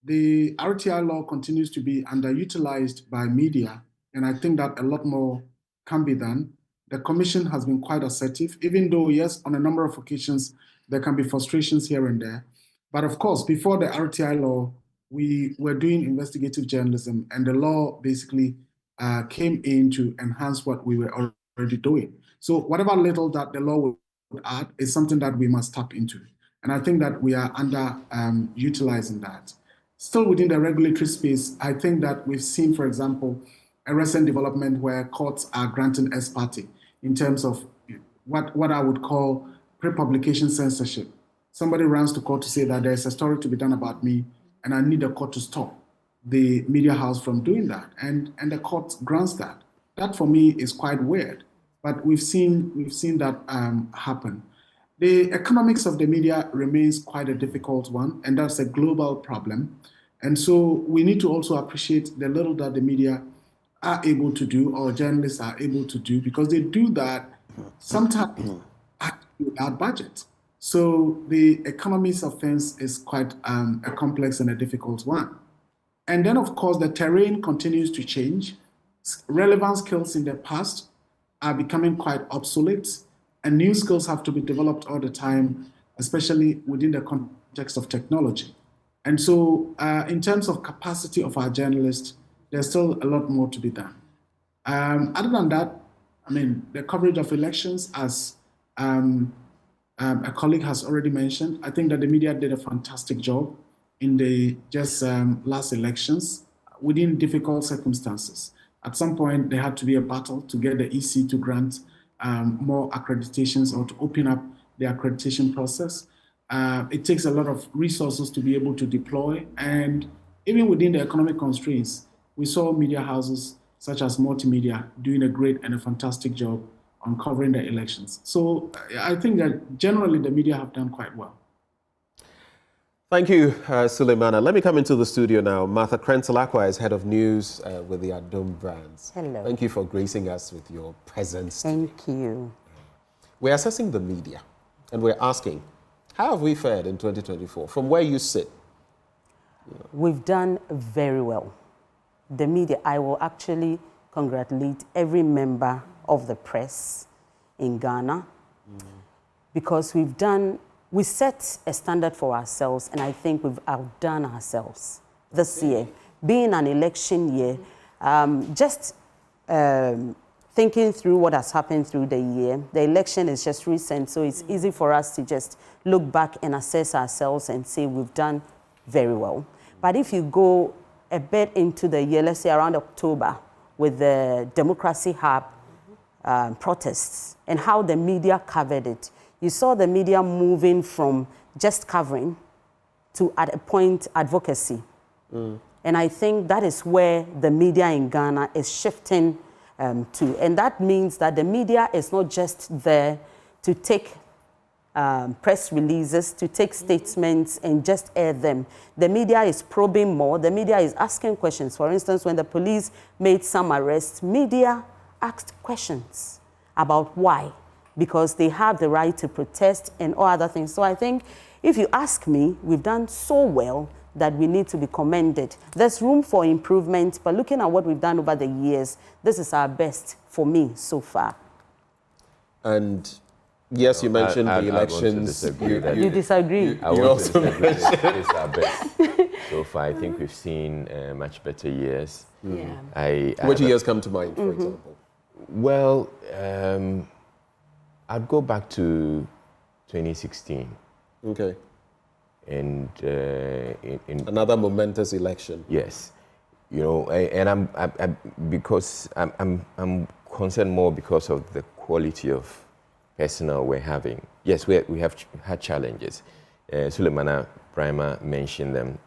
the RTI law continues to be underutilized by media, and I think that a lot more can be done. The Commission has been quite assertive, even though, yes, on a number of occasions, there can be frustrations here and there. But of course, before the RTI law, we were doing investigative journalism, and the law basically came in to enhance what we were already doing. So whatever little that the law would add is something that we must tap into. And I think that we are utilizing that. Still within the regulatory space, I think that we've seen, for example, a recent development where courts are granting ex parte in terms of what I would call pre-publication censorship. Somebody runs to court to say that there's a story to be done about me, and I need the court to stop the media house from doing that, and the court grants that. That for me is quite weird, but we've seen that happen. The economics of the media remains quite a difficult one, and that's a global problem. And so we need to also appreciate the little that the media are able to do, or journalists are able to do, because they do that sometimes without budget. So the economics of things is quite a complex and a difficult one. And then, of course, the terrain continues to change. Relevant skills in the past are becoming quite obsolete, and new skills have to be developed all the time, especially within the context of technology. And so in terms of capacity of our journalists, there's still a lot more to be done. Other than that, I mean, the coverage of elections, as a colleague has already mentioned, I think that the media did a fantastic job in the last elections within difficult circumstances. At some point, there had to be a battle to get the EC to grant more accreditations or to open up the accreditation process. It takes a lot of resources to be able to deploy, and even within the economic constraints, we saw media houses such as Multimedia doing a great and a fantastic job on covering the elections. So I think that generally the media have done quite well. Thank you, Suleimana. Let me come into the studio now. Martha Krenzel-Akwa is head of news with the Adom Brands. Hello. Thank you for gracing us with your presence. Thank you. We're assessing the media, and we're asking, how have we fared in 2024? From where you sit? We've done very well. The media, I will actually congratulate every member of the press in Ghana because we set a standard for ourselves, and I think we've outdone ourselves this year. Being an election year, thinking through what has happened through the year, the election is just recent, so it's easy for us to just look back and assess ourselves and say we've done very well. But if you go a bit into the year, let's say around October, with the Democracy Hub protests and how the media covered it, you saw the media moving from just covering to, at a point, advocacy. And I think that is where the media in Ghana is shifting to. And that means that the media is not just there to take press releases, to take statements and just air them. The media is probing more. The media is asking questions. For instance, when the police made some arrests, media asked questions about why, because they have the right to protest and all other things. So I think, if you ask me, we've done so well that we need to be commended. There's room for improvement, but looking at what we've done over the years, this is our best for me so far. And yes, you mentioned the elections. You disagree? I want to disagree. This is our best. So far, I think we've seen much better years. Which years come to mind, for example? Well, I'd go back to 2016. Okay. And in another momentous election. Yes, you know, and I'm concerned more because of the quality of personnel we're having. Yes, we have had challenges. Suleimana Brima mentioned them,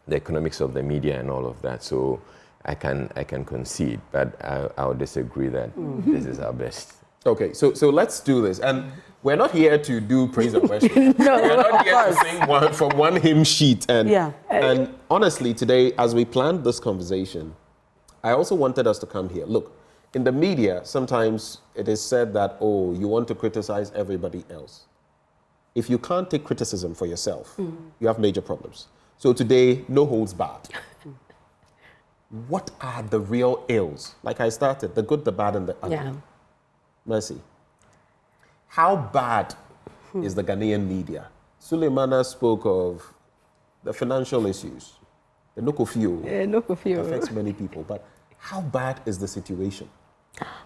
the economics of the media and all of that. So I can concede, but I'll disagree that this is our best. Okay, so let's do this. And we're not here to do praise and worship. We're not here to sing from one hymn sheet. And honestly, today, as we planned this conversation, I also wanted us to come here. Look, in the media, sometimes it is said that, oh, you want to criticize everybody else. If you can't take criticism for yourself, you have major problems. So today, no holds barred. What are the real ills? Like I started, the good, the bad, and the ugly. Yeah. Mercy. How bad is the Ghanaian media? Suleimana spoke of the financial issues. The Nokofio affects many people. But How bad is the situation?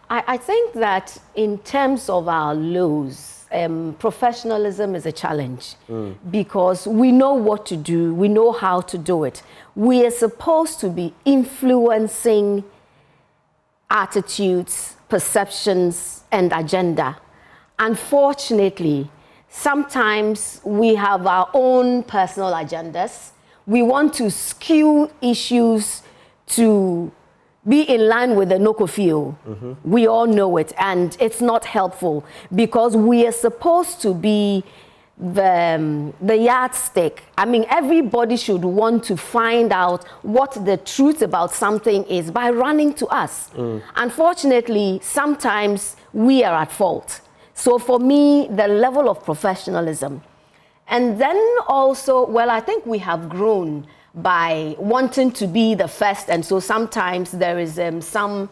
I think that in terms of our laws, professionalism is a challenge because we know what to do, we know how to do it. We are supposed to be influencing attitudes, perceptions, and agenda. Unfortunately, sometimes we have our own personal agendas. We want to skew issues to be in line with the Nokofio. We all know it, and it's not helpful because we are supposed to be the yardstick. I mean, everybody should want to find out what the truth about something is by running to us. Unfortunately, sometimes we are at fault. So for me, the level of professionalism. And then also, well, I think we have grown by wanting to be the first, and so sometimes there is some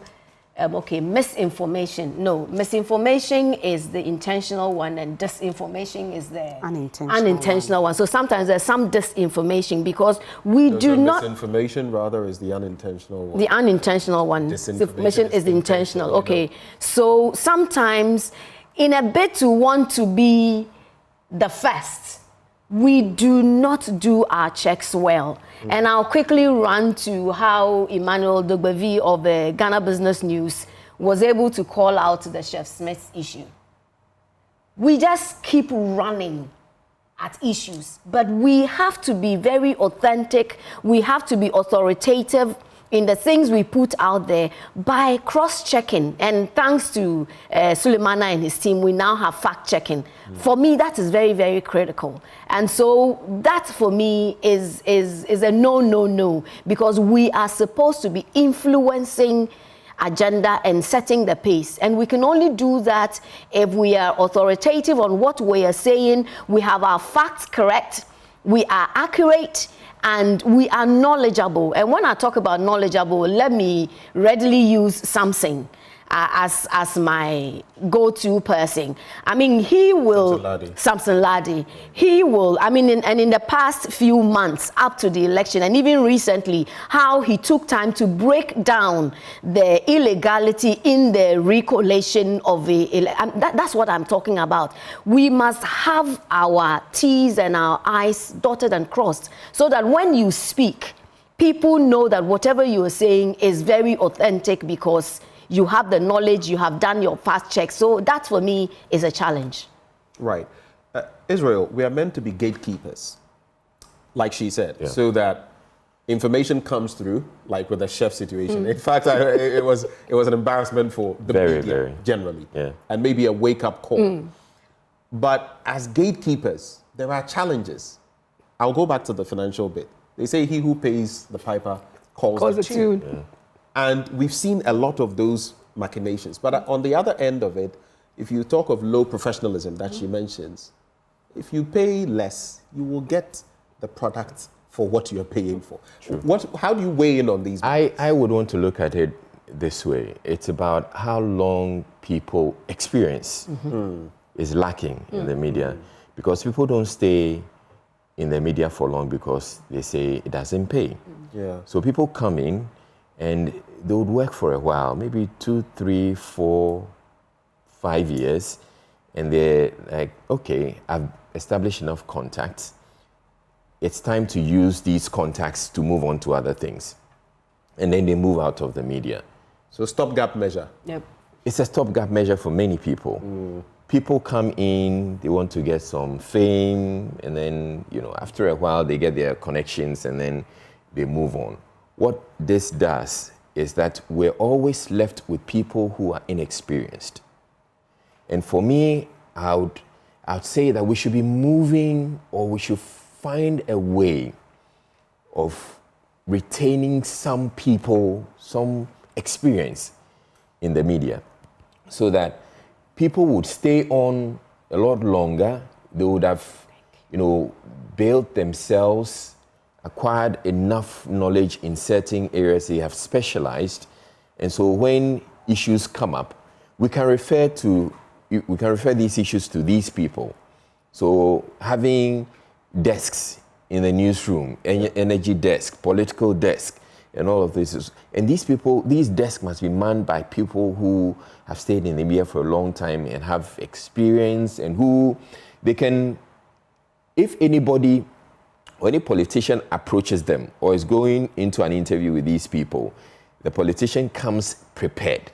misinformation. No, misinformation is the intentional one, and disinformation is the unintentional one. So sometimes there's some disinformation because we do not. Misinformation rather is the unintentional one. The unintentional one. Disinformation is the intentional. Okay, so sometimes in a bid to want to be the first, we do not do our checks well. And I'll quickly run to how Emmanuel Dogbevi of the Ghana Business News was able to call out the Chef Smith issue. We just keep running at issues, but we have to be very authentic. We have to be authoritative in the things we put out there by cross-checking. And thanks to Suleimana and his team, we now have fact-checking. For me, that is very, very critical. And so that, for me, is a no, because we are supposed to be influencing agenda and setting the pace. And we can only do that if we are authoritative on what we are saying, we have our facts correct, we are accurate, and we are knowledgeable. And when I talk about knowledgeable, let me readily use Samson as my go-to person. I mean, he will, Samson Ladi, he will, I mean, in the past few months up to the election, and even recently, how he took time to break down the illegality in the recollation of that's what I'm talking about. We must have our T's and our I's dotted and crossed so that when you speak, people know that whatever you are saying is very authentic because you have the knowledge, you have done your past checks. So that, for me, is a challenge. Right. Israel, we are meant to be gatekeepers, like she said, so that information comes through, like with the chef situation. In fact, it was an embarrassment for the media generally, and maybe a wake-up call. But as gatekeepers, there are challenges. I'll go back to the financial bit. They say he who pays the piper calls the tune. And we've seen a lot of those machinations. But on the other end of it, if you talk of low professionalism that she mentions, if you pay less, you will get the product for what you're paying for. How do you weigh in on these? I would want to look at it this way. It's about how long people experience is lacking in the media. Because people don't stay in the media for long because they say it doesn't pay. So people come in, and they would work for a while, maybe 2, 3, 4, 5 years. And they're like, okay, I've established enough contacts. It's time to use these contacts to move on to other things. And then they move out of the media. So stopgap measure. It's a stopgap measure for many people. People come in, they want to get some fame, and then, after a while, they get their connections, and then they move on. What this does is that we're always left with people who are inexperienced. And for me, I would say that we should be moving, or we should find a way of retaining some people, some experience in the media, so that people would stay on a lot longer. They would have, built themselves, acquired enough knowledge in certain areas they have specialized. And so when issues come up, we can refer these issues to these people. So having desks in the newsroom, energy desk, political desk, and all of this. And these people, these desks must be manned by people who have stayed in the media for a long time and have experience, and who they can, if anybody or any politician approaches them or is going into an interview with these people, the politician comes prepared,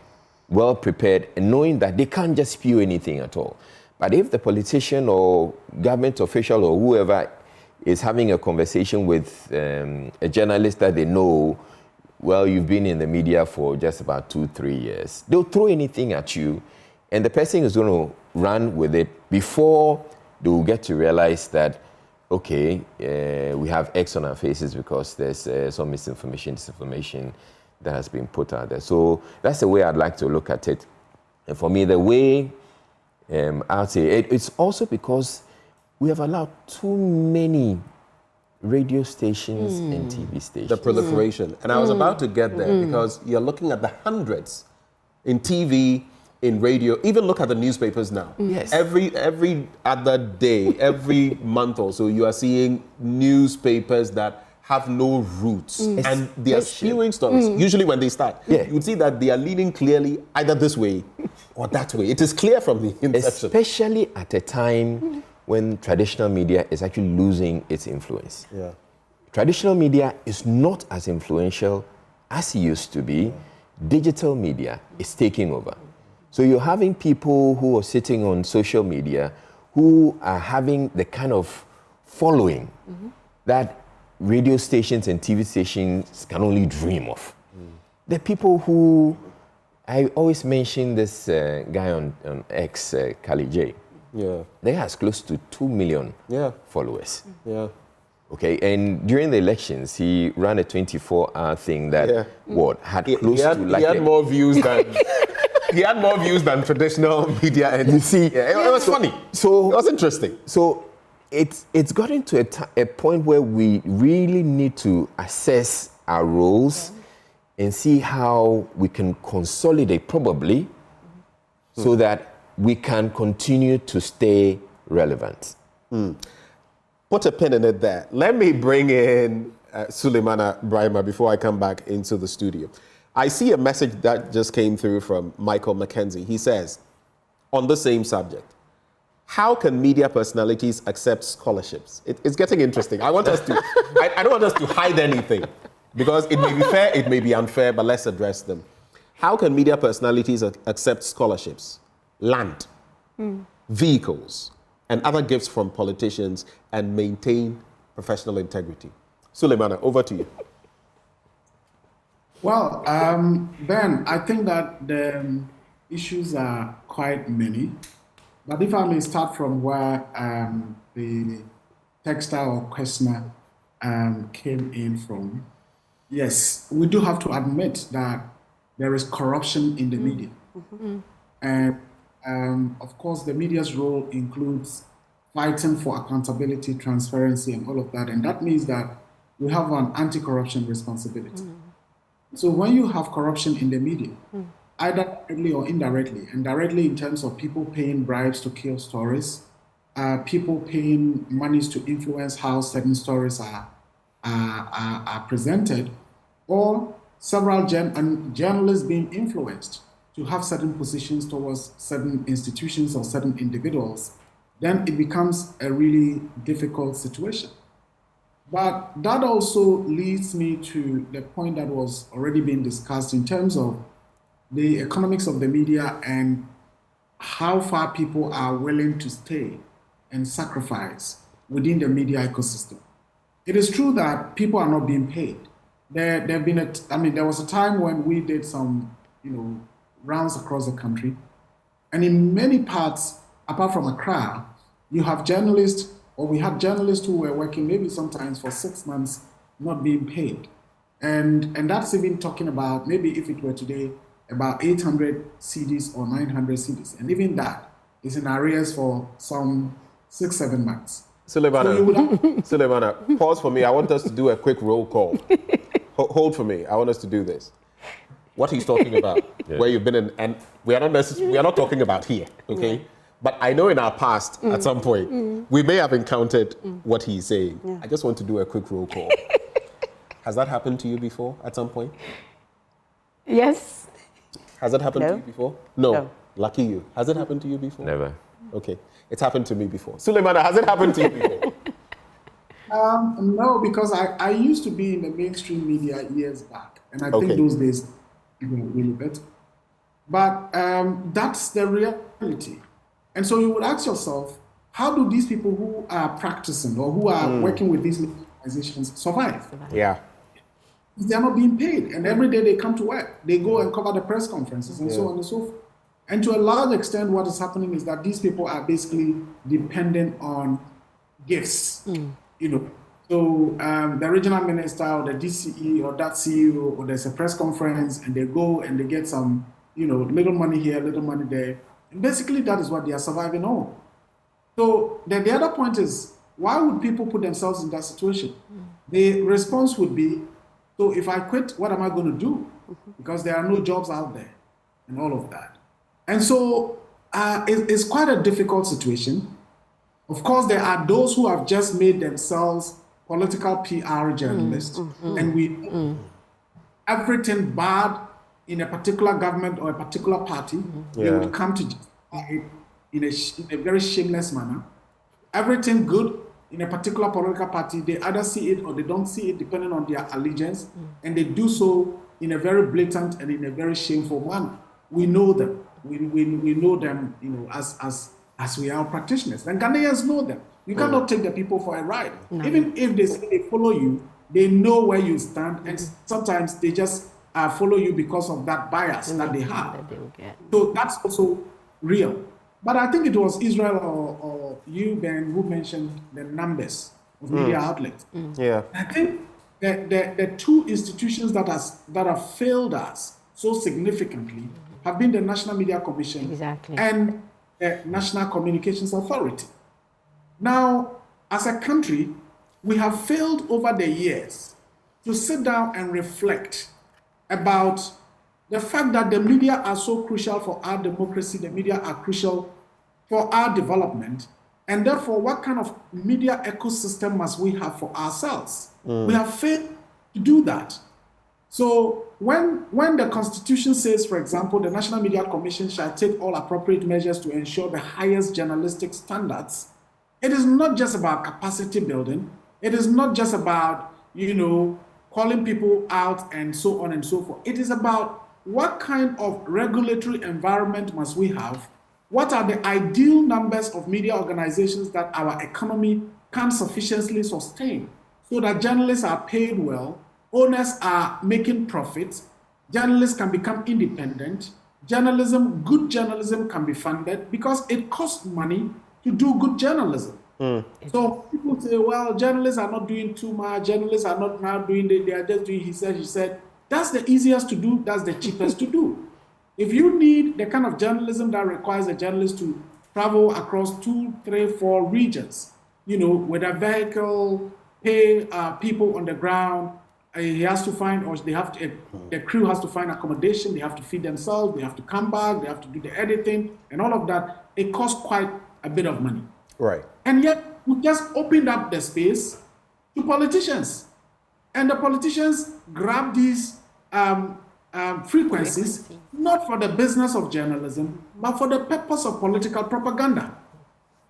well prepared, and knowing that they can't just spew anything at all. But if the politician or government official or whoever is having a conversation with a journalist that they know, well, you've been in the media for just about 2-3 years, they'll throw anything at you, and the person is going to run with it before they will get to realize that, okay, we have X on our faces because there's some misinformation, disinformation that has been put out there. So that's the way I'd like to look at it. And for me, the way I'd say it's also because we have allowed too many radio stations and TV stations. The proliferation. And I was about to get there because you're looking at the hundreds in TV, in radio, even look at the newspapers now. Yes. Every other day, every month or so, you are seeing newspapers that have no roots. And they are spewing stories. Usually when they start, you would see that they are leaning clearly either this way or that way. It is clear from the inception. Especially at a time when traditional media is actually losing its influence. Yeah. Traditional media is not as influential as it used to be. Digital media is taking over. So you're having people who are sitting on social media who are having the kind of following that radio stations and TV stations can only dream of. The people who, I always mention this guy on X, Kali J. Yeah. They has close to 2 million followers. Yeah. Okay, and during the elections, he ran a 24-hour thing that had close to like he had more views than he had more views than traditional media. And you see, it was funny. So it was interesting. So it's gotten to a point where we really need to assess our roles and see how we can consolidate, probably, so that we can continue to stay relevant. Put a pin in it there. Let me bring in Suleimana Brahima before I come back into the studio. I see a message that just came through from Michael McKenzie. He says, on the same subject, how can media personalities accept scholarships? It's getting interesting. I want us to, I don't want us to hide anything, because it may be fair, it may be unfair, but let's address them. How can media personalities accept scholarships, land, vehicles, and other gifts from politicians and maintain professional integrity? Suleimana, over to you. Well, Ben, I think that the issues are quite many. But if I may start from where the texter or questioner came in from, yes, we do have to admit that there is corruption in the media. And of course, the media's role includes fighting for accountability, transparency, and all of that. And that means that we have an anti-corruption responsibility. So when you have corruption in the media, either directly or indirectly, and directly in terms of people paying bribes to kill stories, people paying monies to influence how certain stories are presented, or several journalists being influenced to have certain positions towards certain institutions or certain individuals, then it becomes a really difficult situation. But that also leads me to the point that was already being discussed in terms of the economics of the media and how far people are willing to stay and sacrifice within the media ecosystem. It is true that people are not being paid. There was a time when we did some, rounds across the country, and in many parts, apart from Accra, you have journalists, or we had journalists who were working maybe sometimes for 6 months not being paid. And that's even talking about, maybe if it were today, about 800 CDs or 900 CDs. And even that is in arrears for some 6-7 months. Suleimana, pause for me. I want us to do a quick roll call. Hold for me. I want us to do this. What he's talking about, where you've been in, and we are not talking about here, okay? Yeah. But I know in our past, at some point, we may have encountered what he's saying. Yeah. I just want to do a quick roll call. Has that happened to you before at some point? Yes. Has it happened No. to you before? No. No. Lucky you. Has it happened to you before? Never. Okay. It's happened to me before. Suleimana, has it happened to you before? No, because I used to be in the mainstream media years back, and I think those days were really better. But that's the reality. And so you would ask yourself, how do these people who are practicing or who are working with these organizations survive? Yeah. They're not being paid, and every day they come to work. They go and cover the press conferences and so on and so forth. And to a large extent, what is happening is that these people are basically dependent on gifts. You know, so the regional minister or the DCE or that CEO, or there's a press conference, and they go and they get some, you know, little money here, little money there. And basically, that is what they are surviving on. So the other point is, why would people put themselves in that situation? The response would be, so if I quit, what am I going to do? Because there are no jobs out there and all of that. And so it's quite a difficult situation. Of course, there are those who have just made themselves political PR journalists, and we everything bad in a particular government or a particular party, they would come to justify it in a very shameless manner. Everything good in a particular political party, they either see it or they don't see it, depending on their allegiance, and they do so in a very blatant and in a very shameful manner. We know them. We know them, you know, as we are practitioners. And Ghanaians know them. You cannot take the people for a ride. No. Even if they say they follow you, they know where you stand, and sometimes they just follow you because of that bias that they have. So that's also real. But I think it was Israel or you, Ben, who mentioned the numbers of media outlets. Yeah. I think the two institutions that have failed us so significantly have been the National Media Commission and the National Communications Authority. Now, as a country, we have failed over the years to sit down and reflect about the fact that the media are so crucial for our democracy, the media are crucial for our development, and therefore, what kind of media ecosystem must we have for ourselves? We have failed to do that. So when the Constitution says, for example, the National Media Commission shall take all appropriate measures to ensure the highest journalistic standards, it is not just about capacity building. It is not just about, you know, calling people out and so on and so forth. It is about what kind of regulatory environment must we have? What are the ideal numbers of media organizations that our economy can sufficiently sustain so that journalists are paid well, owners are making profits, journalists can become independent, good journalism can be funded because it costs money to do good journalism. So people say, well, journalists are not doing too much, journalists are not now doing, they are just doing, he said, she said. That's the easiest to do, that's the cheapest to do. If you need the kind of journalism that requires a journalist to travel across 2, 3, 4 regions, you know, with a vehicle, pay people on the ground, he has to find, or they have to, the crew has to find accommodation, they have to feed themselves, they have to come back, they have to do the editing, and all of that, it costs quite a bit of money. Right. And yet, we just opened up the space to politicians. And the politicians grab these frequencies, not for the business of journalism, but for the purpose of political propaganda.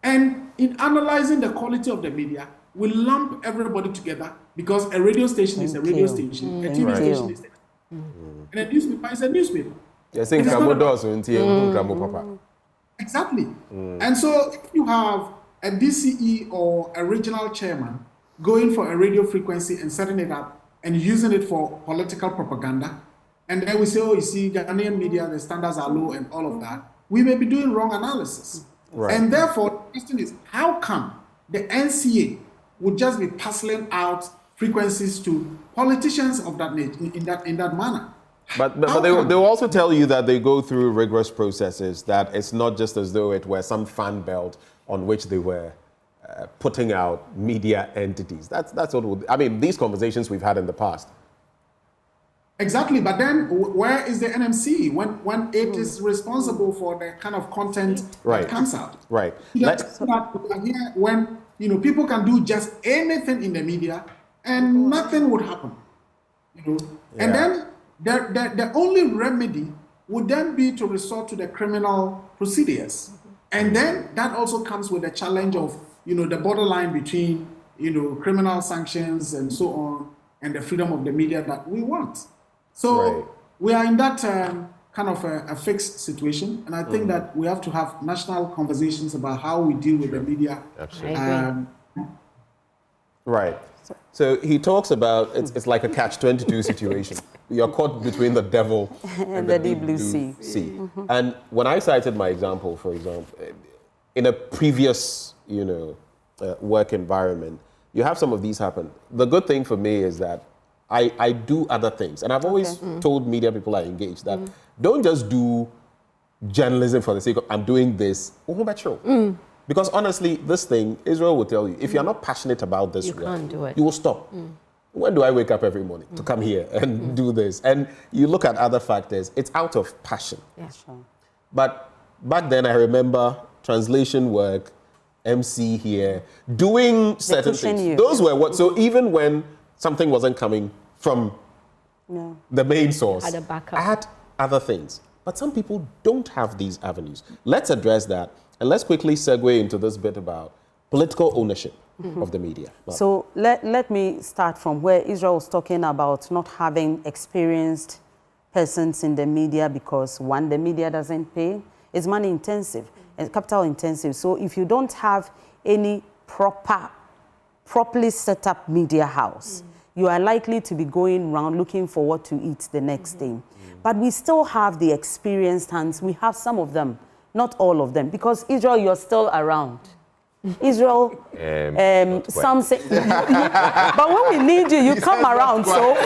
And in analyzing the quality of the media, we lump everybody together because a radio station is a radio station, a TV station is a and a newspaper is a newspaper. Exactly. And so if you have a DCE or a regional chairman going for a radio frequency and setting it up and using it for political propaganda, and then we say, oh, you see, Ghanaian media, the standards are low and all of that, we may be doing wrong analysis. Right. And therefore, the question is, how come the NCA would just be parceling out frequencies to politicians of that nature, in that manner? But they will also tell you that they go through rigorous processes, that it's not just as though it were some fan belt on which they were putting out media entities. That's what I mean, these conversations we've had in the past. Exactly, but then where is the NMC when it is responsible for the kind of content that comes out? Right. When people can do just anything in the media and nothing would happen. you know. And then the only remedy would then be to resort to the criminal procedures. And then that also comes with the challenge of, you know, the borderline between, you know, criminal sanctions and so on, and the freedom of the media that we want. So we are in that kind of a fixed situation. And I think that we have to have national conversations about how we deal with the media. Absolutely. Right. So he talks about it's like a catch-22 situation. You're caught between the devil and the deep blue sea. And when I cited my example, for example, in a previous, you know, work environment, you have some of these happen. The good thing for me is that I do other things. And I've always told media people I engage that don't just do journalism for the sake of I'm doing this. Because honestly, this thing, Israel will tell you, if you're not passionate about this work, can't do it. You will stop. When do I wake up every morning to come here and do this? And you look at other factors, it's out of passion. But back then, I remember translation work, MC here, doing certain things. Those were what, so even when something wasn't coming from the main source, I had other things. But some people don't have these avenues. Let's address that. And let's quickly segue into this bit about political ownership of the media. So let me start from where Israel was talking about not having experienced persons in the media because, one, the media doesn't pay. It's money intensive and capital intensive. So if you don't have any properly set up media house, you are likely to be going around looking for what to eat the next day. But we still have the experienced hands. We have some of them. Not all of them, because Israel, you're still around. Israel, some say, but when we need you, you come around, so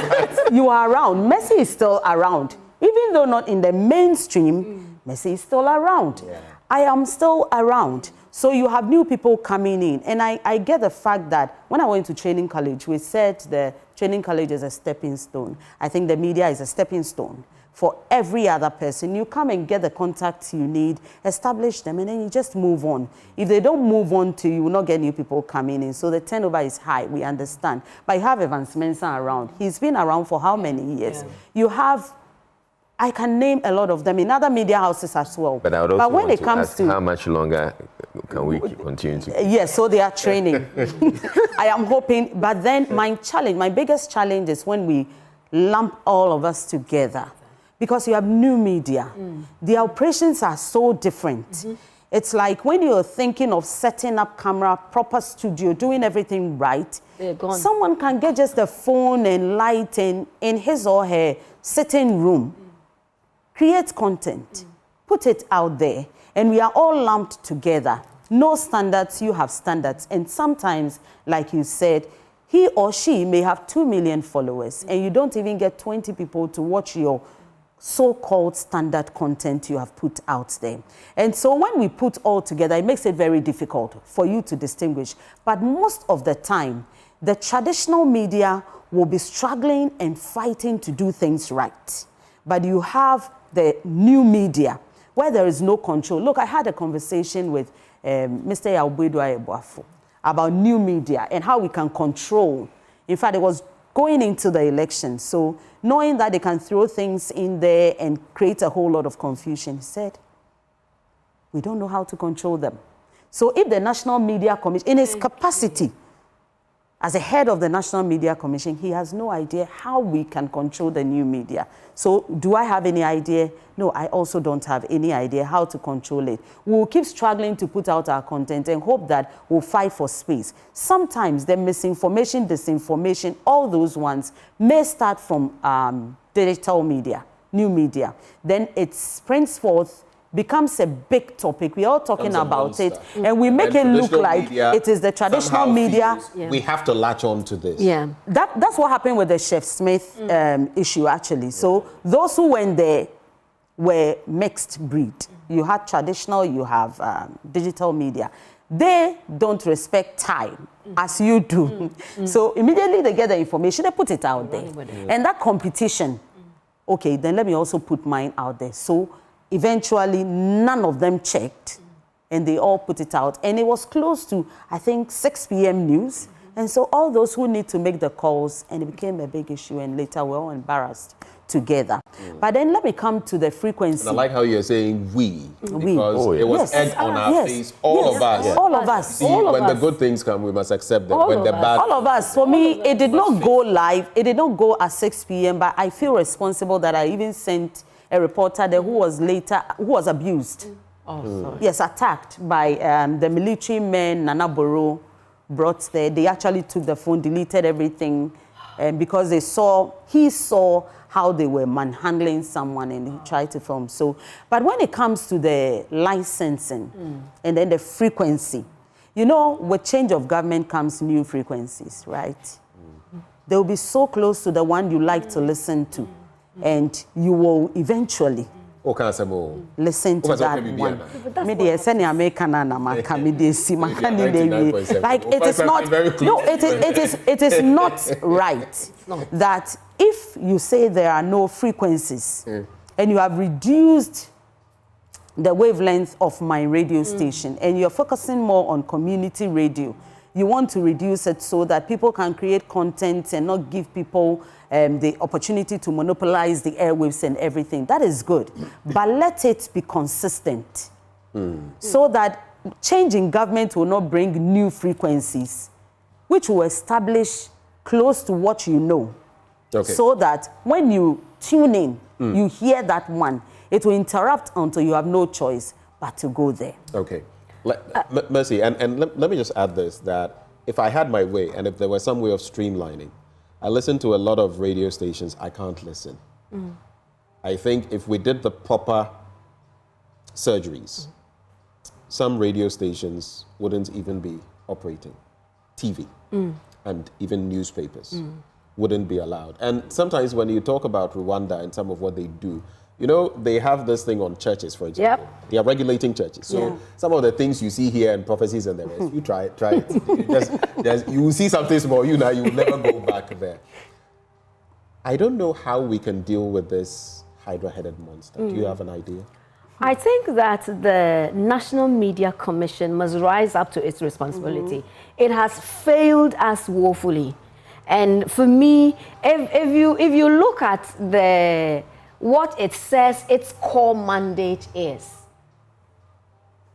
you are around. Messi is still around. Even though not in the mainstream, Messi is still around. I am still around. So you have new people coming in. And I get the fact that when I went to training college, we said the training college is a stepping stone. I think the media is a stepping stone. For every other person, you come and get the contacts you need, establish them, and then you just move on. If they don't move on to you, will not get new people coming in. So the turnover is high, we understand. But you have Evans Mensah around. He's been around for how many years? You have, I can name a lot of them in other media houses as well. But I would also when want it comes to how much longer can we continue to? Yes, so they are training. I am hoping, but then my biggest challenge is when we lump all of us together. Because you have new media. The operations are so different. It's like when you're thinking of setting up camera, proper studio, doing everything right, someone can get just a phone and light in his or her sitting room, create content, put it out there, and we are all lumped together. No standards, you have standards. And sometimes, like you said, he or she may have 2 million followers, and you don't even get 20 people to watch your so-called standard content you have put out there. And so when we put all together, it makes it very difficult for you to distinguish. But most of the time, the traditional media will be struggling and fighting to do things right. But you have the new media where there is no control. Look, I had a conversation with Mr. Yawbedu Ayeboafo about new media and how we can control. In fact, it was going into the election. So knowing that they can throw things in there and create a whole lot of confusion, he said, we don't know how to control them. So if the National Media Commission, in his capacity as a head of the National Media Commission, he has no idea how we can control the new media. So do I have any idea? No, I also don't have any idea how to control it. We'll keep struggling to put out our content and hope that we'll fight for space. Sometimes the misinformation, disinformation, all those ones may start from digital media, new media. Then it springs forth, becomes a big topic. We're all talking about it, and we make it look like it is the traditional media. We have to latch on to this. Yeah, that's what happened with the Chef Smith issue, actually. So those who went there were mixed breed. You had traditional, you have digital media. They don't respect time as you do. So immediately they get the information, they put it out there. And that competition, okay, then let me also put mine out there. So eventually, none of them checked, and they all put it out. And it was close to, I think, 6 p.m. news. And so all those who need to make the calls, and it became a big issue, and later we're all embarrassed together. But then let me come to the frequency. And I like how you're saying we, because it was egg on our face, all of us. All of us. See, when the good things come, we must accept them. When the bad, all of us. For me, it did not go live. It did not go at 6 p.m., but I feel responsible that I even sent a reporter there who was abused. Yes, attacked by the military men Nana Boro brought there. They actually took the phone, deleted everything, because he saw how they were manhandling someone, and he tried to film. So, but when it comes to the licensing and then the frequency, you know, with change of government comes new frequencies, right? They will be so close to the one you like to listen to, and you will eventually listen to that one. Like it is not. No, it is not right that if you say there are no frequencies and you have reduced the wavelength of my radio station and you're focusing more on community radio, you want to reduce it so that people can create content and not give people the opportunity to monopolize the airwaves and everything. That is good. But let it be consistent so that change in government will not bring new frequencies, which will establish close to what you know. So that when you tune in, you hear that one, it will interrupt until you have no choice but to go there. Okay. Mercy, and let me just add this, that if I had my way and if there was some way of streamlining, I listen to a lot of radio stations I can't listen. I think if we did the proper surgeries, some radio stations wouldn't even be operating. TV and even newspapers wouldn't be allowed. And sometimes when you talk about Rwanda and some of what they do, you know, they have this thing on churches, for example. They are regulating churches. So some of the things you see here in prophecies and the rest, you try it. You will see something small, you will never go back there. I don't know how we can deal with this hydra-headed monster. Do you have an idea? I think that the National Media Commission must rise up to its responsibility. It has failed us woefully. And for me, if you look at what it says its core mandate is,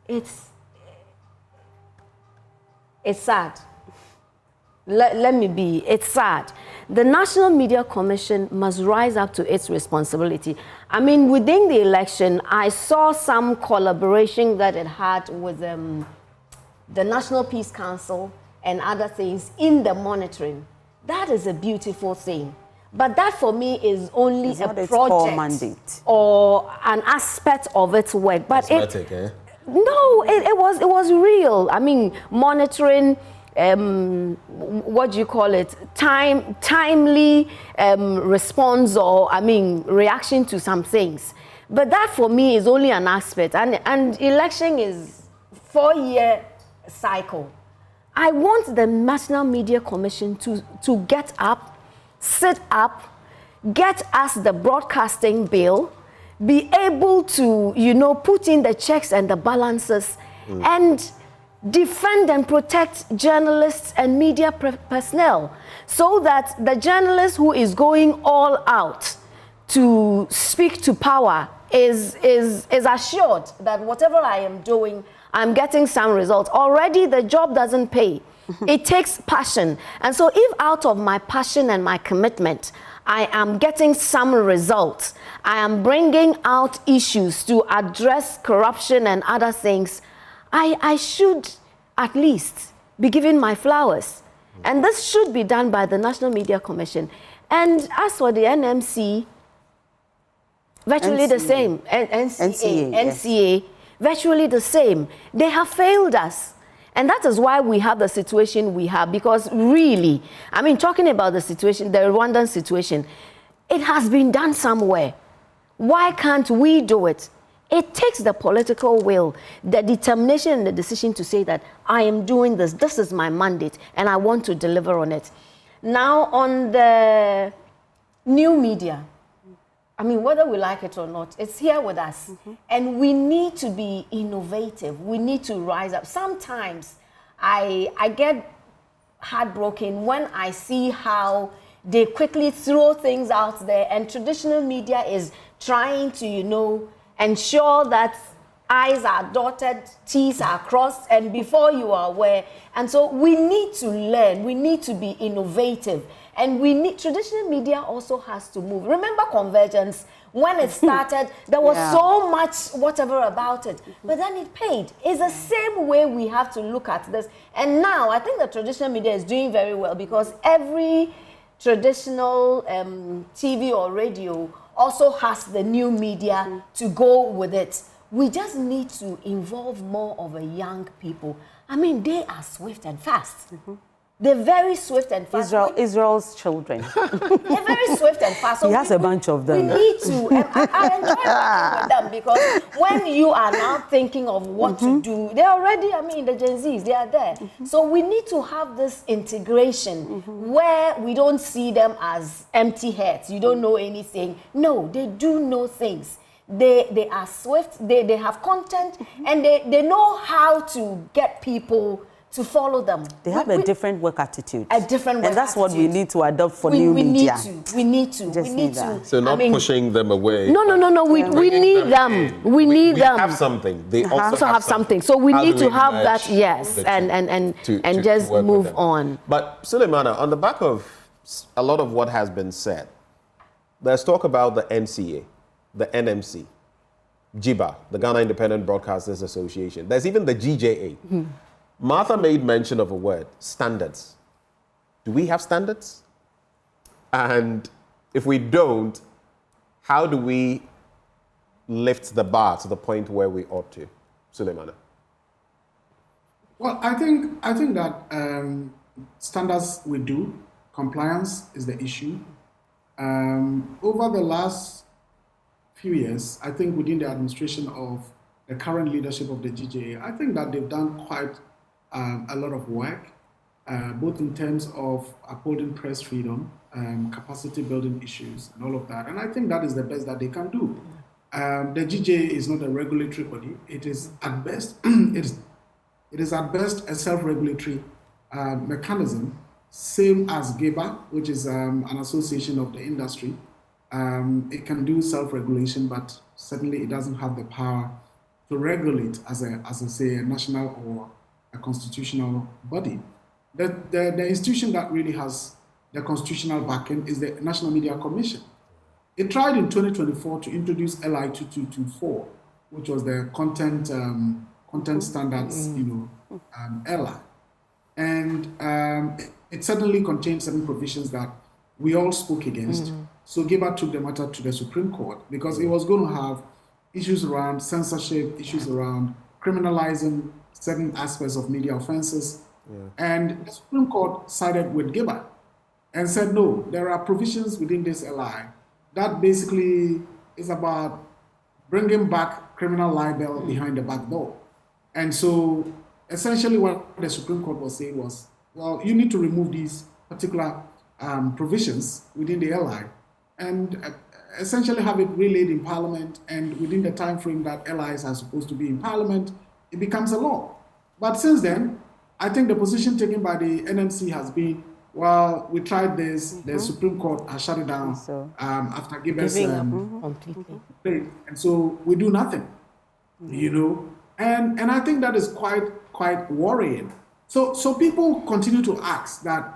it's sad. It's sad. The National Media Commission must rise up to its responsibility. I mean, within the election, I saw some collaboration that it had with the National Peace Council and other things in the monitoring. That is a beautiful thing. But that for me is only a project or an aspect of its work. But no, it was real. I mean, monitoring, what do you call it? Timely response, or I mean, reaction to some things. But that for me is only an aspect. And election is 4-year cycle. I want the National Media Commission to get up, sit up, get us the broadcasting bill, be able to, you know, put in the checks and the balances and defend and protect journalists and media personnel, so that the journalist who is going all out to speak to power is assured that whatever I am doing, I'm getting some results. Already the job doesn't pay. It takes passion. And so if out of my passion and my commitment, I am getting some results, I am bringing out issues to address corruption and other things, I should at least be given my flowers. And this should be done by the National Media Commission. And as for the NMC, virtually the same. NCA, virtually the same. They have failed us. And that is why we have the situation we have, because really, I mean, talking about the situation, the Rwandan situation, it has been done somewhere. Why can't we do it? It takes the political will, the determination and the decision to say that I am doing this, this is my mandate, and I want to deliver on it. Now, on the new media, I mean, whether we like it or not, it's here with us. And we need to be innovative. We need to rise up. Sometimes I get heartbroken when I see how they quickly throw things out there, and traditional media is trying to, ensure that I's are dotted, T's are crossed, and before you are aware. And so we need to learn, we need to be innovative, and traditional media also has to move. Remember Convergence? When it started, there was so much whatever about it, but then it paid. It's the same way we have to look at this. And now I think the traditional media is doing very well because every traditional TV or radio also has the new media to go with it. We just need to involve more of the young people. I mean, they are swift and fast. They're very swift and fast. Israel's children. They're very swift and fast. So he has a bunch of them. We need to. I enjoy working with them because when you are now thinking of what to do, they're already, the Gen Zs, they are there. So we need to have this integration where we don't see them as empty heads. You don't know anything. No, they do know things. They are swift, they have content, and they know how to get people to follow them. They have a different work attitude. A different work attitude. And that's what we need to adopt for new media. We need to. So not pushing them away. No. We need them. We need them. They have something. They also have something. So we need to have that, yes, and just move on. But Suleimana, on the back of a lot of what has been said, there's talk about the NCA, the NMC, GIBA, the Ghana Independent Broadcasters Association. There's even the GJA. Martha made mention of a word, standards. Do we have standards? And if we don't, how do we lift the bar to the point where we ought to? Suleimana. Well, I think that standards we do. Compliance is the issue. Over the last few years, I think within the administration of the current leadership of the GJA, I think that they've done quite a lot of work, both in terms of upholding press freedom, capacity building issues, and all of that. And I think that is the best that they can do. The GJA is not a regulatory body. It is at best, it is at best a self-regulatory mechanism, same as GIBA, which is an association of the industry. It can do self-regulation, but certainly it doesn't have the power to regulate as a national or a constitutional body. The institution that really has the constitutional backing is the National Media Commission. It tried in 2024 to introduce LI 2224, which was the content standards, LI. And it certainly contained certain provisions that we all spoke against. So GIBA took the matter to the Supreme Court because it was going to have issues around censorship, issues around criminalizing certain aspects of media offenses. And the Supreme Court sided with GIBA and said, no, there are provisions within this LI that basically is about bringing back criminal libel behind the back door. And so essentially what the Supreme Court was saying was, well, you need to remove these particular provisions within the LI and essentially have it relayed in Parliament, and within the time frame that LIs are supposed to be in Parliament, it becomes a law. But since then, I think the position taken by the NMC has been, well, we tried this, the Supreme Court has shut it down after giving us completely. And so we do nothing, and I think that is quite worrying. So people continue to ask that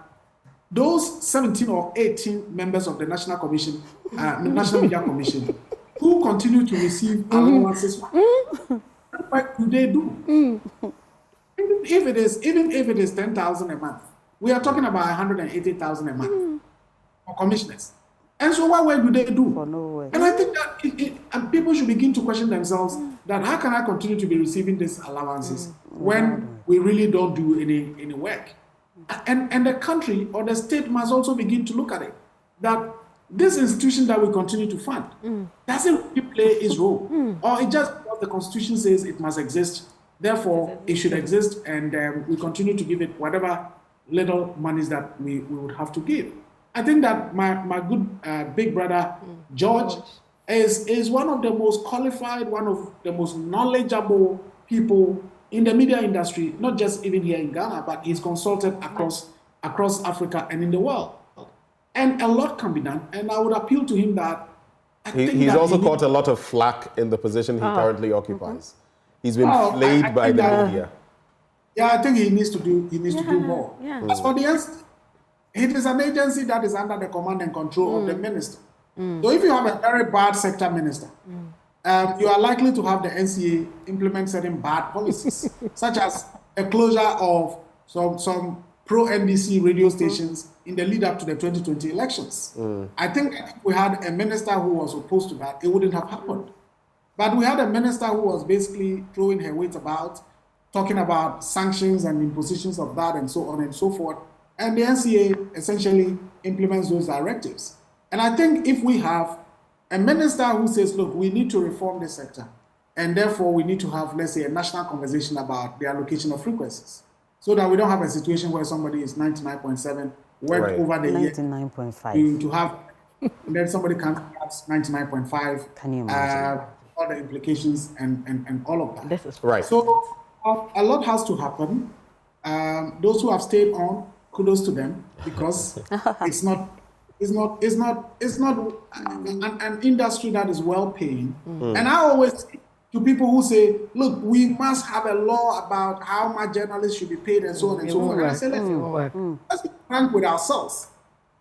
those 17 or 18 members of the National Commission, National Media Commission, who continue to receive allowances, what do they do? Even if it is 10,000 a month, we are talking about 180,000 a month for commissioners. And so what do they do? And I think that people should begin to question themselves that how can I continue to be receiving these allowances when we really don't do any work? And the country or the state must also begin to look at it, that this institution that we continue to fund doesn't really play its role, or it just what the Constitution says it must exist, therefore it should exist, and we continue to give it whatever little monies that we would have to give. I think that my good big brother George is one of the most qualified, one of the most knowledgeable people in the media industry, not just even here in Ghana, but he's consulted across across Africa and in the world. And a lot can be done. And I would appeal to him that he's also caught a lot of flack in the position he currently occupies. He's been flayed by the media. Yeah, I think he needs to do more. Yeah. As for the NCA, it is an agency that is under the command and control of the minister. So if you have a very bad sector minister, you are likely to have the NCA implement certain bad policies, such as a closure of some pro-NDC radio stations in the lead up to the 2020 elections. I think if we had a minister who was opposed to that, it wouldn't have happened. But we had a minister who was basically throwing her weight about, talking about sanctions and impositions of that and so on and so forth. And the NCA essentially implements those directives. And I think if we have a minister who says, look, we need to reform this sector, and therefore we need to have, let's say, a national conversation about the allocation of frequencies, so that we don't have a situation where somebody is 99.7, worked over the year 99.5 to have, and then somebody comes at 99.5. Can you imagine? All the implications and all of that. This is right. So a lot has to happen. Those who have stayed on, kudos to them, because it's not an industry that is well paying. And I always say to people who say, look, we must have a law about how much journalists should be paid and so on and so forth. And I say, let's be frank with ourselves.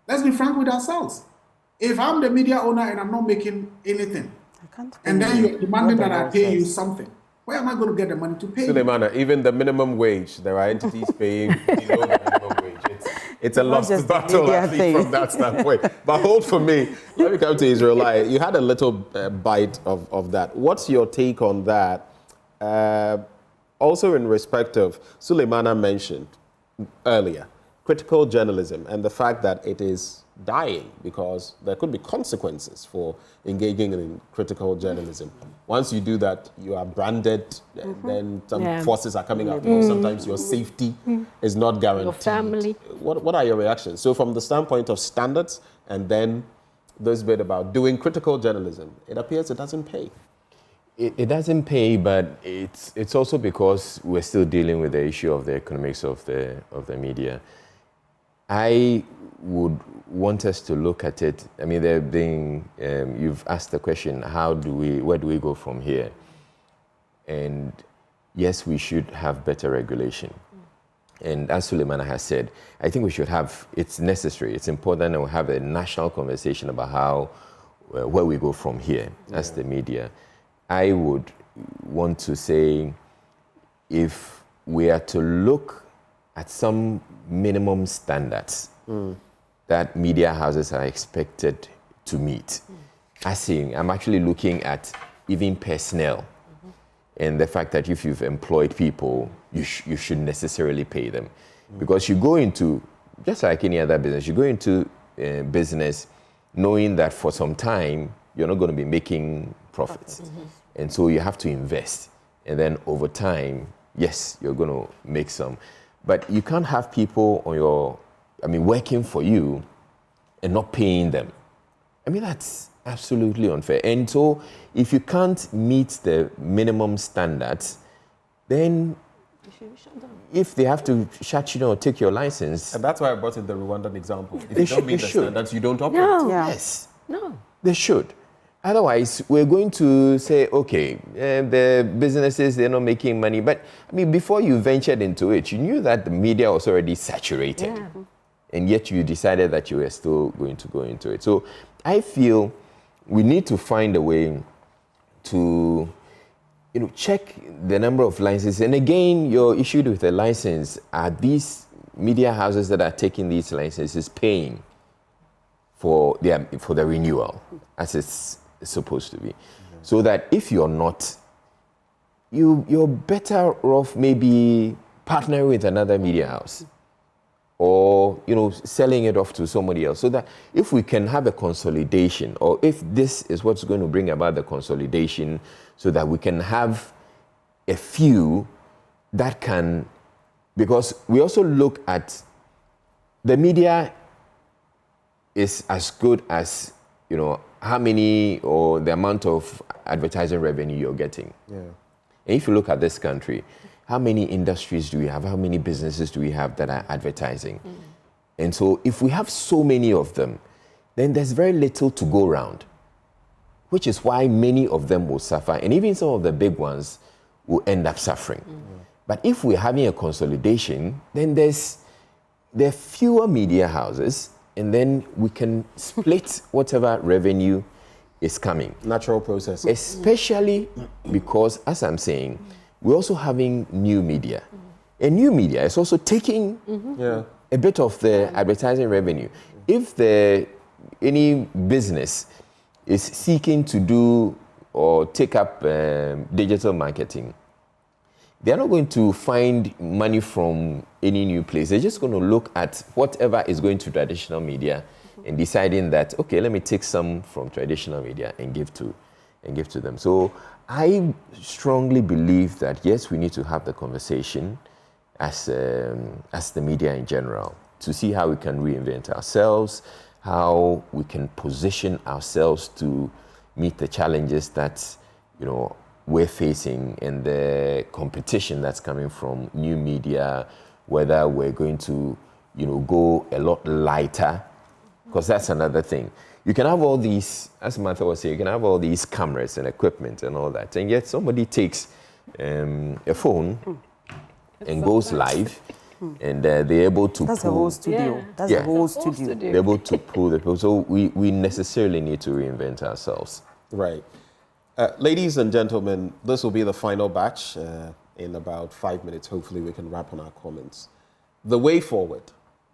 Let's be frank with ourselves. If I'm the media owner and I'm not making anything, and then you're demanding that I pay you something, where am I going to get the money to pay you? Suleimana, even the minimum wage, there are entities paying below the minimum wage. It's a lost battle, I think, from that standpoint. But hold for me. Let me come to Israelite. You had a little bite of that. What's your take on that? Also in respect of, Suleimana mentioned earlier, critical journalism and the fact that it is dying because there could be consequences for engaging in critical journalism. Once you do that, you are branded, then some forces are coming out. Sometimes your safety is not guaranteed. Your family. What are your reactions? So from the standpoint of standards and then this bit about doing critical journalism, it appears it doesn't pay. It doesn't pay, but it's also because we're still dealing with the issue of the economics of the media. I would want us to look at it. I mean, you've asked the question, where do we go from here? And yes, we should have better regulation. And as Suleimana has said, I think we should have, it's necessary, it's important, and we have a national conversation about where we go from here as the media. I would want to say, if we are to look at some minimum standards that media houses are expected to meet. I'm actually looking at even personnel and the fact that if you've employed people, you should necessarily pay them. Because you go into, just like any other business, you go into business knowing that for some time, you're not going to be making profits. And so you have to invest. And then over time, yes, you're going to make some. But you can't have people working for you and not paying them. I mean, that's absolutely unfair. And so if you can't meet the minimum standards, then if they have to shut you down or take your license. And that's why I brought in the Rwandan example. If you don't meet the standards, you don't operate. No. Yes. No. They should. Otherwise, we're going to say, okay, the businesses, they're not making money. But, I mean, before you ventured into it, you knew that the media was already saturated. Yeah. And yet you decided that you were still going to go into it. So I feel we need to find a way to, check the number of licenses. And again, you're issued with a license. Are these media houses that are taking these licenses paying for the renewal, as it's supposed to be? So that if you're not, you're better off maybe partnering with another media house or selling it off to somebody else, so that if we can have a consolidation, or if this is what's going to bring about the consolidation, so that we can have a few that can, because we also look at the media is as good as how many or the amount of advertising revenue you're getting. Yeah. And if you look at this country, how many industries do we have? How many businesses do we have that are advertising? And so if we have so many of them, then there's very little to go around, which is why many of them will suffer. And even some of the big ones will end up suffering. But if we're having a consolidation, then there are fewer media houses, and then we can split whatever revenue is coming. Natural process. Especially because, as I'm saying, we're also having new media. And new media is also taking a bit of the advertising revenue. If any business is seeking to do or take up digital marketing, they're not going to find money from any new place. They're just going to look at whatever is going to traditional media and deciding that, okay, let me take some from traditional media and give to them. So I strongly believe that, yes, we need to have the conversation as the media in general to see how we can reinvent ourselves, how we can position ourselves to meet the challenges that, we're facing and the competition that's coming from new media, whether we're going to, go a lot lighter, because that's another thing. You can have all these, as Martha was saying, you can have all these cameras and equipment and all that, and yet somebody takes a phone and goes live, and they're able to That's pull. The whole studio. Yeah. That's the whole studio. They're able to pull the people. So we necessarily need to reinvent ourselves. Right. Ladies and gentlemen, this will be the final batch. In about 5 minutes, hopefully we can wrap on our comments. The way forward,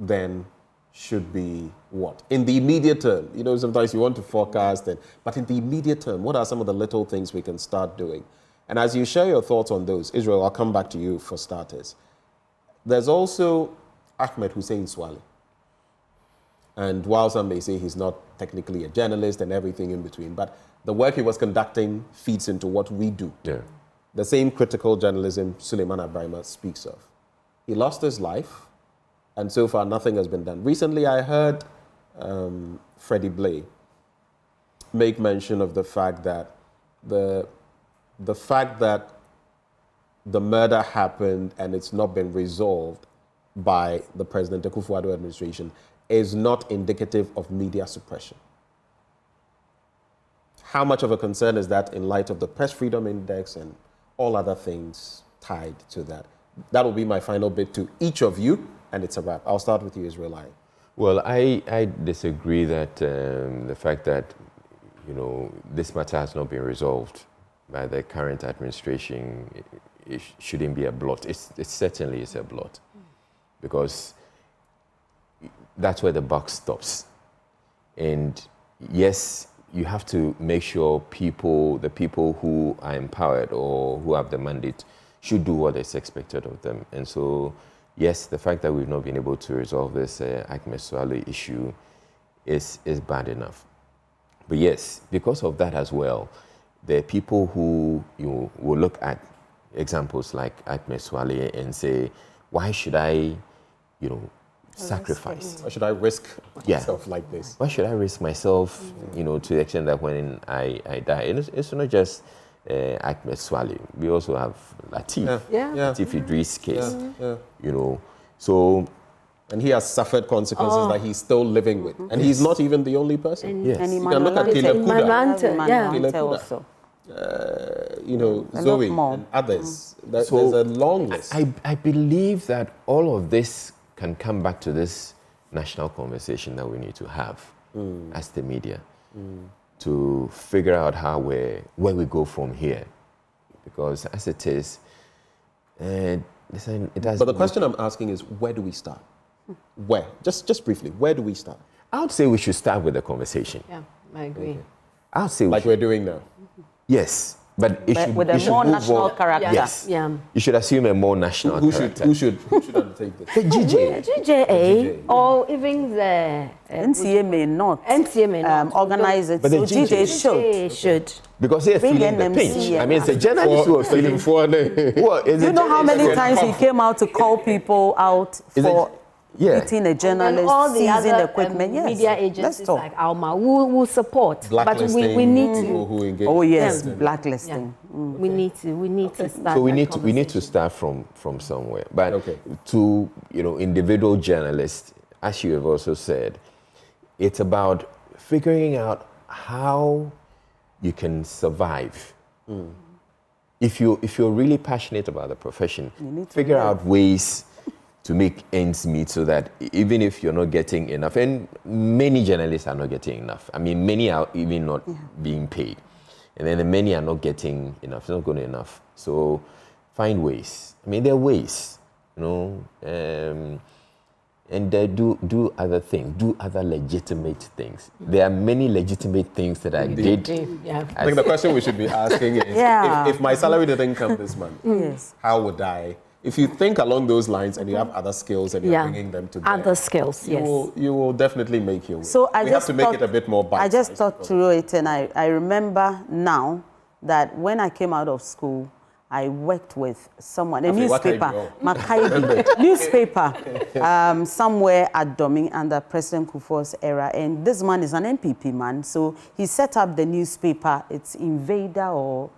then, should be what? In the immediate term, sometimes you want to forecast, but in the immediate term, what are some of the little things we can start doing? And as you share your thoughts on those, Israel, I'll come back to you for starters. There's also Ahmed Hussein Swale. And while some may say he's not technically a journalist and everything in between, but the work he was conducting feeds into what we do. Yeah. The same critical journalism Suleiman Abrahima speaks of. He lost his life, and so far nothing has been done. Recently I heard Freddie Blay make mention of the fact that the fact that the murder happened and it's not been resolved by the President Akufo-Addo administration is not indicative of media suppression. How much of a concern is that in light of the Press Freedom Index and all other things tied to that? That will be my final bit to each of you, and it's a wrap. I'll start with you, Israel. Well, I disagree that the fact that, this matter has not been resolved by the current administration, it shouldn't be a blot. It certainly is a blot, because that's where the buck stops. And yes, you have to make sure the people who are empowered or who have the mandate should do what is expected of them. And so, yes, the fact that we've not been able to resolve this Ahmed Swale issue is bad enough. But yes, because of that as well, there are people who will look at examples like Ahmed Swale and say, why should I, sacrifice? Why should I risk myself like this? Why should I risk myself, to the extent that when I die? And it's not just Ahmed Swale. We also have Latif. Latif Idris' case. So... And he has suffered consequences that he's still living with. And he's not even the only person. And you can look at Kilekuda also. Zoe and others. There's a long list. I believe that all of this can come back to this national conversation that we need to have as the media to figure out where we go from here. Because as it is, it has... But the question I'm asking is, where do we start? Where? Just briefly, where do we start? I would say we should start with the conversation. Yeah, I agree. Okay. I would say we're doing now. Yes, but it should with a more national character. Yes, you should assume a more national character. Who should undertake this? The GJ. GJA, or even the NCA may not. NCA may not organize it. But so the GJ should. Because they're feeling the pinch. I mean, it's a journalist who are feeling for. You know how many times he came out to call people out for beating a journalist, all the seizing other equipment. Yes, media agencies like Alma will support, but we need to. Who engage. Oh yes, blacklisting. We need to start. So we need to start from somewhere. But to individual journalists, as you have also said, it's about figuring out how you can survive. If you're really passionate about the profession, figure out ways to make ends meet so that even if you're not getting enough, and many journalists are not getting enough. I mean, many are even not being paid. And then the many are not getting enough, it's not good enough. So find ways. I mean, there are ways, you know, and do other things, do other legitimate things. There are many legitimate things that I did. I think the question we should be asking is, if my salary didn't come this month, how would I? If you think along those lines and you have other skills and you're bringing them to bear, other skills, you will definitely make your way. So we have to make it a bit more bite-sized. I just thought through it, and I remember now that when I came out of school, I worked with someone, a newspaper, newspaper, somewhere at Domi under President Kufuor's era. And this man is an NPP man, so he set up the newspaper. It's Invader or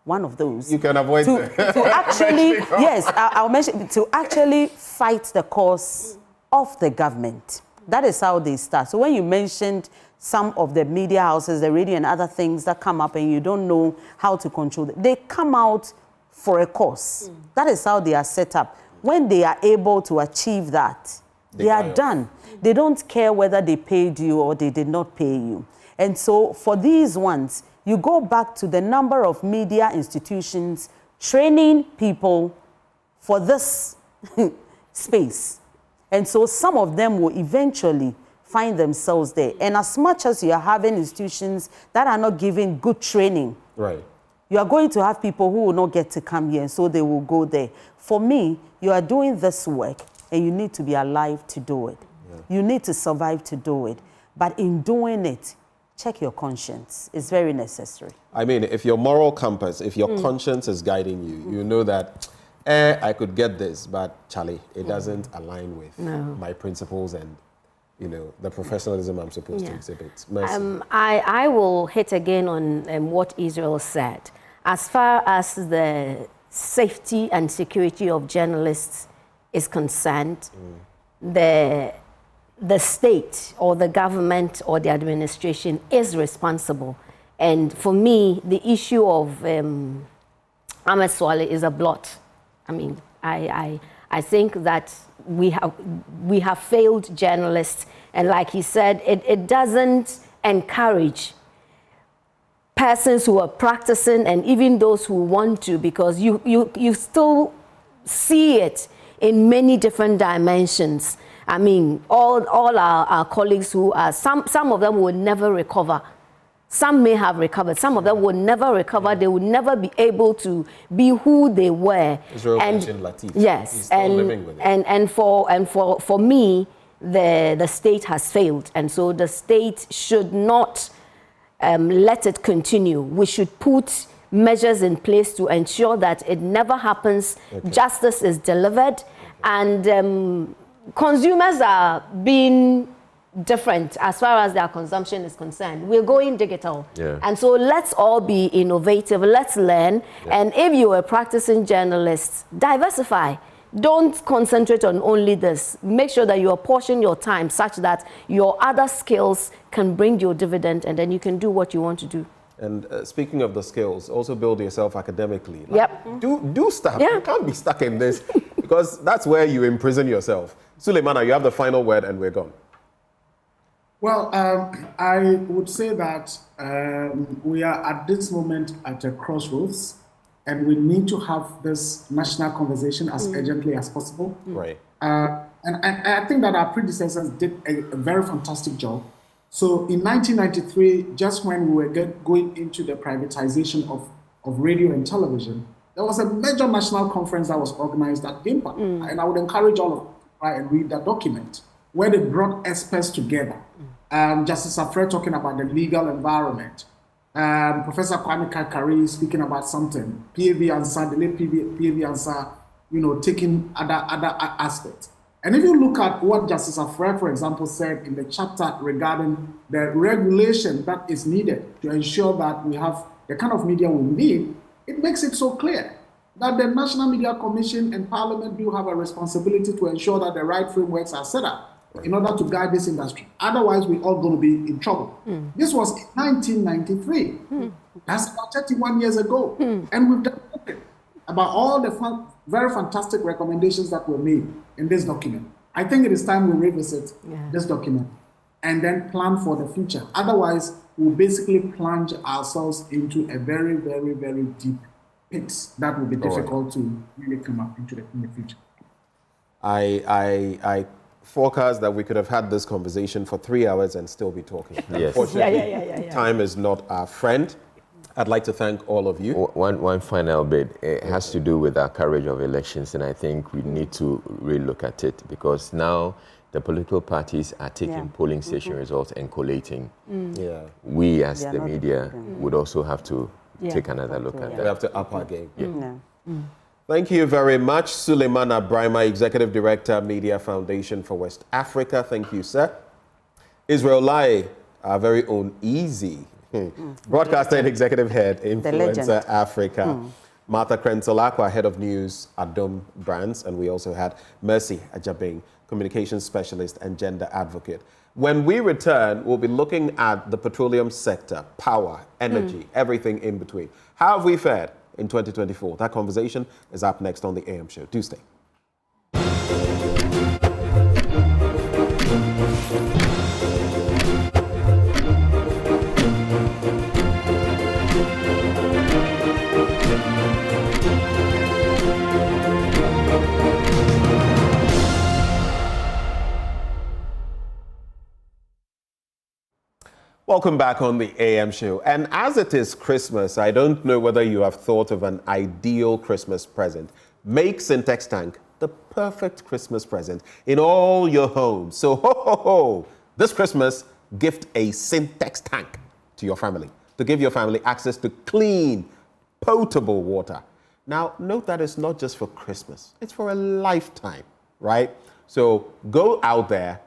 one of those. You can avoid to actually, yes, I'll mention, to actually fight the cause of the government. That is how they start. So when you mentioned some of the media houses, the radio and other things that come up and you don't know how to control them, they come out for a cause. That is how they are set up. When they are able to achieve that, they are done. They don't care whether they paid you or they did not pay you. And so for these ones, you go back to the number of media institutions training people for this space. And so some of them will eventually find themselves there. And as much as you are having institutions that are not giving good training, you are going to have people who will not get to come here, and so they will go there. For me, you are doing this work, and you need to be alive to do it. You need to survive to do it. But in doing it, check your conscience. It's very necessary. I mean, if your moral compass, if your conscience is guiding you, you know that, I could get this, but Charlie, it doesn't align with my principles and, you know, the professionalism I'm supposed to exhibit. I will hit again on what Israel said. As far as the safety and security of journalists is concerned, the state or the government or the administration is responsible. And for me, the issue of Ahmed Swale is a blot. I mean, I think that we have failed journalists, and like he said, it doesn't encourage persons who are practicing and even those who want to, because you still see it in many different dimensions. I mean, all our colleagues who are, some of them will never recover. Some may have recovered. Some of them will never recover. They will never be able to be who they were. Israel mentioned Latif. Yes, he's still living with it. And for me, the state has failed, and so the state should not let it continue. We should put measures in place to ensure that it never happens. Justice is delivered, and consumers are being different as far as their consumption is concerned. We're going digital. And so let's all be innovative. Let's learn. And if you are practicing journalists, diversify. Don't concentrate on only this. Make sure that you apportion your time such that your other skills can bring you a dividend, and then you can do what you want to do. And speaking of the skills, also build yourself academically. Like, do stuff. You can't be stuck in this because that's where you imprison yourself. Suleimana, you have the final word and we're gone. Well, I would say that we are at this moment at a crossroads, and we need to have this national conversation as urgently as possible. And I think that our predecessors did a very fantastic job. So in 1993, just when we were going into the privatization of radio and television, there was a major national conference that was organized at Impact. And I would encourage all of you to try and read that document, where they brought experts together. Justice Afre talking about the legal environment. Professor Kwame Kakari speaking about something. PAV Ansah, the late PAV Ansah, you know, taking other aspects. And if you look at what Justice Afre, for example, said in the chapter regarding the regulation that is needed to ensure that we have the kind of media we need, it makes it so clear that the National Media Commission and Parliament do have a responsibility to ensure that the right frameworks are set up. in order to guide this industry. Otherwise, we're all going to be in trouble. This was in 1993. That's about 31 years ago. And we've done nothing about all the very fantastic recommendations that were made in this document. I think it is time we revisit this document and then plan for the future. Otherwise, we'll basically plunge ourselves into a very, very, very deep pit that will be difficult to really come up into in the future. I forecast that we could have had this conversation for 3 hours and still be talking. Yes. Unfortunately, time is not our friend. I'd like to thank all of you. One final bit. It has to do with our coverage of elections, and I think we need to relook at it, because now the political parties are taking polling station results and collating. We, as the media, would also have to take another look at that. We have to up our game. Thank you very much, Suleiman Abrahima, Executive Director, Media Foundation for West Africa. Thank you, sir. Israel Lai, our very own Easy, Broadcaster and Executive Head, Influencer Africa. Martha Krenzel-Akwa, Head of News, Adom Brands. And we also had Mercy Ajabing, Communications Specialist and Gender Advocate. When we return, we'll be looking at the petroleum sector, power, energy, everything in between. How have we fared in 2024? That conversation is up next on the AM Show. Do stay. Welcome back on the AM Show. And as it is Christmas, I don't know whether you have thought of an ideal Christmas present. Make Syntex Tank the perfect Christmas present in all your homes. So, ho, ho, ho, this Christmas, gift a Syntex Tank to your family to give your family access to clean, potable water. Now, note that it's not just for Christmas. It's for a lifetime, right? So go out there,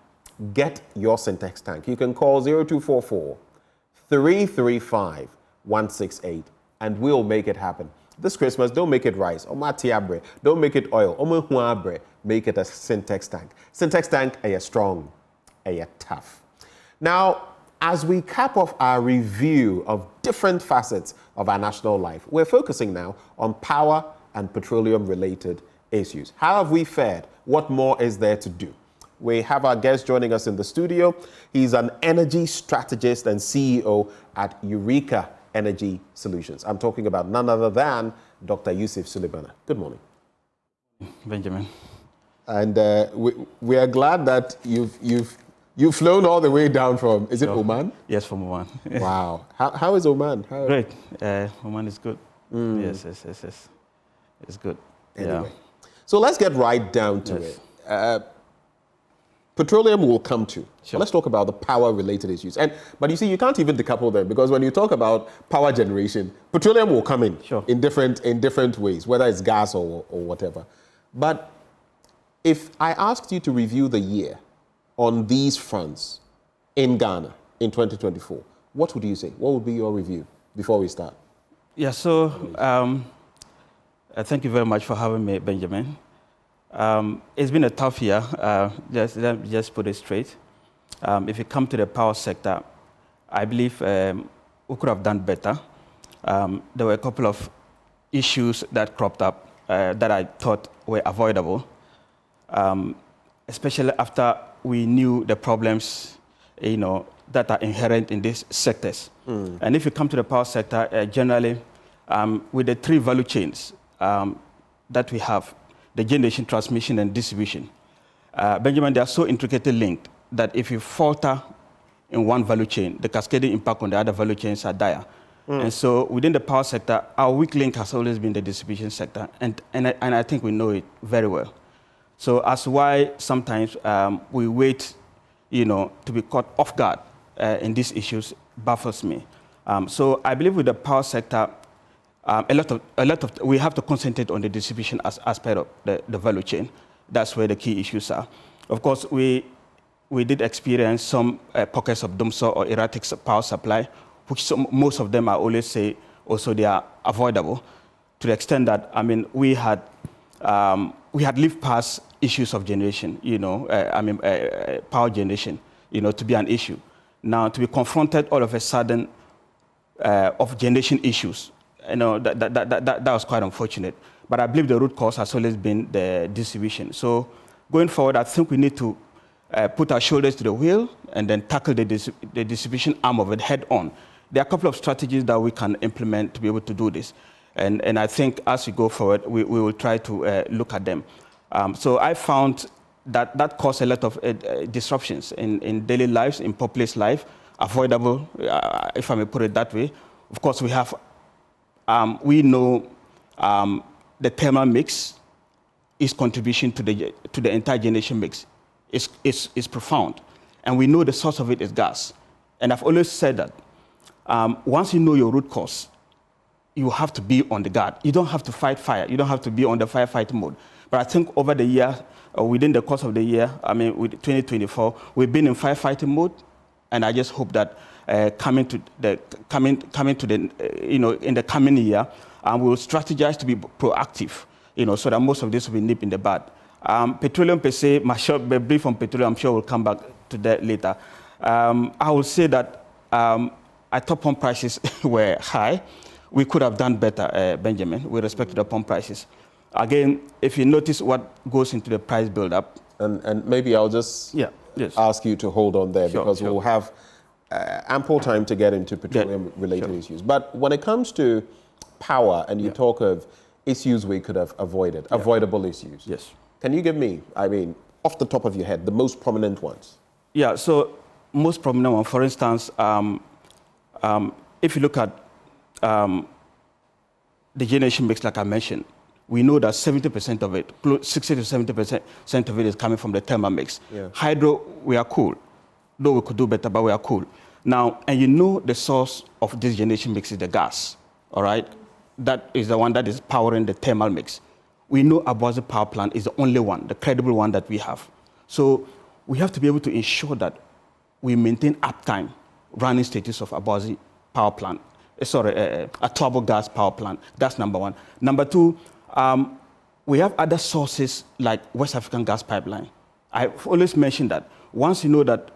get your Syntex tank. You can call 0244-335-168 and we'll make it happen. This Christmas, don't make it rice. Don't make it oil. Make it a Syntex tank. Syntex tank, are strong, are tough. Now, as we cap off our review of different facets of our national life, we're focusing now on power and petroleum-related issues. How have we fared? What more is there to do? We have our guest joining us in the studio. He's an energy strategist and CEO at Eureka Energy Solutions. I'm talking about none other than Dr. Yusuf Suleiman. Good morning. Benjamin. And we are glad that you've flown all the way down from, is it Oman? Yes, from Oman. Wow. How is Oman? Great. Oman is good. Yes. It's good. Anyway. So let's get right down to it. Petroleum will come to. Sure. Let's talk about the power-related issues. But you see, you can't even decouple them, because when you talk about power generation, petroleum will come in in different ways, whether it's gas or whatever. But if I asked you to review the year on these fronts in Ghana in 2024, what would you say? What would be your review before we start? Yeah, so thank you very much for having me, Benjamin. It's been a tough year, just put it straight. If you come to the power sector, I believe we could have done better. There were a couple of issues that cropped up that I thought were avoidable, especially after we knew the problems, that are inherent in these sectors. And if you come to the power sector, generally, with the three value chains that we have, the generation, transmission, and distribution. Benjamin, they are so intricately linked that if you falter in one value chain, the cascading impact on the other value chains are dire. And so within the power sector, our weak link has always been the distribution sector, and I think we know it very well. So that's why sometimes we wait, to be caught off guard in these issues baffles me. So I believe with the power sector, we have to concentrate on the distribution aspect of the value chain. That's where the key issues are. Of course, we did experience some pockets of dumsor or erratic power supply, which most of them I always say also they are avoidable, to the extent that we had lived past issues of generation, power generation, to be an issue. Now, to be confronted all of a sudden of generation issues, that was quite unfortunate. But I believe the root cause has always been the distribution. So going forward, I think we need to put our shoulders to the wheel and then tackle the distribution arm of it head on. There are a couple of strategies that we can implement to be able to do this. And I think as we go forward, we will try to look at them. So I found that caused a lot of disruptions in daily lives, in populace life, avoidable, if I may put it that way. Of course, we have, we know the thermal mix, its contribution to the entire generation mix is profound. And we know the source of it is gas. And I've always said that once you know your root cause, you have to be on the guard. You don't have to fight fire. You don't have to be on the firefighting mode. But I think over the year, within the course of the year, with 2024, we've been in firefighting mode, and I just hope that coming to the in the coming year, we will strategize to be proactive, so that most of this will be nipped in the bud. Petroleum per se, my short brief on petroleum, I'm sure we'll come back to that later. I will say that our top pump prices were high. We could have done better, Benjamin, with respect to the pump prices. Again, if you notice what goes into the price build-up. And maybe I'll just ask you to hold on there, because we'll have ample time to get into petroleum-related issues. But when it comes to power, and you talk of issues we could have avoided, avoidable issues. Yes. Can you give me, off the top of your head, the most prominent ones? Yeah, so most prominent one, for instance, if you look at the generation mix, like I mentioned, we know that 70% of it, 60 to 70% of it is coming from the thermal mix. Yeah. Hydro, we are cool. Though we could do better, but we are cool. Now, and you know the source of this generation mix is the gas, all right? That is the one that is powering the thermal mix. We know Abozi power plant is the only one, the credible one that we have. So we have to be able to ensure that we maintain uptime, running status of Abozi power plant. A turbo gas power plant. That's number one. Number two, we have other sources like West African gas pipeline. I've always mentioned that once you know that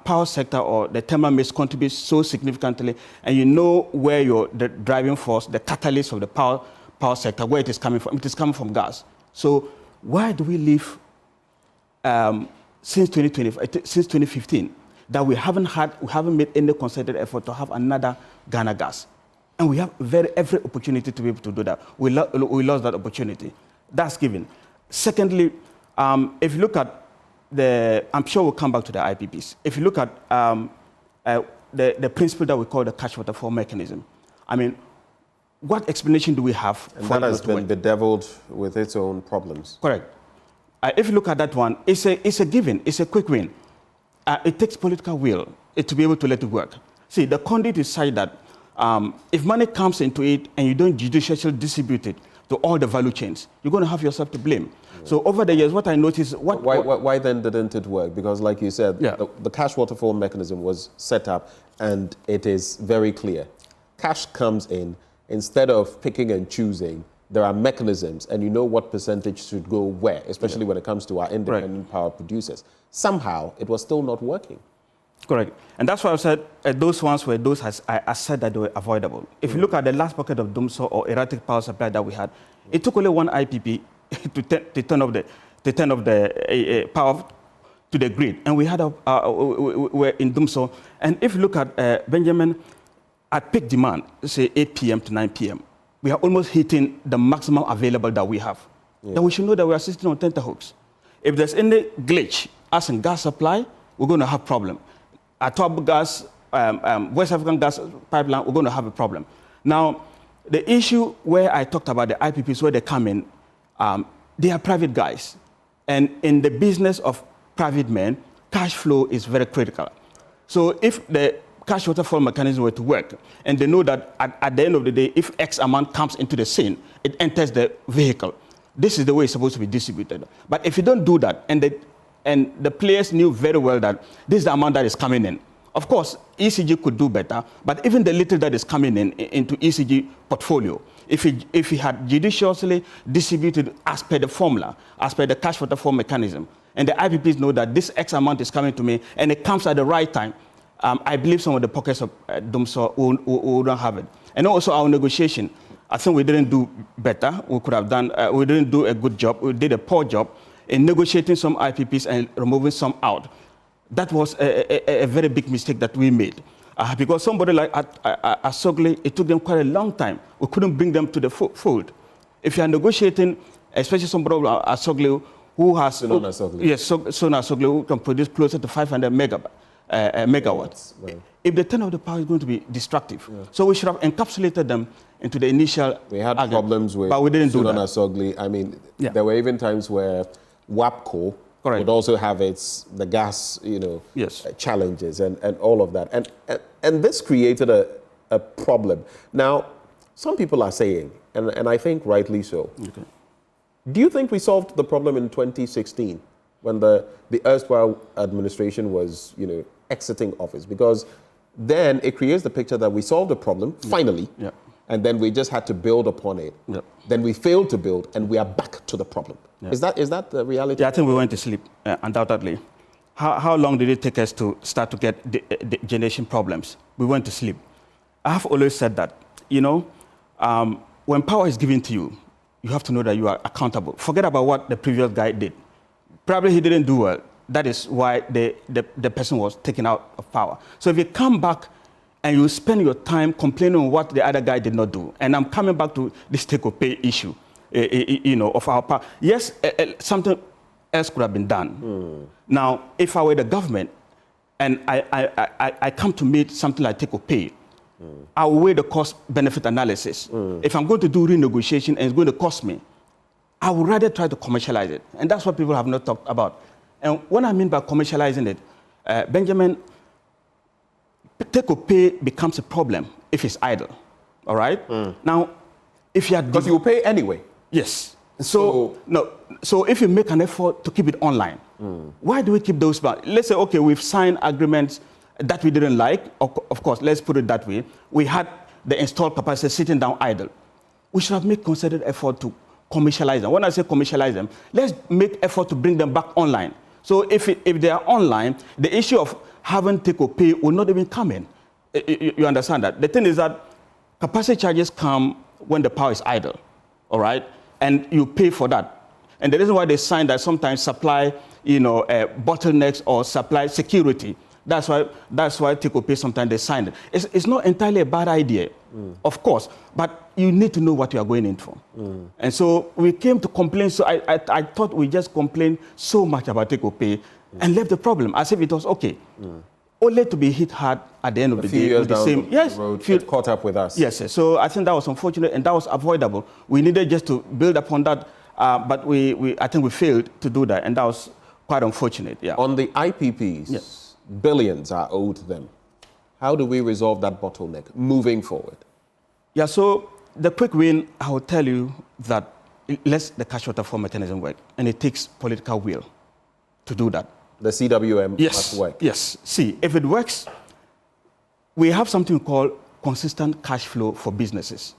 power sector or the thermal mix contributes so significantly, and you know where the driving force, the catalyst of the power sector, where it is coming from gas. So why do we live since 2015 that we haven't made any concerted effort to have another Ghana gas? And we have every opportunity to be able to do that. We lost that opportunity. That's given. Secondly, if you look at I'm sure we'll come back to the IPPs. If you look at the principle that we call the catch waterfall mechanism, what explanation do we have? And that has been bedeviled with its own problems. Correct. If you look at that one, it's a given. It's a quick win. It takes political will to be able to let it work. See, the conduit is such that if money comes into it and you don't judiciously distribute it to all the value chains, you're going to have yourself to blame. Yeah. So over the years, what I noticed... Why then didn't it work? Because like you said, the cash waterfall mechanism was set up and it is very clear. Cash comes in, instead of picking and choosing, there are mechanisms and you know what percentage should go where, especially when it comes to our independent power producers. Somehow, it was still not working. Correct. And that's why I said those ones were those I said that they were avoidable. If you look at the last bucket of DUMSO or erratic power supply that we had, it took only one IPP to turn off the power to the grid. And we had we're in DUMSO. And if you look at Benjamin, at peak demand, say 8 p.m. to 9 p.m., we are almost hitting the maximum available that we have. Yeah. Then we should know that we are sitting on tenterhooks. If there's any glitch as in gas supply, we're going to have a problem. At top gas, West African gas pipeline, we're going to have a problem. Now, the issue where I talked about the IPPs, where they come in, they are private guys. And in the business of private men, cash flow is very critical. So if the cash waterfall mechanism were to work, and they know that at the end of the day, if X amount comes into the scene, it enters the vehicle. This is the way it's supposed to be distributed. But if you don't do that, and the players knew very well that this is the amount that is coming in. Of course, ECG could do better, but even the little that is coming into ECG portfolio, if he had judiciously distributed as per the formula, as per the cash waterfall mechanism, and the IPPs know that this X amount is coming to me and it comes at the right time, I believe some of the pockets of Dumso wouldn't have it. And also our negotiation, I think we didn't do better. We could have done, we didn't do a good job. We did a poor job in negotiating some IPPs and removing some out. That was a very big mistake that we made. Because somebody like Asogli, it took them quite a long time. We couldn't bring them to the fold. If you are negotiating, especially somebody like Asogli, who has... Yes, Sona Asogli, who can produce closer to 500 megawatts. Right. If the turn of the power is going to be destructive. Yeah. So we should have encapsulated them into the initial... We had problems with but we didn't do that. Asogli. I mean, there were even times where WAPCO would also have the gas, challenges and all of that. And this created a problem. Now, some people are saying, and I think rightly so, do you think we solved the problem in 2016 when the erstwhile administration was, exiting office? Because then it creates the picture that we solved the problem, finally, and then we just had to build upon it. Then we failed to build, and we are back to the problem. Is that the reality? Yeah, I think we went to sleep, undoubtedly. How long did it take us to start to get the generation problems? We went to sleep. I have always said that, when power is given to you, you have to know that you are accountable. Forget about what the previous guy did. Probably he didn't do well. That is why the person was taken out of power. So if you come back and you spend your time complaining on what the other guy did not do, and I'm coming back to this take-or-pay issue, of our power. Yes, something else could have been done. Now, if I were the government and I come to meet something like take-or-pay, I will weigh the cost-benefit analysis. If I'm going to do renegotiation and it's going to cost me, I would rather try to commercialize it. And that's what people have not talked about. And what I mean by commercializing it, Benjamin, take-or-pay becomes a problem if it's idle, all right? Now, if you are... Because you pay anyway. Yes. So if you make an effort to keep it online, why do we keep those back? Let's say, okay, we've signed agreements that we didn't like. Of course, let's put it that way. We had the installed capacity sitting down idle. We should have made concerted effort to commercialize them. When I say commercialize them, let's make effort to bring them back online. So if they are online, the issue of having take-or-pay will not even come in. You understand that? The thing is that capacity charges come when the power is idle, all right? And you pay for that. And the reason why they sign that sometimes supply, bottlenecks or supply security, that's why take-or-pay sometimes they sign it. It's not entirely a bad idea, of course, but you need to know what you are going in for. And so we came to complain. So I thought we just complained so much about take-or-pay and left the problem as if it was okay. Only to be hit hard at the end of the day with the same. Yes, road, caught up with us. Yes, yes. So I think that was unfortunate and that was avoidable. We needed just to build upon that, but I think we failed to do that, and that was quite unfortunate. Yeah. On the IPPs, billions are owed them. How do we resolve that bottleneck moving forward? Yeah. So the quick win, I will tell you that lets the cash waterfall mechanism work, and it takes political will to do that. The CWM must work. Yes. See, if it works, we have something called consistent cash flow for businesses.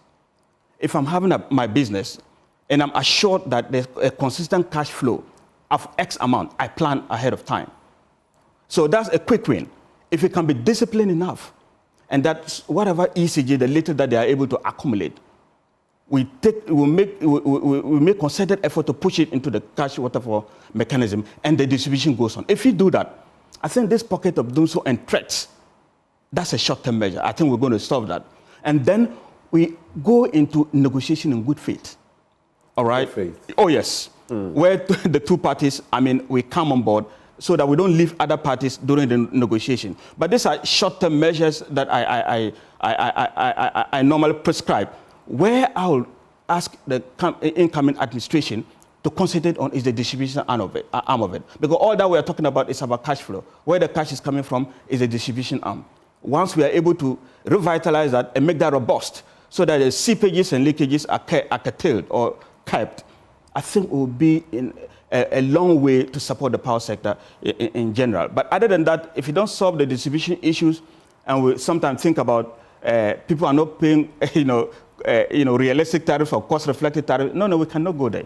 If I'm having my business and I'm assured that there's a consistent cash flow of X amount, I plan ahead of time. So that's a quick win. If it can be disciplined enough, and that's whatever ECG, the little that they are able to accumulate, we make concerted effort to push it into the cash waterfall mechanism, and the distribution goes on. If we do that, I think this pocket of doing so and threats, that's a short-term measure. I think we're going to solve that. And then we go into negotiation in good faith. All right? Good faith. Oh, yes. Where the two parties, we come on board so that we don't leave other parties during the negotiation. But these are short-term measures that I normally prescribe. Where I will ask the incoming administration to concentrate on is the distribution arm of it. Because all that we are talking about is about cash flow. Where the cash is coming from is the distribution arm. Once we are able to revitalize that and make that robust so that the seepages and leakages are curtailed or kept, I think it will be in a long way to support the power sector in general. But other than that, if you don't solve the distribution issues, and we sometimes think about people are not paying, realistic tariffs or cost-reflective tariffs. No, we cannot go there.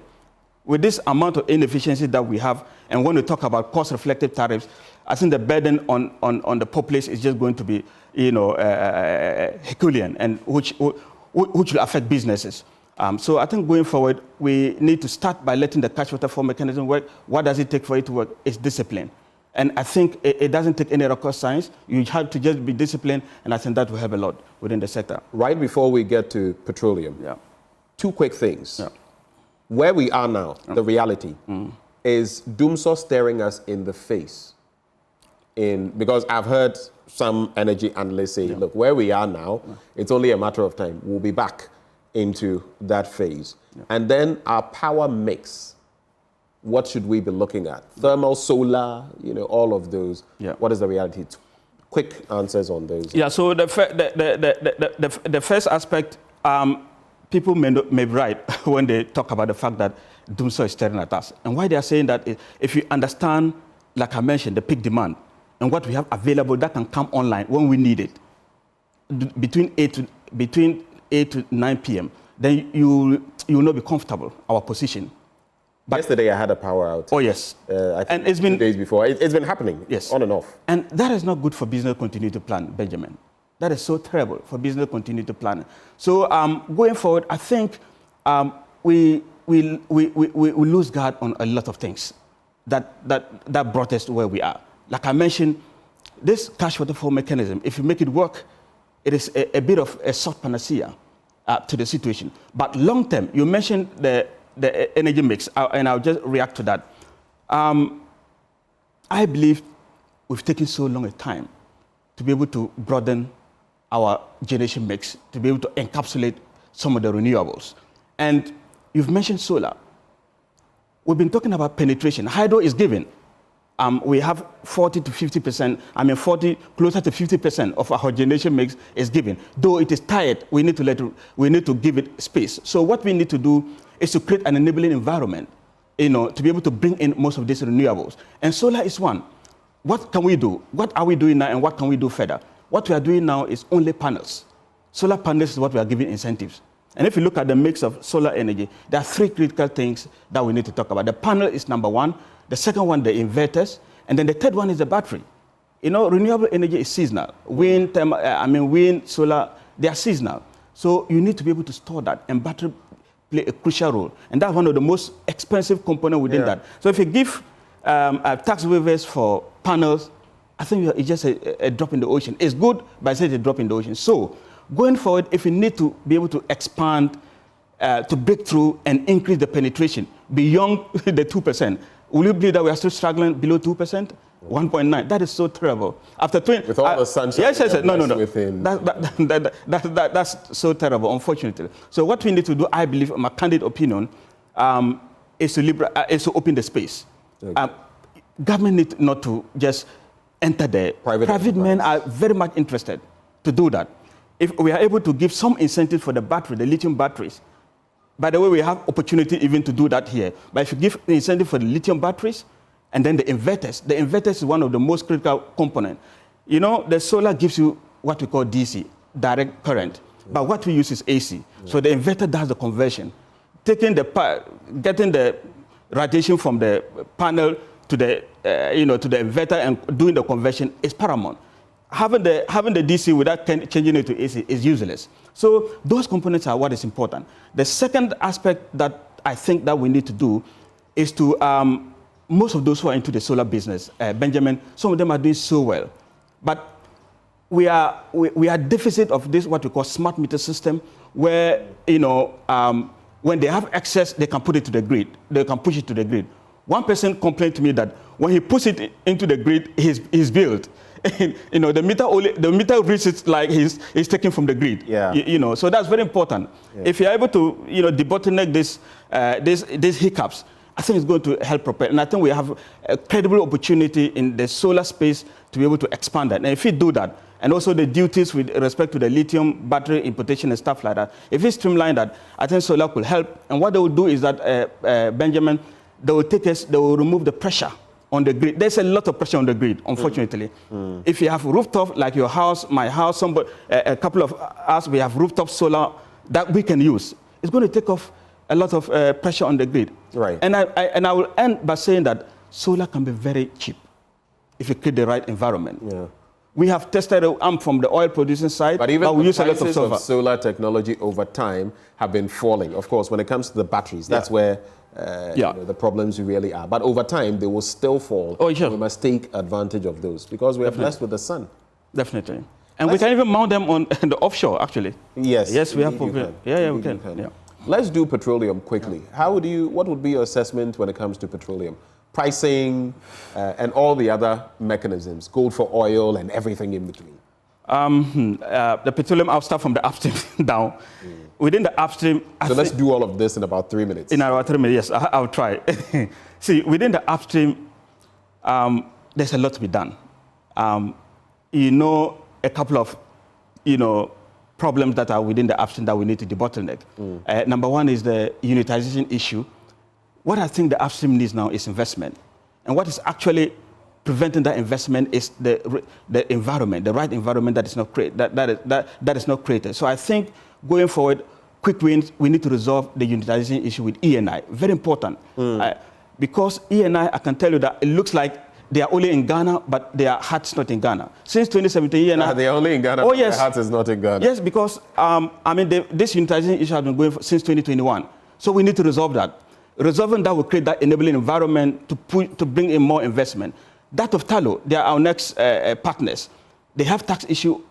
With this amount of inefficiency that we have, and when we talk about cost-reflective tariffs, I think the burden on the populace is just going to be, Herculean, and which will affect businesses. So I think going forward, we need to start by letting the catch water flow mechanism work. What does it take for it to work? It's discipline. And I think it doesn't take any rocket science. You have to just be disciplined, and I think that will help a lot within the sector. Right before we get to petroleum, two quick things. Where we are now, the reality, is Doomsaw staring us in the face? Because I've heard some energy analysts say, look, where we are now, it's only a matter of time. We'll be back into that phase. And then our power mix. What should we be looking at? Thermal, solar, all of those. What is the reality? Quick answers on those. Yeah, so the first aspect, people may be right when they talk about the fact that Doomsaw is staring at us. And why they are saying that is, if you understand, like I mentioned, the peak demand and what we have available that can come online when we need it, between 8 to 9 p.m., then you will not be comfortable, our position. But yesterday I had a power outage. Oh, yes. And it's been 2 days before. It's been happening, on and off. And that is not good for business continuity plan, Benjamin. That is so terrible for business continuity planning. So going forward, I think we lose guard on a lot of things that brought us to where we are. Like I mentioned, this cash water flow mechanism, if you make it work, it is a bit of a soft panacea to the situation. But long term, you mentioned the energy mix, and I'll just react to that. I believe we've taken so long a time to be able to broaden our generation mix, to be able to encapsulate some of the renewables. And you've mentioned solar. We've been talking about penetration. Hydro is given. We have 40 to 50%, closer to 50% of our generation mix is given. Though it is tired, we need to give it space. So what we need to do is to create an enabling environment, to be able to bring in most of these renewables. And solar is one. What can we do? What are we doing now, and what can we do further? What we are doing now is only panels. Solar panels is what we are giving incentives. And if you look at the mix of solar energy, there are three critical things that we need to talk about. The panel is number one. The second one, the inverters. And then the third one is the battery. Renewable energy is seasonal. Wind, solar, they are seasonal. So you need to be able to store that, and battery play a crucial role. And that's one of the most expensive components within that. So if you give tax waivers for panels, I think it's just a drop in the ocean. It's good, but it's a drop in the ocean. So going forward, if we need to be able to expand, to break through and increase the penetration beyond the 2%, will you believe that we are still struggling below 2%? 1.9. That is so terrible. After 20, with all the sunshine. Yes. No. That's so terrible, unfortunately. So what we need to do, I believe, my candid opinion, is to open the space. Okay. Government needs not to just enter there. Private men are very much interested to do that. If we are able to give some incentive for the battery, the lithium batteries. By the way, we have opportunity even to do that here. But if you give the incentive for the lithium batteries, and then the inverters is one of the most critical components. The solar gives you what we call DC, direct current. But what we use is AC. So the inverter does the conversion. Getting the radiation from the panel to the inverter and doing the conversion is paramount. Having the DC without changing it to AC is useless. So those components are what is important. The second aspect that I think that we need to do is to, most of those who are into the solar business, Benjamin, some of them are doing so well. But we are deficit of this, what we call smart meter system, where, when they have access, they can put it to the grid. They can push it to the grid. One person complained to me that when he puts it into the grid, he's billed. The meter reaches like he's taken from the grid. Yeah. So that's very important. Yeah. If you're able to, debottleneck these hiccups, I think it's going to help propel. And I think we have a credible opportunity in the solar space to be able to expand that. And if we do that, and also the duties with respect to the lithium battery importation and stuff like that, if we streamline that, I think solar could help. And what they will do is that, Benjamin, they will remove the pressure on the grid. There's a lot of pressure on the grid, unfortunately. If you have rooftop, like your house, my house, a couple of us, we have rooftop solar that we can use, it's going to take off a lot of pressure on the grid. Right. And I will end by saying that solar can be very cheap if you create the right environment. Yeah. We have tested from the oil producing side, but even we the use a lot prices of of solar technology over time have been falling. Of course, when it comes to the batteries, that's where the problems really are. But over time, they will still fall. Oh, sure. We must take advantage of those because we are blessed with the sun. Definitely. And we can even mount them on the offshore, actually. Yes. Yes, we have. We can. We can. Yeah. Let's do petroleum quickly. What would be your assessment when it comes to petroleum? Pricing and all the other mechanisms, gold for oil and everything in between. The petroleum, I'll start from the upstream down. Within the upstream... So let's do all of this in about 3 minutes. In about 3 minutes, yes, I'll try. See, within the upstream, there's a lot to be done. A couple of, problems that are within the upstream that we need to debottleneck. Number one is the unitization issue. What I think the upstream needs now is investment. And what is actually preventing that investment is the environment, the right environment that is not that is not created. So I think going forward, quick wins, we need to resolve the unitization issue with E&I. Very important. Because E&I can tell you that it looks like they are only in Ghana, but their heart's not in Ghana. Since 2017, E&I... They're only in Ghana, but their heart is not in Ghana. Yes, because, this unitization issue has been going since 2021. So we need to resolve that. Resolving that will create that enabling environment to bring in more investment. That of Talo, they are our next partners. They have tax issue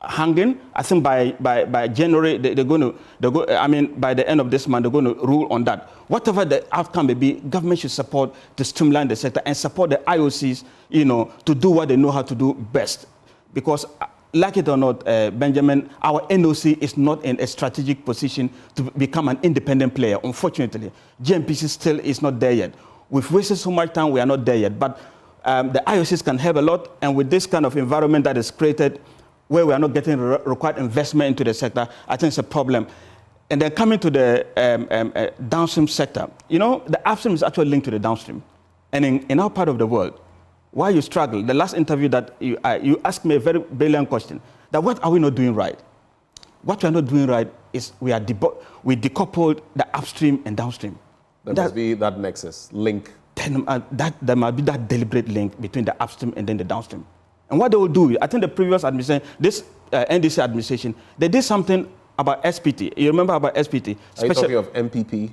hanging. I think by January, by the end of this month, they're going to rule on that. Whatever the outcome may be, government should support to streamline the sector and support the IOCs, to do what they know how to do best. Because, like it or not, Benjamin, our NOC is not in a strategic position to become an independent player. Unfortunately, GMPC still is not there yet. We've wasted so much time, we are not there yet. But the IOCs can help a lot, and with this kind of environment that is created, where we are not getting required investment into the sector, I think it's a problem. And then coming to the downstream sector, the upstream is actually linked to the downstream. And in our part of the world, why you struggle, the last interview that you asked me a very brilliant question, that what are we not doing right? What we are not doing right is we decoupled the upstream and downstream. There must be that nexus, link. There must be that deliberate link between the upstream and then the downstream. And what they will do, I think the previous administration, this NDC administration, they did something about SPT. You remember about SPT? Are you talking of MPP?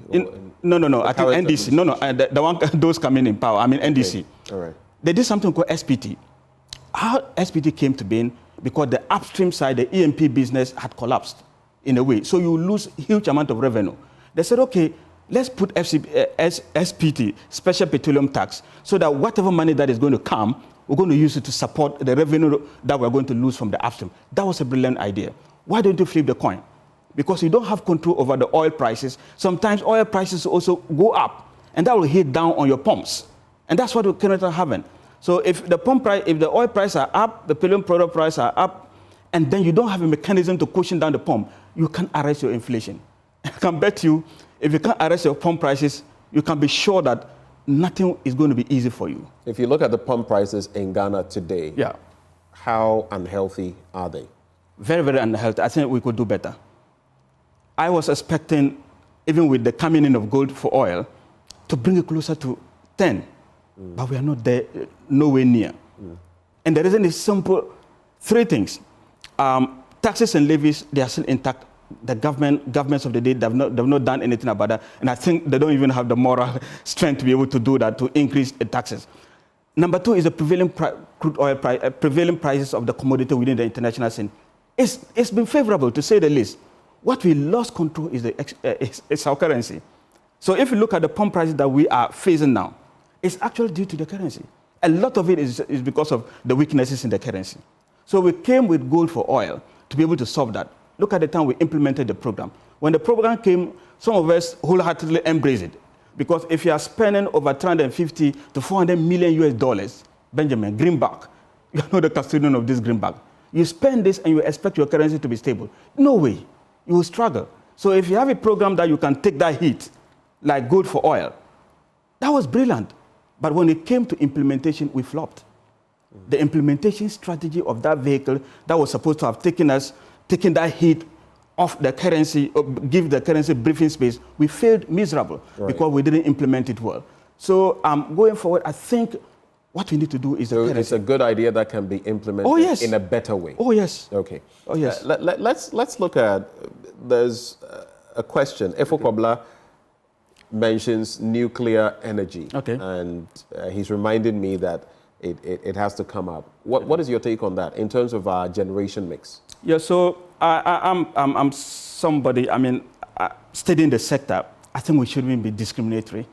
No. I think NDC. No. The one, those coming in power. I mean NDC. All right. They did something called SPT. How SPT came to being, because the upstream side, the EMP business had collapsed in a way. So you lose huge amount of revenue. They said, okay, let's put SPT, Special Petroleum Tax, so that whatever money that is going to come, we're going to use it to support the revenue that we're going to lose from the upstream. That was a brilliant idea. Why don't you flip the coin? Because you don't have control over the oil prices. Sometimes oil prices also go up, and that will hit down on your pumps. And that's what we're currently having. So if the oil prices are up, the petroleum product prices are up, and then you don't have a mechanism to cushion down the pump, you can't arrest your inflation. I can bet you, if you can't arrest your pump prices, you can be sure that nothing is going to be easy for you. If you look at the pump prices in Ghana today, how unhealthy are they? Very, very unhealthy. I think we could do better. I was expecting, even with the coming in of gold for oil, to bring it closer to 10. But we are not there, nowhere near. And the reason is simple, 3 things. Taxes and levies, they are still intact. The governments of the day, they've not done anything about that. And I think they don't even have the moral strength to be able to do that, to increase the taxes. Number 2 is the prevailing crude oil prevailing prices of the commodity within the international scene. It's been favorable, to say the least. What we lost control is our currency. So if you look at the pump prices that we are facing now, it's actually due to the currency. A lot of it is because of the weaknesses in the currency. So we came with gold for oil to be able to solve that. Look at the time we implemented the program. When the program came, some of us wholeheartedly embraced it. Because if you are spending over 350 to 400 million US dollars, Benjamin, greenback, you are not the custodian of this greenback. You spend this and you expect your currency to be stable. No way. You will struggle. So if you have a program that you can take that hit, like gold for oil, that was brilliant. But when it came to implementation, we flopped. The implementation strategy of that vehicle that was supposed to have taken that hit off the currency, give the currency breathing space, we failed miserable because we didn't implement it well. So going forward, I think what we need to do is it's a good idea that can be implemented in a better way. Oh, yes. Okay. Oh, yes. Let's look at, there's a question. Efo Kobla mentions nuclear energy. Okay. And he's reminded me that it has to come up. What is your take on that in terms of our generation mix? Yeah, so I'm somebody, studying the sector, I think we shouldn't be discriminatory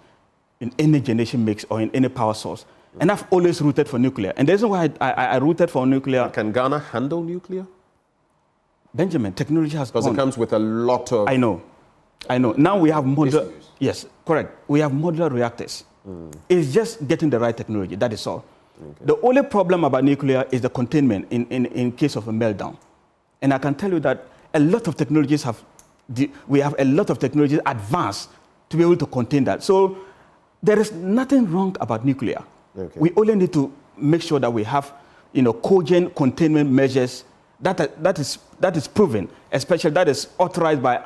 in any generation mix or in any power source. And I've always rooted for nuclear. And the reason why I rooted for nuclear... Can Ghana handle nuclear? Benjamin, technology has gone. Because it comes with a lot of... I know. Now we have modular... Yes, correct. We have modular reactors. It's just getting the right technology, that is all. Okay. The only problem about nuclear is the containment in case of a meltdown. And I can tell you that a lot of technologies we have a lot of technologies advanced to be able to contain that. So there is nothing wrong about nuclear. Okay. We only need to make sure that we have, cogent containment measures that is proven, especially that is authorized by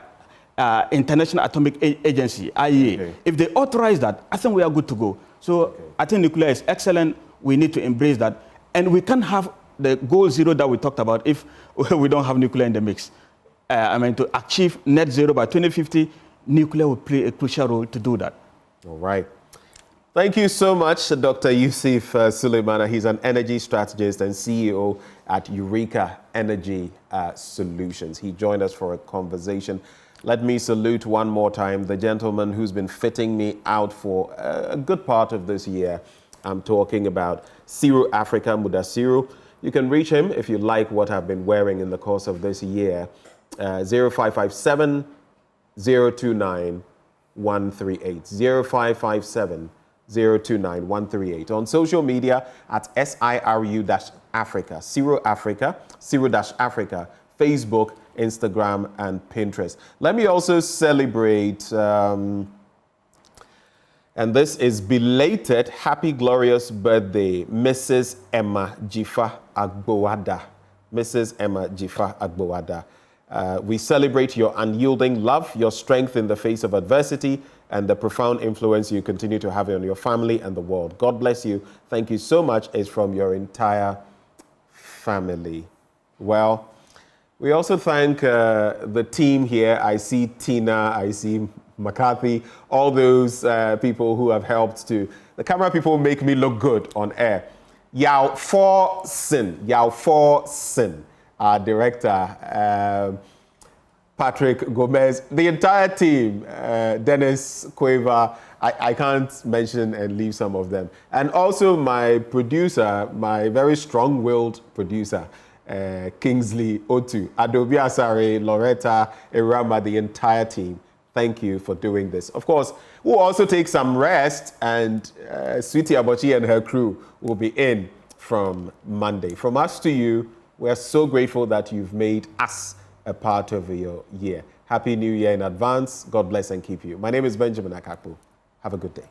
International Atomic Agency, IAEA. Okay. If they authorize that, I think we are good to go. So I think nuclear is excellent. We need to embrace that. And we can't have the goal zero that we talked about if we don't have nuclear in the mix. To achieve net zero by 2050, nuclear will play a crucial role to do that. All right. Thank you so much, Dr. Yusuf Suleimana. He's an energy strategist and CEO at Eureka Energy Solutions. He joined us for a conversation. Let me salute one more time the gentleman who's been fitting me out for a good part of this year. I'm talking about Ciro Africa Mudasiru. You can reach him if you like what I've been wearing in the course of this year. 0557 029 138. 0557 029 138. On social media at SIRU-Africa, Ciro Africa, Ciro-Africa, Facebook, Instagram, and Pinterest. Let me also celebrate, and this is belated happy glorious birthday, Mrs. Emma Jifa Agbowada. Mrs. Emma Jifa Agbowada. We celebrate your unyielding love, your strength in the face of adversity, and the profound influence you continue to have on your family and the world. God bless you. Thank you so much. It's from your entire family. Well, we also thank the team here. I see Tina, I see McCarthy, all those people who have helped to, the camera people make me look good on air. Yao For Sin, our director, Patrick Gomez, the entire team, Dennis Quaver, I can't mention and leave some of them. And also my producer, my very strong-willed producer, Kingsley Otu, Adobe Asare, Loretta, Irama, the entire team. Thank you for doing this. Of course, we'll also take some rest, and Sweetie Abochi and her crew will be in from Monday. From us to you, we're so grateful that you've made us a part of your year. Happy New Year in advance. God bless and keep you. My name is Benjamin Akakpo. Have a good day.